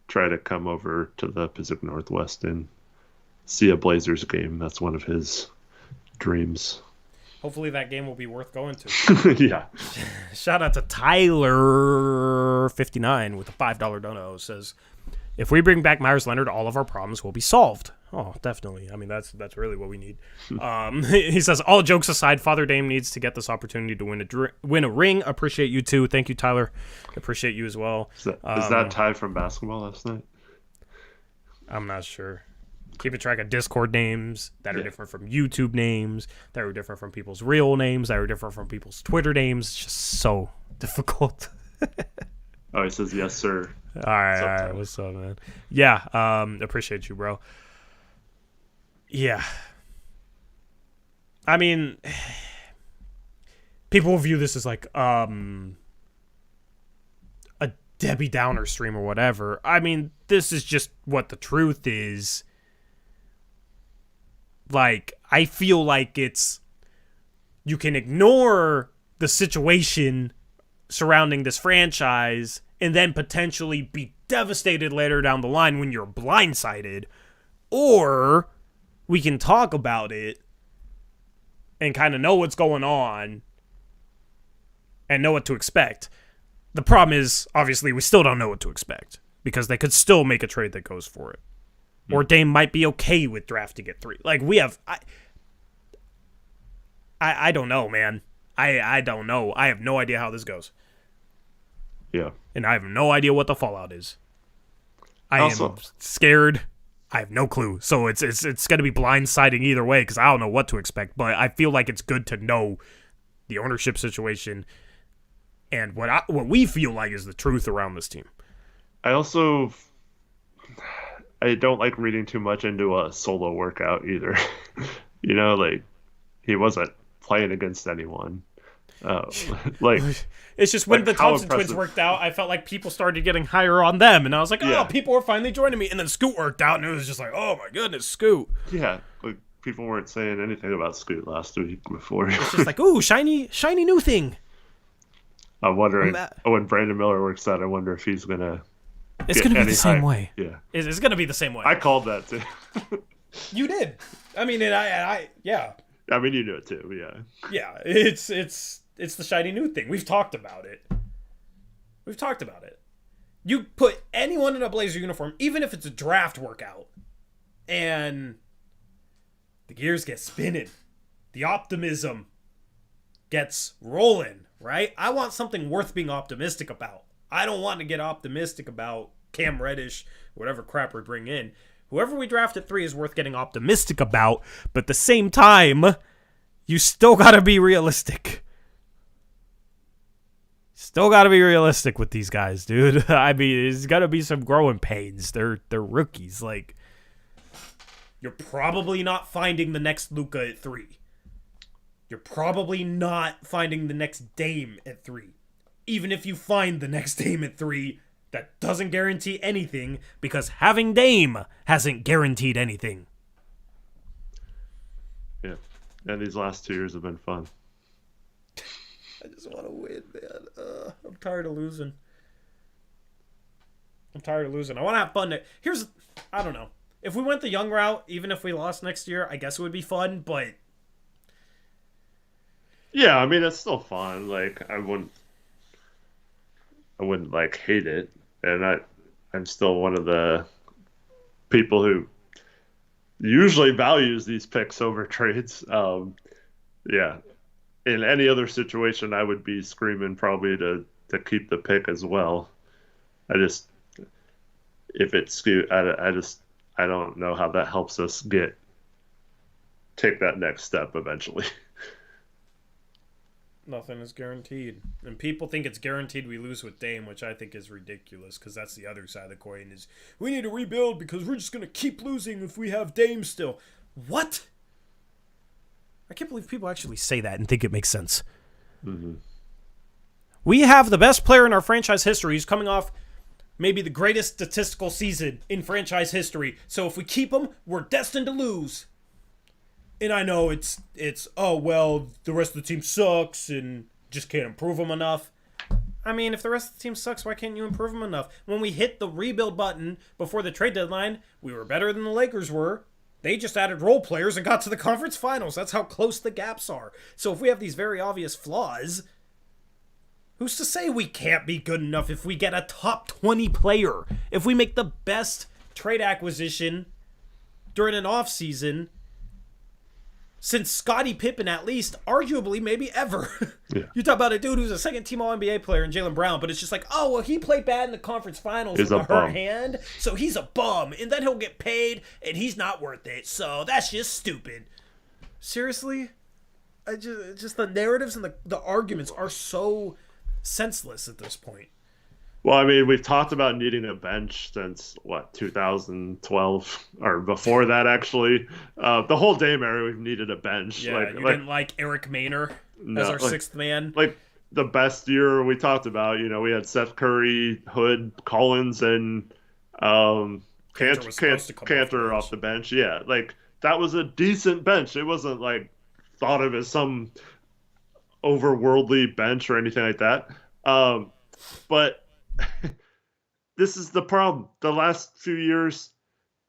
try to come over to the Pacific Northwest and see a Blazers game. That's one of his dreams. Hopefully that game will be worth going to. Yeah. Shout out to Tyler59 with a $5 dono. Says, if we bring back Myers Leonard, all of our problems will be solved. Oh, definitely. I mean, that's really what we need. He says, all jokes aside, Father Dame needs to get this opportunity to win a ring. Appreciate you too. Thank you, Tyler. Appreciate you as well. Is that Ty from basketball last night? I'm not sure. Keeping track of Discord names that are different from YouTube names, that are different from people's real names, that are different from people's Twitter names. It's just so difficult. Oh, he says, yes, sir. All right. What's up, man? Yeah, appreciate you, bro. Yeah. I mean, people will view this as like a Debbie Downer stream or whatever. I mean, this is just what the truth is. Like, I feel like you can ignore the situation surrounding this franchise and then potentially be devastated later down the line when you're blindsided, or we can talk about it and kind of know what's going on and know what to expect. The problem is, obviously, we still don't know what to expect because they could still make a trade that goes for it. Or Dame might be okay with drafting at 3. Like, we have... I don't know, man. I don't know. I have no idea how this goes. Yeah. And I have no idea what the fallout is. I am scared. I have no clue. So it's going to be blindsiding either way because I don't know what to expect. But I feel like it's good to know the ownership situation and what we feel like is the truth around this team. I don't like reading too much into a solo workout either. Like he wasn't playing against anyone. Like It's just when like the how Thompson twins impressive. worked out, I felt like people started getting higher on them, and I was like, oh, Yeah. people are finally joining me. And then Scoot worked out, and it was just like, oh my goodness, Scoot. Yeah, like people weren't saying anything about Scoot last week before. It's just like, ooh, shiny new thing. I'm wondering when Brandon Miller works out. I wonder if he's gonna. It's gonna be any the same hype. way. Yeah, It's gonna be the same way. I called that too. You did. I mean, yeah. I mean, you knew it too. Yeah. Yeah, it's the shiny new thing. We've talked about it. You put anyone in a Blazer uniform, even if it's a draft workout, and the gears get spinning. The optimism gets rolling, right? I want something worth being optimistic about. I don't want to get optimistic about Cam Reddish, whatever crap we bring in. Whoever we draft at 3 is worth getting optimistic about, but at the same time, you still gotta be realistic. Still gotta be realistic with these guys, dude. I mean, there's gotta be some growing pains. They're rookies. Like, you're probably not finding the next Luka at 3. You're probably not finding the next Dame at 3. Even if you find the next Dame at 3, that doesn't guarantee anything, because having Dame hasn't guaranteed anything. Yeah, and these last 2 years have been fun. I just want to win, man. I'm tired of losing. I want to have fun. I don't know. If we went the young route, even if we lost next year, I guess it would be fun, but... Yeah, I mean, it's still fun. Like, I wouldn't like hate it. And I'm still one of the people who usually values these picks over trades. Yeah. In any other situation, I would be screaming probably to keep the pick as well. If it's Scoot, I don't know how that helps us take that next step eventually. Nothing is guaranteed. And people think it's guaranteed we lose with Dame, which I think is ridiculous, because that's the other side of the coin is, we need to rebuild because we're just going to keep losing if we have Dame still. What? I can't believe people actually say that and think it makes sense. Mm-hmm. We have the best player in our franchise history. He's coming off maybe the greatest statistical season in franchise history. So if we keep him, we're destined to lose. And I know it's oh, well, the rest of the team sucks and just can't improve them enough. I mean, if the rest of the team sucks, why can't you improve them enough? When we hit the rebuild button before the trade deadline, we were better than the Lakers were. They just added role players and got to the conference finals. That's how close the gaps are. So if we have these very obvious flaws, who's to say we can't be good enough if we get a top 20 player? If we make the best trade acquisition during an offseason since Scottie Pippen, at least, arguably, maybe ever. Yeah. You talk about a dude who's a second-team All-NBA player in Jaylen Brown, but it's just like, oh, well, he played bad in the conference finals with a hurt hand, so he's a bum, and then he'll get paid, and he's not worth it, so that's just stupid. Seriously? Just the narratives and the arguments are so senseless at this point. Well, I mean, we've talked about needing a bench since, 2012, or before that, actually. The whole Dame era, we've needed a bench. Yeah, you didn't like Eric Maynor as our sixth man? Like, the best year we talked about, we had Seth Curry, Hood, Collins, and Cantor off the bench. Yeah, like, that was a decent bench. It wasn't, like, thought of as some overworldly bench or anything like that. But... this is the problem. The last few years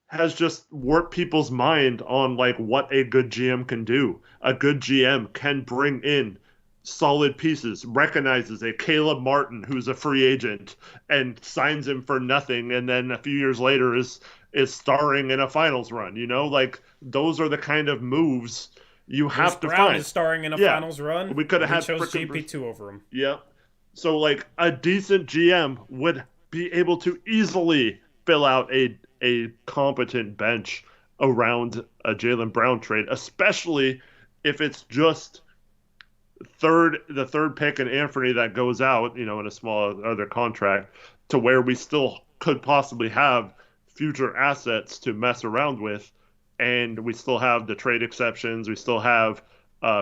has just warped people's mind on like what a good GM can do. A good GM can bring in solid pieces, recognizes a Caleb Martin who's a free agent and signs him for nothing, and then a few years later is starring in a finals run. Like those are the kind of moves you have to Brown find. Is starring in a finals run. We could have had chose JP2 over him. Yeah. So, like, a decent GM would be able to easily fill out a competent bench around a Jaylen Brown trade, especially if it's just the third pick and Anthony that goes out, in a small other contract, to where we still could possibly have future assets to mess around with, and we still have the trade exceptions. We still have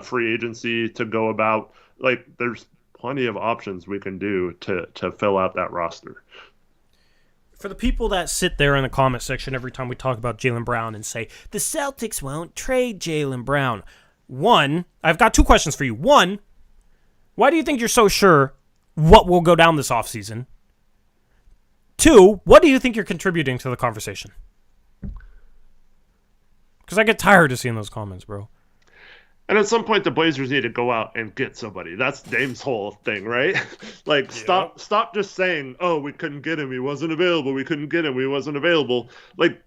free agency to go about. Like, there's plenty of options we can do to fill out that roster. For the people that sit there in the comment section every time we talk about Jaylen Brown and say, the Celtics won't trade Jaylen Brown. One, I've got two questions for you. One, why do you think you're so sure what will go down this offseason? Two, what do you think you're contributing to the conversation? Because I get tired of seeing those comments, bro. And at some point, the Blazers need to go out and get somebody. That's Dame's whole thing, right? Like, stop just saying, oh, we couldn't get him. He wasn't available. We couldn't get him. He wasn't available. Like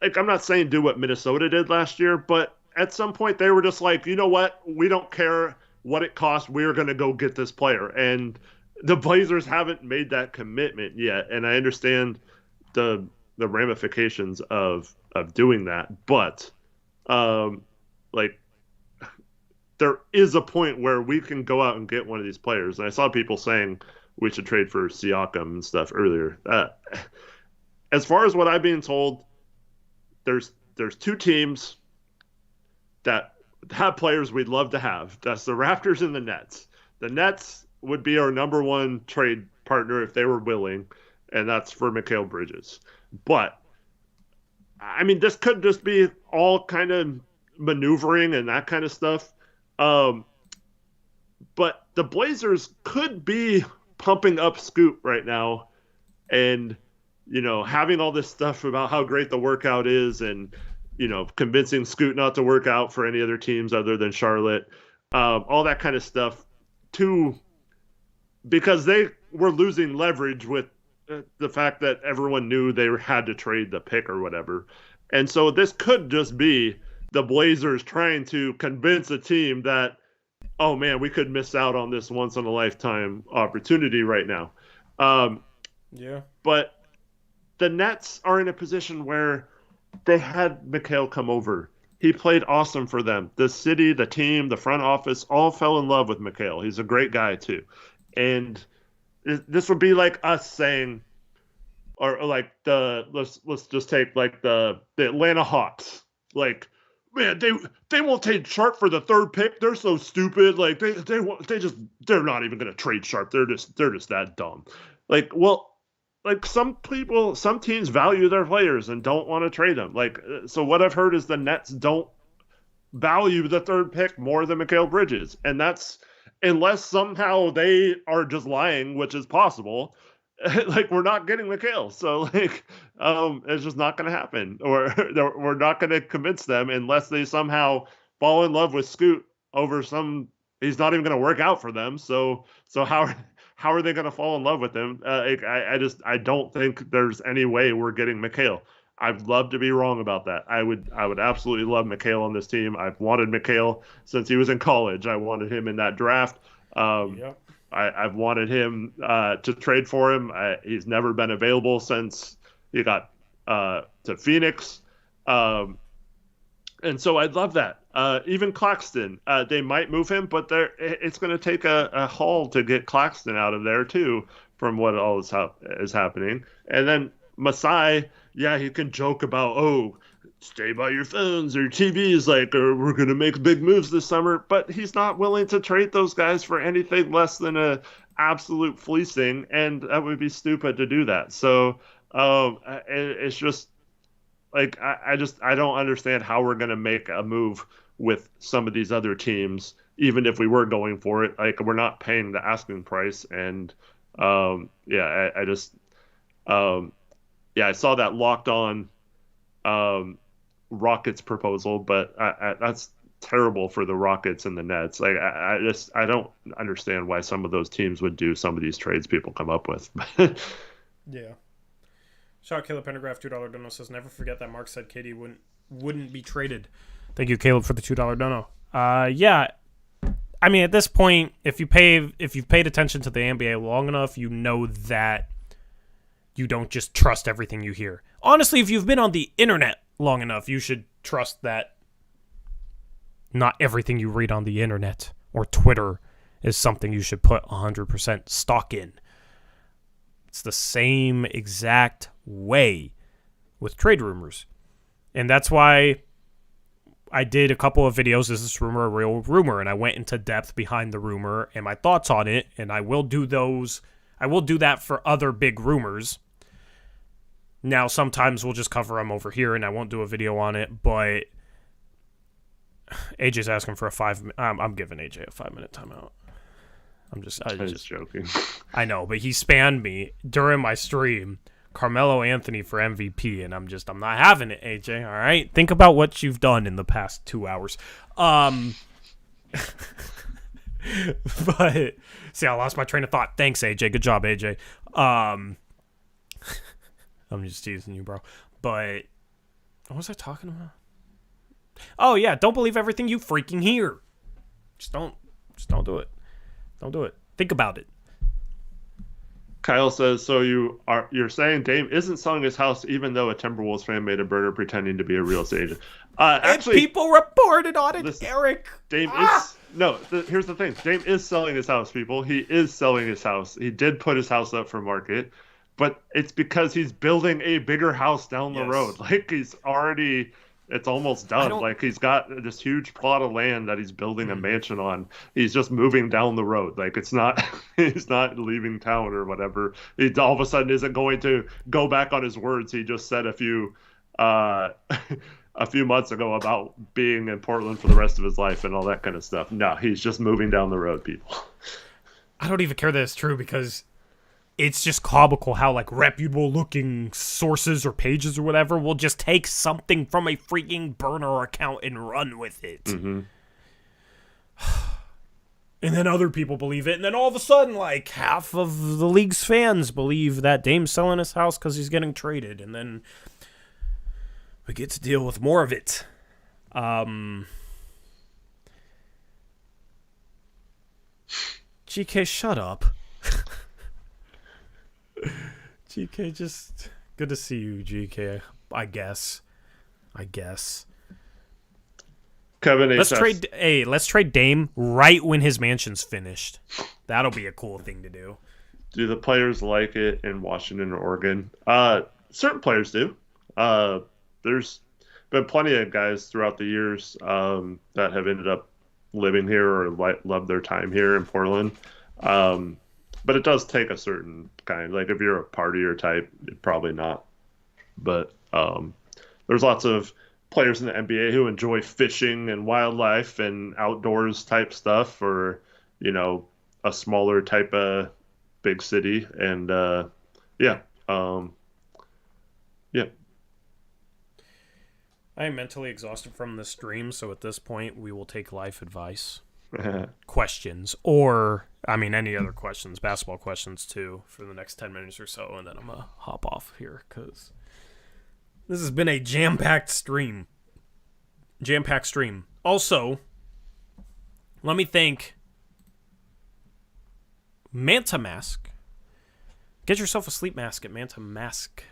I'm not saying do what Minnesota did last year, but at some point they were just like, you know what? We don't care what it costs. We're going to go get this player. And the Blazers haven't made that commitment yet. And I understand the ramifications of doing that. But, like, there is a point where we can go out and get one of these players. And I saw people saying we should trade for Siakam and stuff earlier. As far as what I've been told, there's two teams that have players we'd love to have. That's the Raptors and the Nets. The Nets would be our number one trade partner if they were willing, and that's for Mikal Bridges. But, I mean, this could just be all kind of maneuvering and that kind of stuff. But the Blazers could be pumping up Scoot right now and, you know, having all this stuff about how great the workout is and, you know, convincing Scoot not to work out for any other teams other than Charlotte, all that kind of stuff because they were losing leverage with the fact that everyone knew they had to trade the pick or whatever. And so this could just be the Blazers trying to convince a team that, oh man, we could miss out on this once in a lifetime opportunity right now. Yeah. But the Nets are in a position where they had Mikal come over. He played awesome for them. The city, the team, the front office all fell in love with Mikal. He's a great guy too. And this would be like us saying, or like let's just take like the Atlanta Hawks. Like, man, they won't trade Sharp for the third pick. They're so stupid. Like they're not even going to trade Sharp. They're just that dumb. Like, well, like some teams value their players and don't want to trade them. Like, so what I've heard is the Nets don't value the third pick more than Mikal Bridges, and that's unless somehow they are just lying, which is possible. Like, we're not getting Mikal, so like it's just not going to happen, or we're not going to convince them unless they somehow fall in love with Scoot over some. He's not even going to work out for them. So how are they going to fall in love with him? I don't think there's any way we're getting Mikal. I'd love to be wrong about that. I would absolutely love Mikal on this team. I've wanted Mikal since he was in college. I wanted him in that draft. Yep. I've wanted him to trade for him. He's never been available since he got to Phoenix. And so I'd love that. Even Claxton, they might move him, but it's going to take a haul to get Claxton out of there too, from what all is happening. And then Masai, yeah, he can joke about, oh, stay by your phones or TVs, like, or we're going to make big moves this summer, but he's not willing to trade those guys for anything less than a absolute fleecing, and that would be stupid to do that. So it's just like I don't understand how we're going to make a move with some of these other teams, even if we were going for it. Like, we're not paying the asking price, and I saw that Locked On Rockets proposal, but that's terrible for the Rockets and the Nets. Like, I don't understand why some of those teams would do some of these trades people come up with. Yeah. Shout out Caleb Pendergraph, $2 dono, says, never forget that Mark said KD wouldn't be traded. Thank you, Caleb, for the $2 dono. Yeah. I mean, at this point, if you've paid attention to the NBA long enough, you know that you don't just trust everything you hear. Honestly, if you've been on the internet long enough, you should trust that not everything you read on the internet or Twitter is something you should put 100% stock in. It's the same exact way with trade rumors. And that's why I did a couple of videos. Is this rumor a real rumor? And I went into depth behind the rumor and my thoughts on it. And I will do those. I will do that for other big rumors. Now, sometimes we'll just cover them over here and I won't do a video on it. But AJ's asking for a 5 minute. I'm giving AJ a 5-minute timeout. I'm just joking. I know, but he spammed me during my stream. Carmelo Anthony for MVP, and I'm not having it, AJ. All right, think about what you've done in the past 2 hours. But see, I lost my train of thought. Thanks, AJ. Good job, AJ. I'm just teasing you, bro. But what was I talking about? Oh yeah, don't believe everything you freaking hear. Just don't do it. Don't do it. Think about it. Kyle says, so you're saying Dame isn't selling his house even though a Timberwolves fan made a burner pretending to be a real estate agent. Actually, and people reported on it, listen, Eric. Dame here's the thing. Dame is selling his house, people. He is selling his house. He did put his house up for market, but it's because he's building a bigger house down the road. Like it's almost done. Like he's got this huge plot of land that he's building a mansion on. He's just moving down the road. Like it's not, he's not leaving town or whatever. He all of a sudden isn't going to go back on his words he just said a few months ago about being in Portland for the rest of his life and all that kind of stuff. No, he's just moving down the road, people. I don't even care that it's true because it's just comical how like reputable looking sources or pages or whatever will just take something from a freaking burner account and run with it. Mm-hmm. And then other people believe it. And then all of a sudden, like half of the league's fans believe that Dame's selling his house because he's getting traded. And then we get to deal with more of it. GK, shut up. GK, just good to see you, GK. I guess. Kevin, let's trade Dame right when his mansion's finished. That'll be a cool thing to do. Do the players like it in Washington or Oregon? Certain players do. There's been plenty of guys throughout the years that have ended up living here or loved their time here in Portland. But it does take a certain kind. Like if you're a partier type, probably not. But there's lots of players in the NBA who enjoy fishing and wildlife and outdoors type stuff, or a smaller type of big city. And yeah. I am mentally exhausted from this stream, so at this point we will take life advice. Questions, or any other questions, basketball questions too, for the next 10 minutes or so, and then I'm gonna hop off here because this has been a jam-packed stream. Also, let me thank Manta Mask. Get yourself a sleep mask at Manta Mask.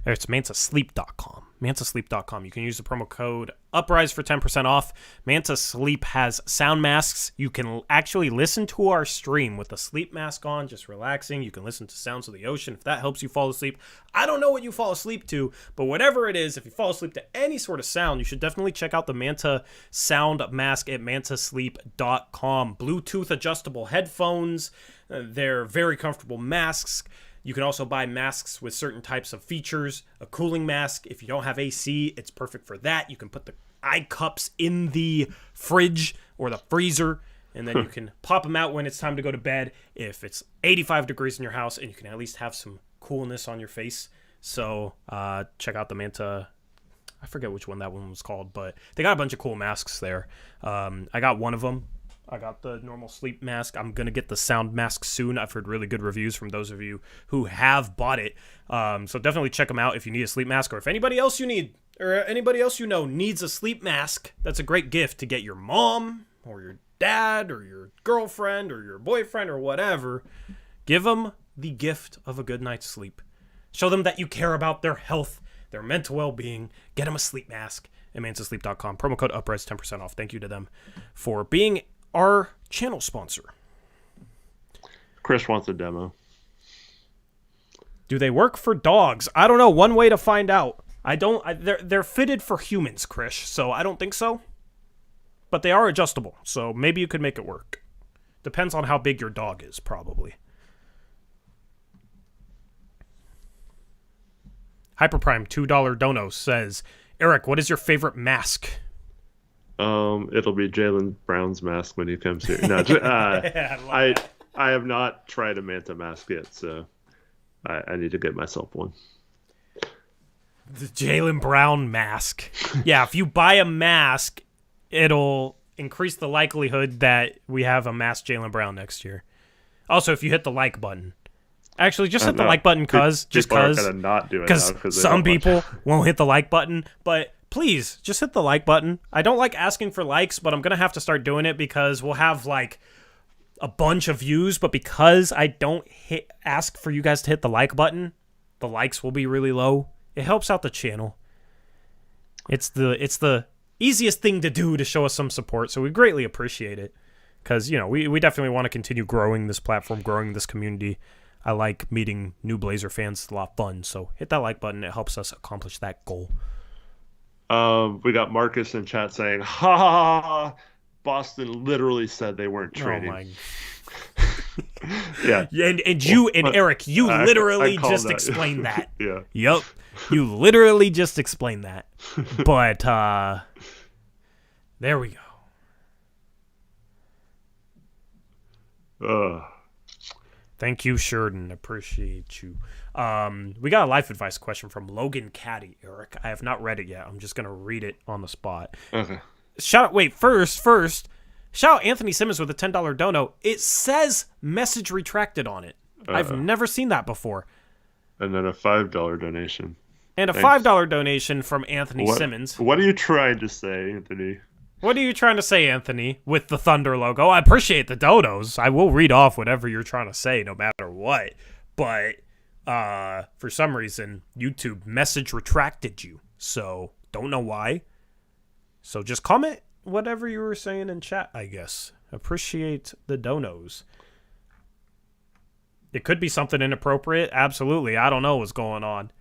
It's mantasleep.com. Mantasleep.com. You can use the promo code Uprise for 10% off. Manta Sleep has sound masks. You can actually listen to our stream with the sleep mask on, just relaxing. You can listen to sounds of the ocean if that helps you fall asleep. I don't know what you fall asleep to, but whatever it is, if you fall asleep to any sort of sound, you should definitely check out the Manta sound mask at mantasleep.com. Bluetooth adjustable headphones. They're very comfortable masks. You can also buy masks with certain types of features. A cooling mask, if you don't have AC, it's perfect for that. You can put the eye cups in the fridge or the freezer, and then you can pop them out when it's time to go to bed if it's 85 degrees in your house, and you can at least have some coolness on your face. So check out the Manta. I forget which one that one was called, but they got a bunch of cool masks there. I got one of them. I got the normal sleep mask. I'm going to get the sound mask soon. I've heard really good reviews from those of you who have bought it. So definitely check them out if you need a sleep mask, or if anybody else you know needs a sleep mask. That's a great gift to get your mom or your dad or your girlfriend or your boyfriend or whatever. Give them the gift of a good night's sleep. Show them that you care about their health, their mental well-being. Get them a sleep mask at mantasleep.com. Promo code Uprise, 10% off. Thank you to them for being our channel sponsor. Chris wants a demo. Do they work for dogs? I don't know. One way to find out. They're fitted for humans, Chris, so I don't think so. but they are adjustable, so maybe you could make it work. Depends on how big your dog is, probably. Hyperprime $2 dono says, Eric, what is your favorite mask? It'll be Jaylen Brown's mask when he comes here. No, I have not tried a manta mask yet, so I need to get myself one. The Jaylen Brown mask. Yeah, if you buy a mask, it'll increase the likelihood that we have a masked Jaylen Brown next year. Also, if you hit the like button. Actually, just hit the like button because some people won't hit the like button. But please, just hit the like button. I don't like asking for likes, but I'm going to have to start doing it because we'll have like a bunch of views. But because I don't ask for you guys to hit the like button, the likes will be really low. It helps out the channel. It's the easiest thing to do to show us some support, so we greatly appreciate it. Because, we definitely want to continue growing this platform, growing this community. I like meeting new Blazer fans. It's a lot of fun. So hit that like button. It helps us accomplish that goal. We got Marcus in chat saying, ha ha ha, Boston literally said they weren't trading. Oh my. Yeah. And you and Eric, you literally just explained that. Yeah. Yep. You literally just explained that. But there we go. Thank you, Sheridan. Appreciate you. We got a life advice question from Logan Caddy, Eric. I have not read it yet. I'm just going to read it on the spot. Okay. First, shout out Anthony Simmons with a $10 dono. It says message retracted on it. I've never seen that before. And then a $5 donation. And a $5 donation from Anthony Simmons. What are you trying to say, Anthony? What are you trying to say, Anthony, with the Thunder logo? I appreciate the donos. I will read off whatever you're trying to say, no matter what. But for some reason, YouTube message retracted you. So, don't know why. So, just comment whatever you were saying in chat, I guess. Appreciate the donos. It could be something inappropriate. Absolutely. I don't know what's going on.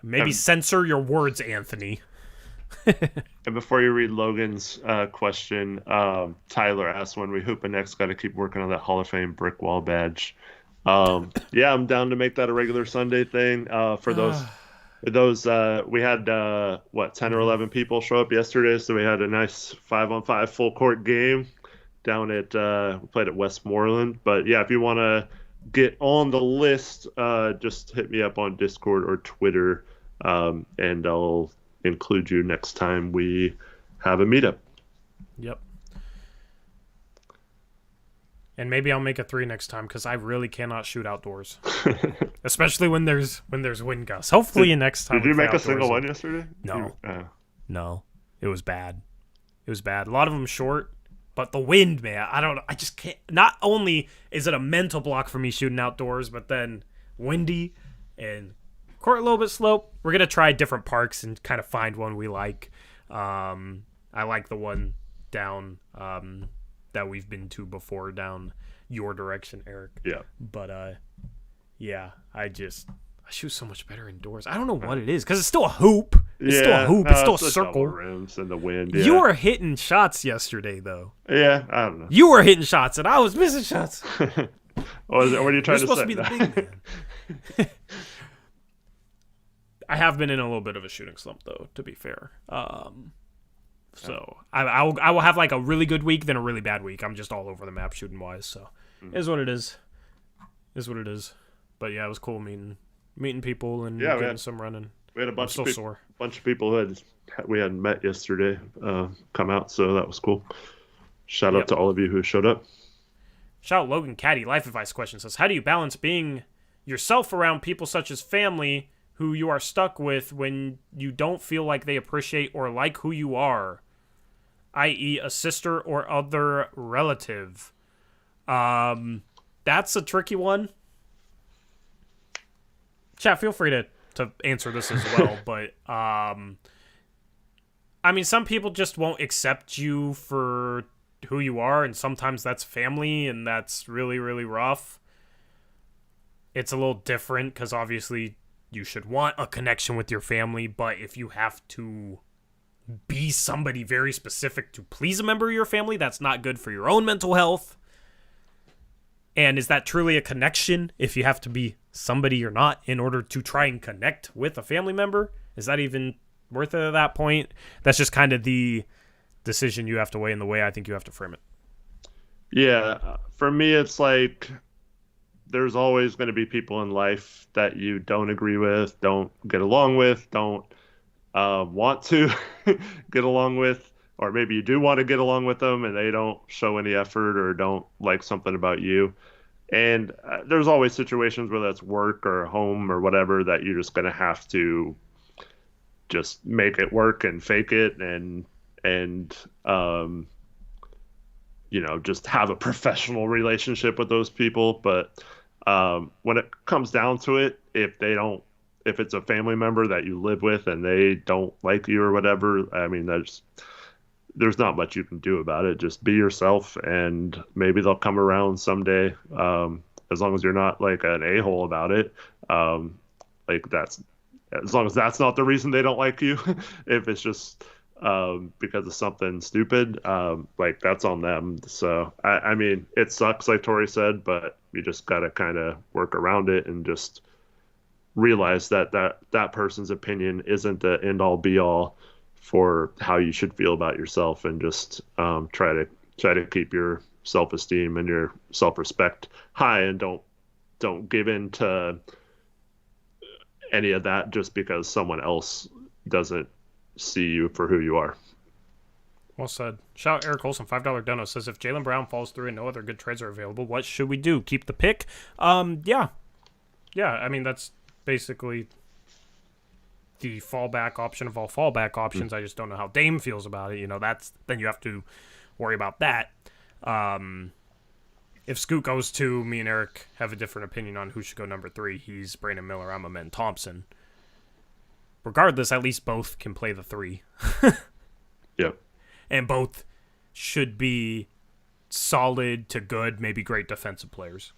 Maybe censor your words, Anthony. And before you read Logan's question, Tyler asked when we hoop and next got to keep working on that Hall of Fame brick wall badge. Yeah, I'm down to make that a regular Sunday thing. For those we had 10 or 11 people show up yesterday, so we had a nice 5-on-5 full court game down at we played at Westmoreland. But yeah, if you want to get on the list, just hit me up on Discord or Twitter, and I'll include you next time we have a meetup. Yep. And maybe I'll make a 3 next time because I really cannot shoot outdoors, especially when there's wind gusts. Hopefully next time. Did you make a single one yesterday? No, no, it was bad. It was bad. A lot of them short, but the wind, man, I don't know. I just can't. Not only is it a mental block for me shooting outdoors, but then windy and court a little bit slope. We're gonna try different parks and kind of find one we like. I like the one down that we've been to before down your direction, Eric. Yeah. But yeah, I shoot so much better indoors. I don't know what it is because it's still a hoop. It's still a hoop. It's still a circle. Rims and the wind. Yeah. You were hitting shots yesterday, though. Yeah, I don't know. You were hitting shots, and I was missing shots. What are you trying to say? You're supposed to be the big man. I have been in a little bit of a shooting slump, though, to be fair. So I will have like a really good week, then a really bad week. I'm just all over the map shooting wise. So is what it is. Is what it is. But yeah, it was cool meeting people and getting some running. We had a bunch of people who we hadn't met yesterday come out, so that was cool. Shout out to all of you who showed up. Shout out Logan Caddy. Life advice question says, how do you balance being yourself around people such as family who you are stuck with when you don't feel like they appreciate or like who you are, i.e. a sister or other relative? That's a tricky one. Chat, feel free to answer this as well, but I mean, some people just won't accept you for who you are, and sometimes that's family, and that's really, really rough. It's a little different because obviously you should want a connection with your family, but if you have to be somebody very specific to please a member of your family that's not good for your own mental health? And is that truly a connection if you have to be somebody you're not in order to try and connect with a family member? Is that even worth it at that point? That's just kind of the decision you have to weigh in the way I think you have to frame it. Yeah, for me, it's like there's always going to be people in life that you don't agree with, don't get along with, don't want to get along with, or maybe you do want to get along with them and they don't show any effort or don't like something about you. And there's always situations, whether that's work or home or whatever, that you're just going to have to just make it work and fake it and just have a professional relationship with those people. But when it comes down to it, if it's a family member that you live with and they don't like you or whatever, I mean, there's not much you can do about it. Just be yourself, and maybe they'll come around someday. As long as you're not like an a-hole about it, as long as that's not the reason they don't like you. If it's just because of something stupid, that's on them. So I mean, it sucks, like Tori said, but you just gotta kind of work around it and just realize that person's opinion isn't the end all be all for how you should feel about yourself, and just try to keep your self-esteem and your self-respect high, and don't give in to any of that just because someone else doesn't see you for who you are. Well said. Shout out Eric Olson, $5 dono, says, if Jaylen Brown falls through and no other good trades are available, what should we do? Keep the pick? Yeah. I mean, that's basically the fallback option of all fallback options. I just don't know how Dame feels about it. Then you have to worry about that. If Scoot goes 2, me and Eric have a different opinion on who should go number 3. He's Brandon Miller, I'm Amen Thompson. Regardless, at least both can play the 3. Yep. And both should be solid to good, maybe great defensive players.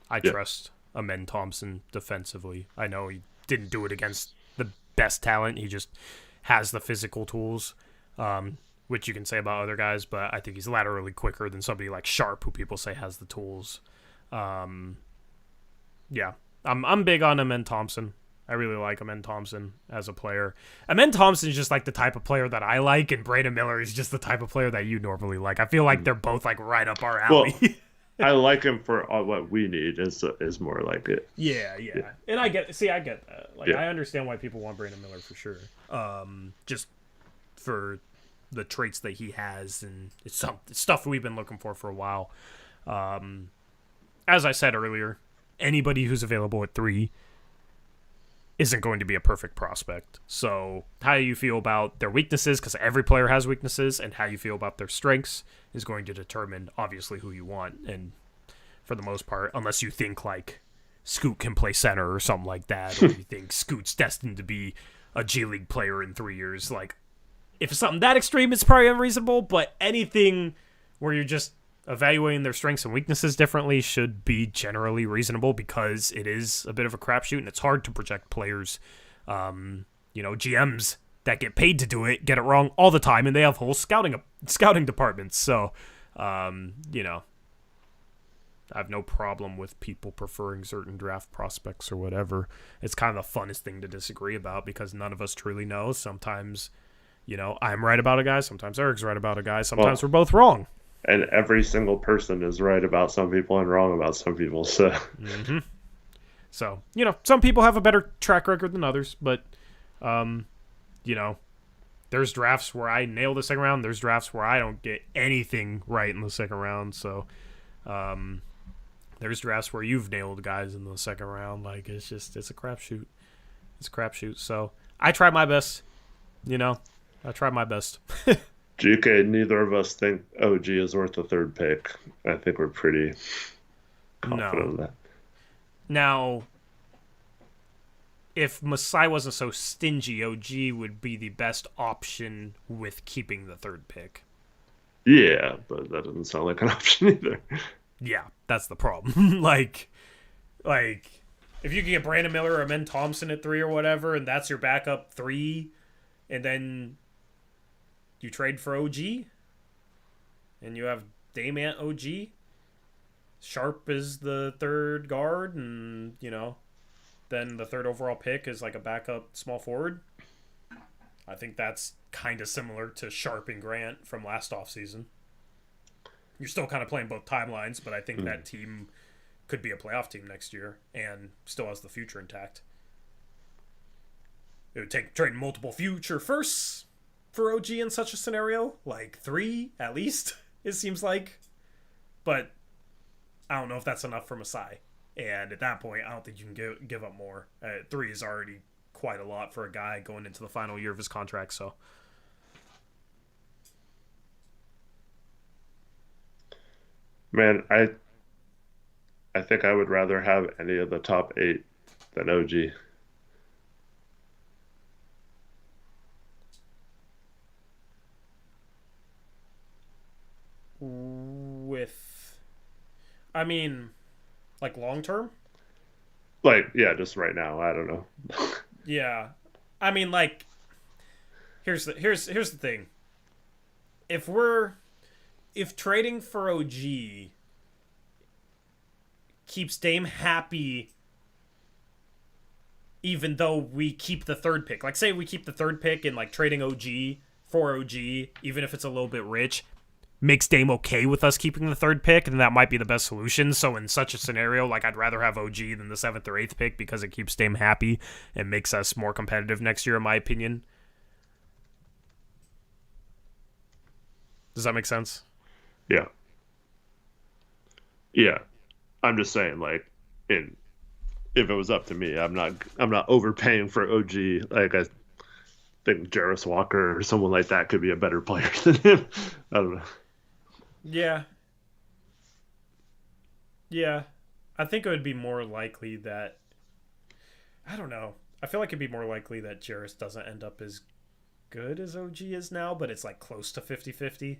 I trust Amen Thompson defensively. I know he didn't do it against the best talent. He just has the physical tools, which you can say about other guys, but I think he's laterally quicker than somebody like Sharp, who people say has the tools. I'm big on Amen Thompson. I really like Amen Thompson as a player. Amen Thompson is just like the type of player that I like, and Brandon Miller is just the type of player that you normally like. I feel like they're both like right up our alley. Well, I like him for what we need. Is more like it. Yeah. And I get that. I understand why people want Brandon Miller for sure. Just for the traits that he has, and it's stuff we've been looking for a while. As I said earlier, anybody who's available at 3 isn't going to be a perfect prospect. So how you feel about their weaknesses, because every player has weaknesses, and how you feel about their strengths is going to determine, obviously, who you want. And for the most part, unless you think, like, Scoot can play center or something like that, or you think Scoot's destined to be a G League player in 3 years, like, if it's something that extreme, it's probably unreasonable, but anything where you're just evaluating their strengths and weaknesses differently should be generally reasonable, because it is a bit of a crapshoot, and it's hard to project players. GMs that get paid to do it get it wrong all the time, and they have whole scouting departments. So, I have no problem with people preferring certain draft prospects or whatever. It's kind of the funnest thing to disagree about, because none of us truly know. Sometimes, I'm right about a guy. Sometimes Eric's right about a guy. Sometimes we're both wrong. And every single person is right about some people and wrong about some people. So, So, some people have a better track record than others, but, there's drafts where I nail the second round. There's drafts where I don't get anything right in the second round. So, there's drafts where you've nailed guys in the second round. Like, it's a crapshoot. It's a crapshoot. So, I try my best, I try my best. GK, neither of us think OG is worth the 3rd pick. I think we're pretty confident of that. Now, if Masai wasn't so stingy, OG would be the best option with keeping the 3rd pick. Yeah, but that doesn't sound like an option either. Yeah, that's the problem. like, if you can get Brandon Miller or Amen Thompson at 3 or whatever, and that's your backup 3, and then you trade for OG, and you have Dame at OG. Sharp is the third guard, and then the third overall pick is like a backup small forward. I think that's kind of similar to Sharp and Grant from last offseason. You're still kind of playing both timelines, but I think that team could be a playoff team next year and still has the future intact. It would take trading multiple future firsts for OG in such a scenario, like 3 at least, it seems like. But I don't know if that's enough for Masai. And at that point, I don't think you can give up more. 3 is already quite a lot for a guy going into the final year of his contract. So, Man, I think I would rather have any of the top 8 than OG. I mean, like long term. Like, yeah, just right now. I don't know. Yeah, I mean, like, here's the thing. If trading for OG keeps Dame happy, even though we keep the third pick, like say we keep the third pick and like trading OG for OG, even if it's a little bit rich, makes Dame okay with us keeping the third pick, then that might be the best solution. So in such a scenario, like I'd rather have OG than the 7th or 8th pick because it keeps Dame happy and makes us more competitive next year, in my opinion. Does that make sense? Yeah. Yeah. I'm just saying, like, if it was up to me, I'm not overpaying for OG. Like, I think Jarvis Walker or someone like that could be a better player than him. I don't know. Yeah. Yeah. I think it would be more likely that... I don't know. I feel like it'd be more likely that Jarvis doesn't end up as good as OG is now, but it's like close to 50-50.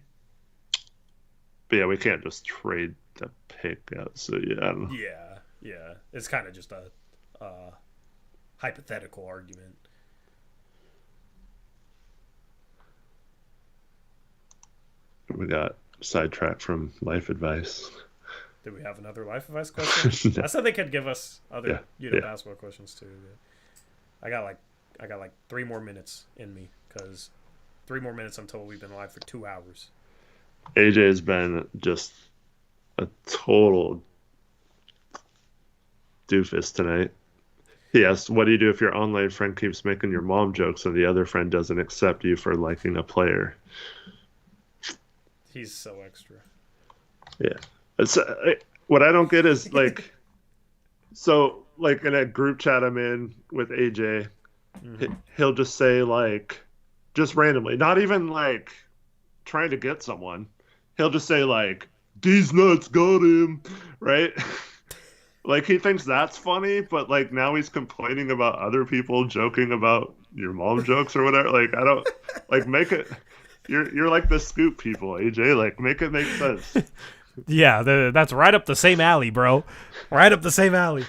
But yeah, we can't just trade the pick out. So yeah, I don't know. Yeah. It's kind of just a hypothetical argument. We got sidetracked from life advice. Did we have another life advice question? No. I said they could give us other yeah. basketball questions too. I got like 3 more minutes in me because 3 more minutes until we've been live for 2 hours. AJ has been just a total doofus tonight. He asked, what do you do if your online friend keeps making your mom jokes and the other friend doesn't accept you for liking a player? He's so extra. Yeah. It's, what I don't get is, like, so, like, in a group chat I'm in with AJ, he'll just say, like, just randomly, not even, like, trying to get someone. He'll just say, like, these nuts got him, right? Like, he thinks that's funny, but, like, now he's complaining about other people joking about your mom jokes or whatever. Like, I don't, like, make it, you're like the scoop people, AJ. Like, make it make sense. Yeah, that's right up the same alley, bro. Right up the same alley.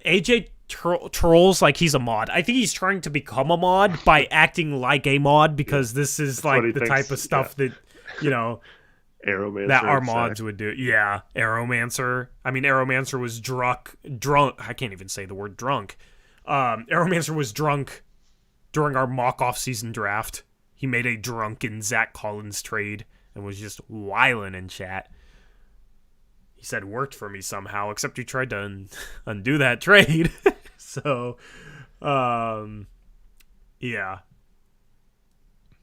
AJ trolls like he's a mod. I think he's trying to become a mod by acting like a mod because this is That's like the type of stuff that, Aeromancer that our mods would do. Yeah, Aeromancer. I mean, Aeromancer was drunk. I can't even say the word drunk. Aeromancer was drunk during our mock off-season draft. He made a drunken Zach Collins trade and was just wilding in chat. He said worked for me somehow, except he tried to undo that trade. So, yeah.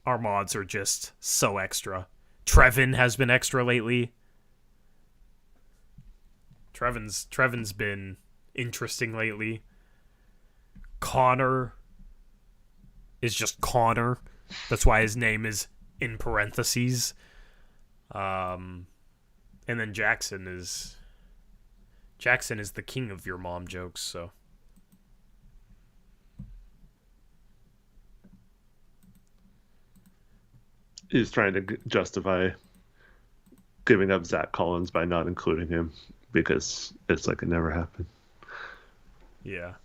Our mods are just so extra. Trevin has been extra lately. Trevin's been interesting lately. Connor is just Connor. That's why his name is in parentheses. And then Jackson is the king of your mom jokes, so. He's trying to justify giving up Zach Collins by not including him because it's like it never happened. Yeah.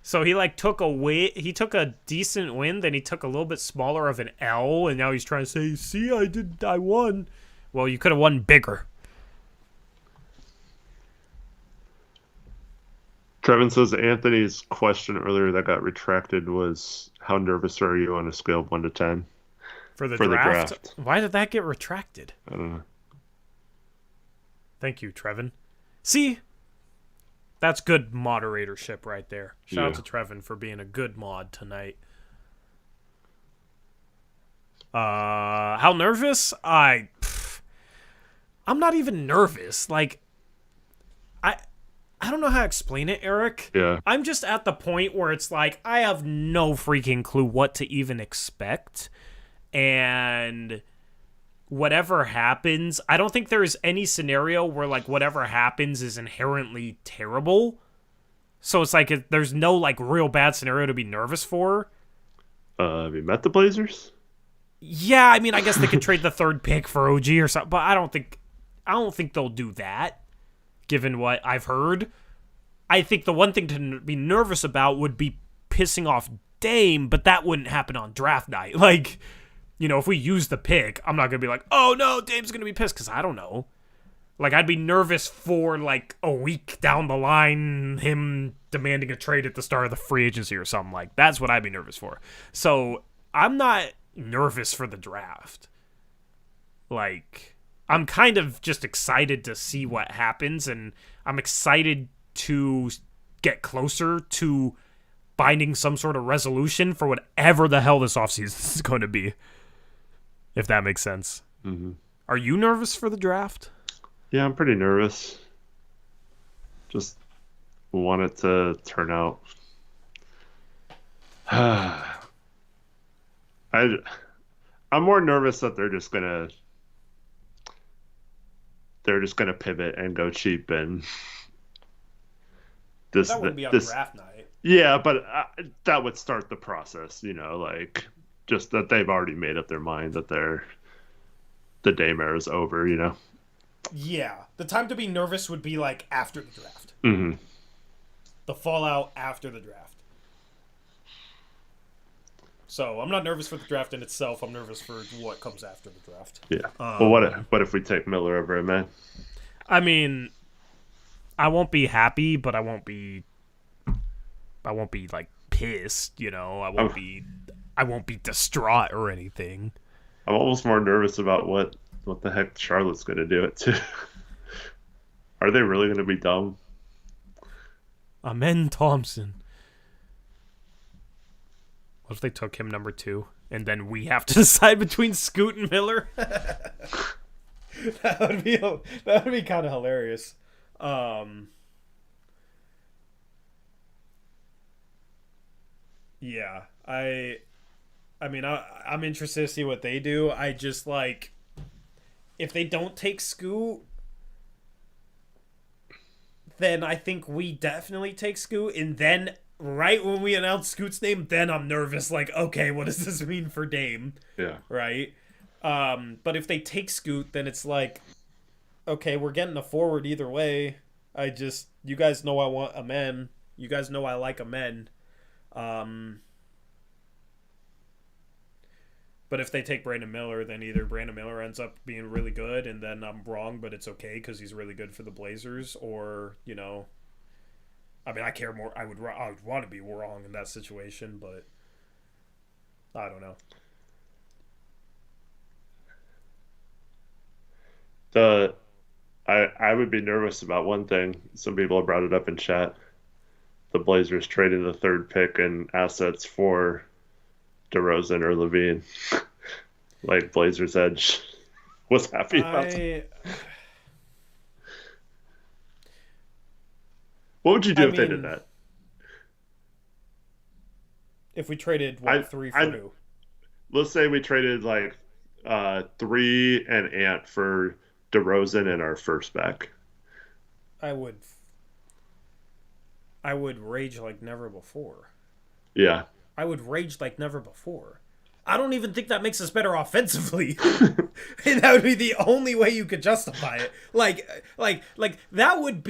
So he like took a win. He took a decent win, then he took a little bit smaller of an L, and now he's trying to say, "See, I won." Well, you could have won bigger. Trevin says Anthony's question earlier that got retracted was, "How nervous are you on a scale of 1 to 10 For the for the draft? draft?" Why did that get retracted? I don't know. Thank you, Trevin. See? That's good moderatorship right there. Shout out to Trevin for being a good mod tonight. How nervous? I'm not even nervous. Like, I don't know how to explain it, Eric. Yeah. I'm just at the point where it's like, I have no freaking clue what to even expect. And whatever happens, I don't think there's any scenario where, like, whatever happens is inherently terrible. So it's like, there's no, like, real bad scenario to be nervous for. Have you met the Blazers? Yeah, I mean, I guess they could trade the third pick for OG or something, but I don't think they'll do that, given what I've heard. I think the one thing to be nervous about would be pissing off Dame, but that wouldn't happen on draft night. Like, you know, if we use the pick, I'm not going to be like, oh no, Dame's going to be pissed, because I don't know. Like, I'd be nervous for, like, a week down the line, him demanding a trade at the start of the free agency or something. Like, that's what I'd be nervous for. So, I'm not nervous for the draft. Like, I'm kind of just excited to see what happens, and I'm excited to get closer to finding some sort of resolution for whatever the hell this offseason is going to be. If that makes sense. Mm-hmm. Are you nervous for the draft? Yeah, I'm pretty nervous. Just want it to turn out. I'm more nervous that they're just gonna pivot and go cheap and that wouldn't be on draft night. Yeah, but that would start the process, you know, like just that they've already made up their mind that the Dame era is over, you know. Yeah, the time to be nervous would be like after the draft. Mm-hmm. The fallout after the draft. So I'm not nervous for the draft in itself. I'm nervous for what comes after the draft. Yeah. Well, what if we take Miller over him, man? I mean, I won't be happy, but I won't be like pissed. You know, I won't be distraught or anything. I'm almost more nervous about what the heck Charlotte's going to do it to. Are they really going to be dumb? Amen Thompson. What if they took him number 2, and then we have to decide between Scoot and Miller? That would be kind of hilarious. Yeah, I mean, I'm interested to see what they do. I just like, if they don't take Scoot, then I think we definitely take Scoot, and then right when we announce Scoot's name, then I'm nervous. Like, okay, what does this mean for Dame? Yeah. Right? But if they take Scoot, then it's like, okay, we're getting a forward either way. You guys know I want a men. You guys know I like a men. But if they take Brandon Miller, then either Brandon Miller ends up being really good, and then I'm wrong, but it's okay because he's really good for the Blazers, or, you know, I mean, I care more. I would want to be wrong in that situation, but I don't know. I would be nervous about one thing. Some people have brought it up in chat. The Blazers traded the third pick and assets for DeRozan or Levine. Like Blazers Edge was happy about that. What would you do if they did that? If we traded 3 for who? Let's say we traded like 3 and Ant for DeRozan and our first back. I would rage like never before. Yeah. I would rage like never before. I don't even think that makes us better offensively. And that would be the only way you could justify it. Like that would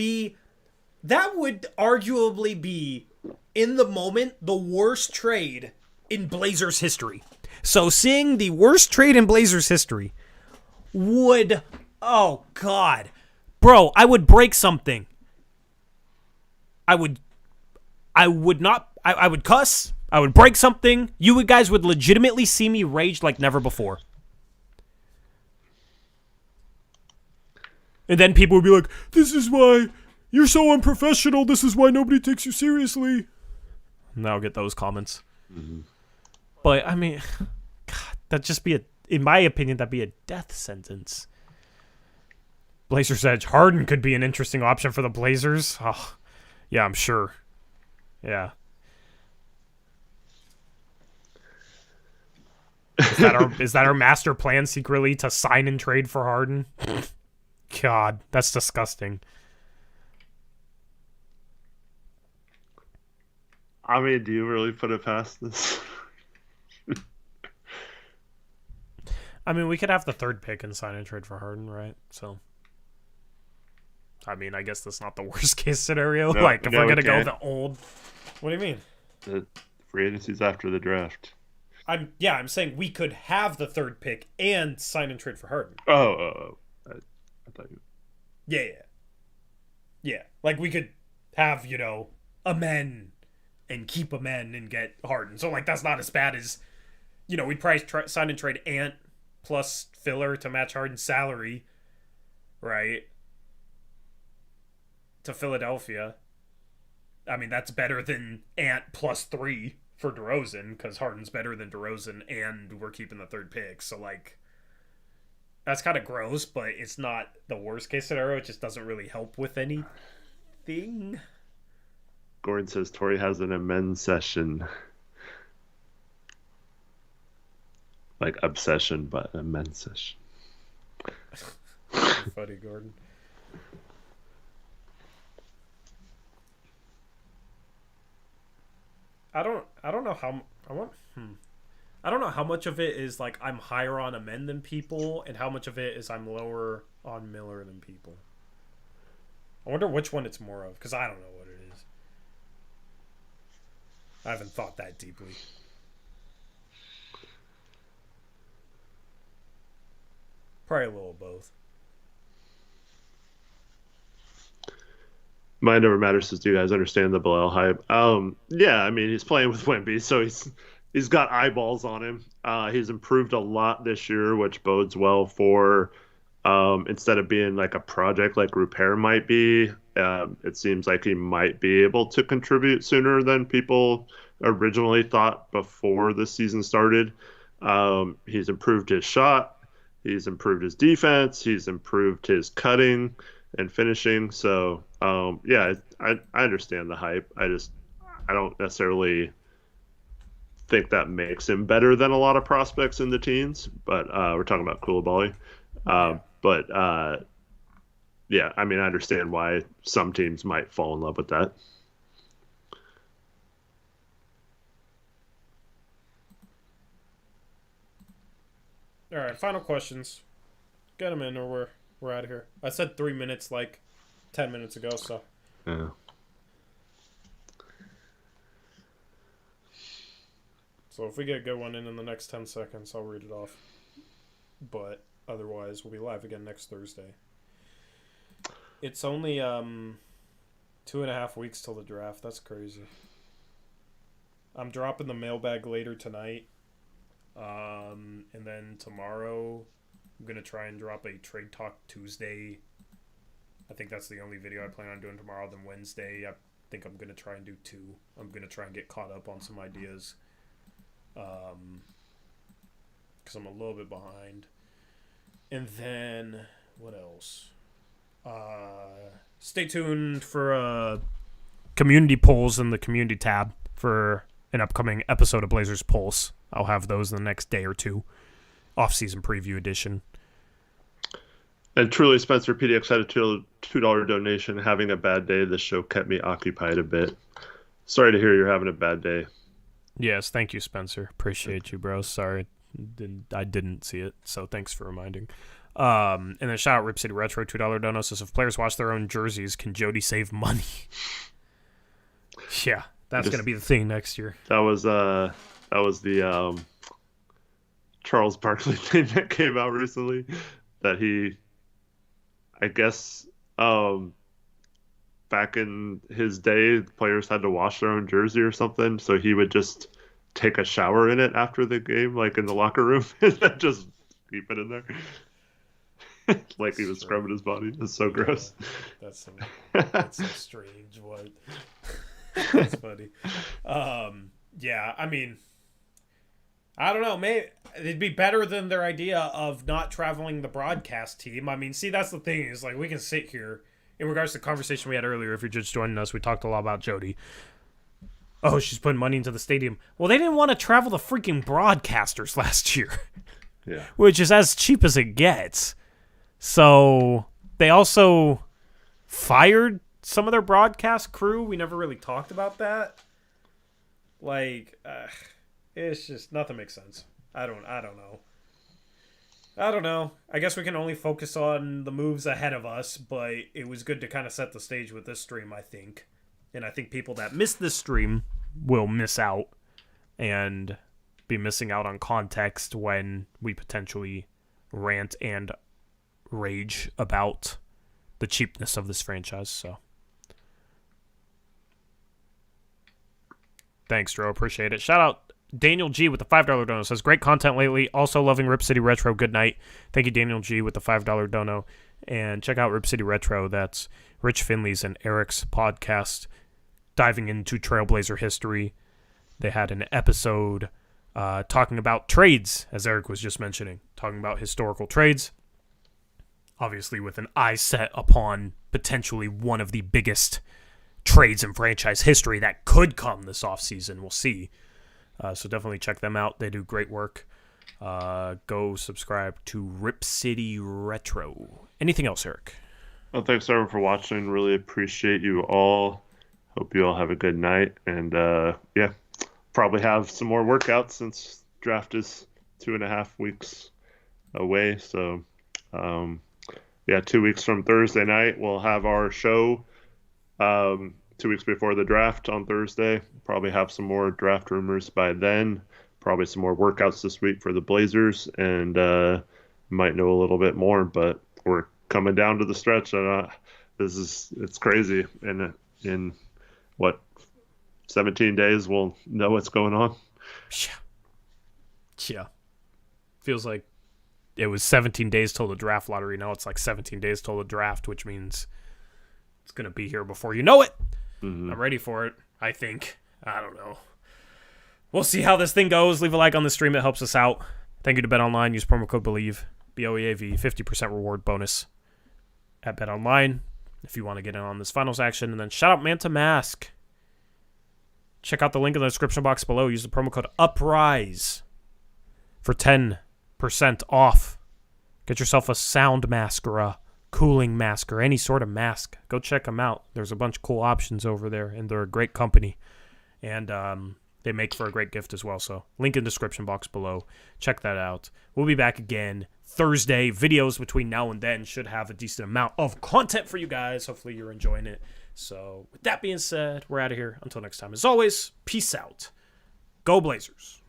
arguably be in the moment, the worst trade in Blazers history. So seeing the worst trade in Blazers history would, oh God, bro, I would break something. I would cuss. I would break something. You guys would legitimately see me rage like never before. And then people would be like, this is why you're so unprofessional. This is why nobody takes you seriously. And I'll get those comments. Mm-hmm. But, I mean, God, that'd just be in my opinion, that'd be a death sentence. Blazers Edge. Harden could be an interesting option for the Blazers. Oh, yeah, I'm sure. Yeah. Is that our master plan secretly to sign and trade for Harden? God, that's disgusting. I mean, do you really put it past this? I mean, we could have the third pick and sign and trade for Harden, right? So, I mean, I guess that's not the worst case scenario. No, like, if no, we're going to go can't. the old... What do you mean? The free agency's after the draft. I'm saying we could have the third pick and sign and trade for Harden. Oh. I thought you... Yeah. Like, we could have, amend and keep amend and get Harden. So, like, that's not as bad as, we'd probably sign and trade Ant plus filler to match Harden's salary, right? To Philadelphia. I mean, that's better than Ant plus 3 for DeRozan, because Harden's better than DeRozan, and we're keeping the third pick. So, like, that's kind of gross, but it's not the worst case scenario. It just doesn't really help with anything. Gordon says Tori has an amend session. Like obsession, but amend session. Funny, Gordon. I don't know how I don't know how much of it is like I'm higher on Amend than people, and how much of it is I'm lower on Miller than people. I wonder which one it's more of, because I don't know what it is. I haven't thought that deeply. Probably a little of both. Mine never matters, says, do you guys understand the Bilal hype? Yeah, I mean, he's playing with Wemby, so he's got eyeballs on him. He's improved a lot this year, which bodes well for instead of being like a project like Rupert might be, it seems like he might be able to contribute sooner than people originally thought before the season started. He's improved his shot. He's improved his defense. He's improved his cutting and finishing. So, yeah, I understand the hype. I don't necessarily think that makes him better than a lot of prospects in the teens, but we're talking about Koulibaly. But yeah, I mean, I understand why some teams might fall in love with that. All right, final questions. Get them in, or we're out of here. I said 3 minutes like 10 minutes ago, so. Yeah. So if we get a good one in the next 10 seconds, I'll read it off. But otherwise, we'll be live again next Thursday. It's only 2.5 weeks till the draft. That's crazy. I'm dropping the mailbag later tonight. And then tomorrow, I'm going to try and drop a Trade Talk Tuesday. I think that's the only video I plan on doing tomorrow. Then Wednesday, I think I'm going to try and do 2. I'm going to try and get caught up on some ideas. Because I'm a little bit behind. And then, what else? Stay tuned for community polls in the community tab for an upcoming episode of Blazers Pulse. I'll have those in the next day or two. Off-season preview edition. And truly, Spencer PDX had a $2 donation. Having a bad day, this show kept me occupied a bit. Sorry to hear you're having a bad day. Yes, thank you, Spencer. Appreciate you, bro. Sorry, I didn't see it, so thanks for reminding. And then shout out Rip City Retro, $2 dono says, if players wash their own jerseys, can Jody save money? Yeah, That's going to be the thing next year. That was the Charles Barkley thing that came out recently. That he, I guess, back in his day, players had to wash their own jersey or something, so he would just take a shower in it after the game, like in the locker room, and then just keep it in there. Like he was scrubbing his body. It's so gross. That's so strange. What? That's funny. Yeah, I mean, I don't know. Maybe it'd be better than their idea of not traveling the broadcast team. I mean, see, that's the thing is like we can sit here in regards to the conversation we had earlier. If you're just joining us, we talked a lot about Jody. Oh, she's putting money into the stadium. Well, they didn't want to travel the freaking broadcasters last year. Yeah. Which is as cheap as it gets. So they also fired some of their broadcast crew. We never really talked about that. Like, it's just nothing makes sense. I don't know. I guess we can only focus on the moves ahead of us, but it was good to kind of set the stage with this stream, I think. And I think people that miss this stream will miss out and be missing out on context when we potentially rant and rage about the cheapness of this franchise. So thanks, Dro. Appreciate it. Shout out Daniel G with the $5 dono. Says, great content lately. Also loving Rip City Retro. Good night. Thank you, Daniel G with the $5 dono. And check out Rip City Retro. That's Rich Finley's and Eric's podcast diving into Trailblazer history. They had an episode talking about trades, as Eric was just mentioning, talking about historical trades. Obviously with an eye set upon potentially one of the biggest trades in franchise history that could come this offseason. We'll see. So definitely check them out. They do great work. Go subscribe to Rip City Retro. Anything else, Eric? Well, thanks everyone for watching. Really appreciate you all. Hope you all have a good night. And yeah, probably have some more workouts since draft is 2.5 weeks away. So yeah, 2 weeks from Thursday night, we'll have our show 2 weeks before the draft on Thursday. Probably have some more draft rumors by then. Probably some more workouts this week for the Blazers, and might know a little bit more. But we're coming down to the stretch, and it's crazy. And in what 17 days, we'll know what's going on. Yeah, feels like it was 17 days till the draft lottery. Now it's like 17 days till the draft, which means it's gonna be here before you know it. Mm-hmm. I'm ready for it. I think. I don't know. We'll see how this thing goes. Leave a like on the stream. It helps us out. Thank you to BetOnline. Use promo code BELIEVE. BOEAV. 50% reward bonus at BetOnline if you want to get in on this finals action. And then shout out Manta Mask. Check out the link in the description box below. Use the promo code UPRISE for 10% off. Get yourself a sound mask or a cooling mask or any sort of mask. Go check them out. There's a bunch of cool options over there, and they're a great company. And they make for a great gift as well. So link in the description box below. Check that out. We'll be back again Thursday. Videos between now and then should have a decent amount of content for you guys. Hopefully you're enjoying it. So with that being said, we're out of here. Until next time, as always, peace out. Go Blazers.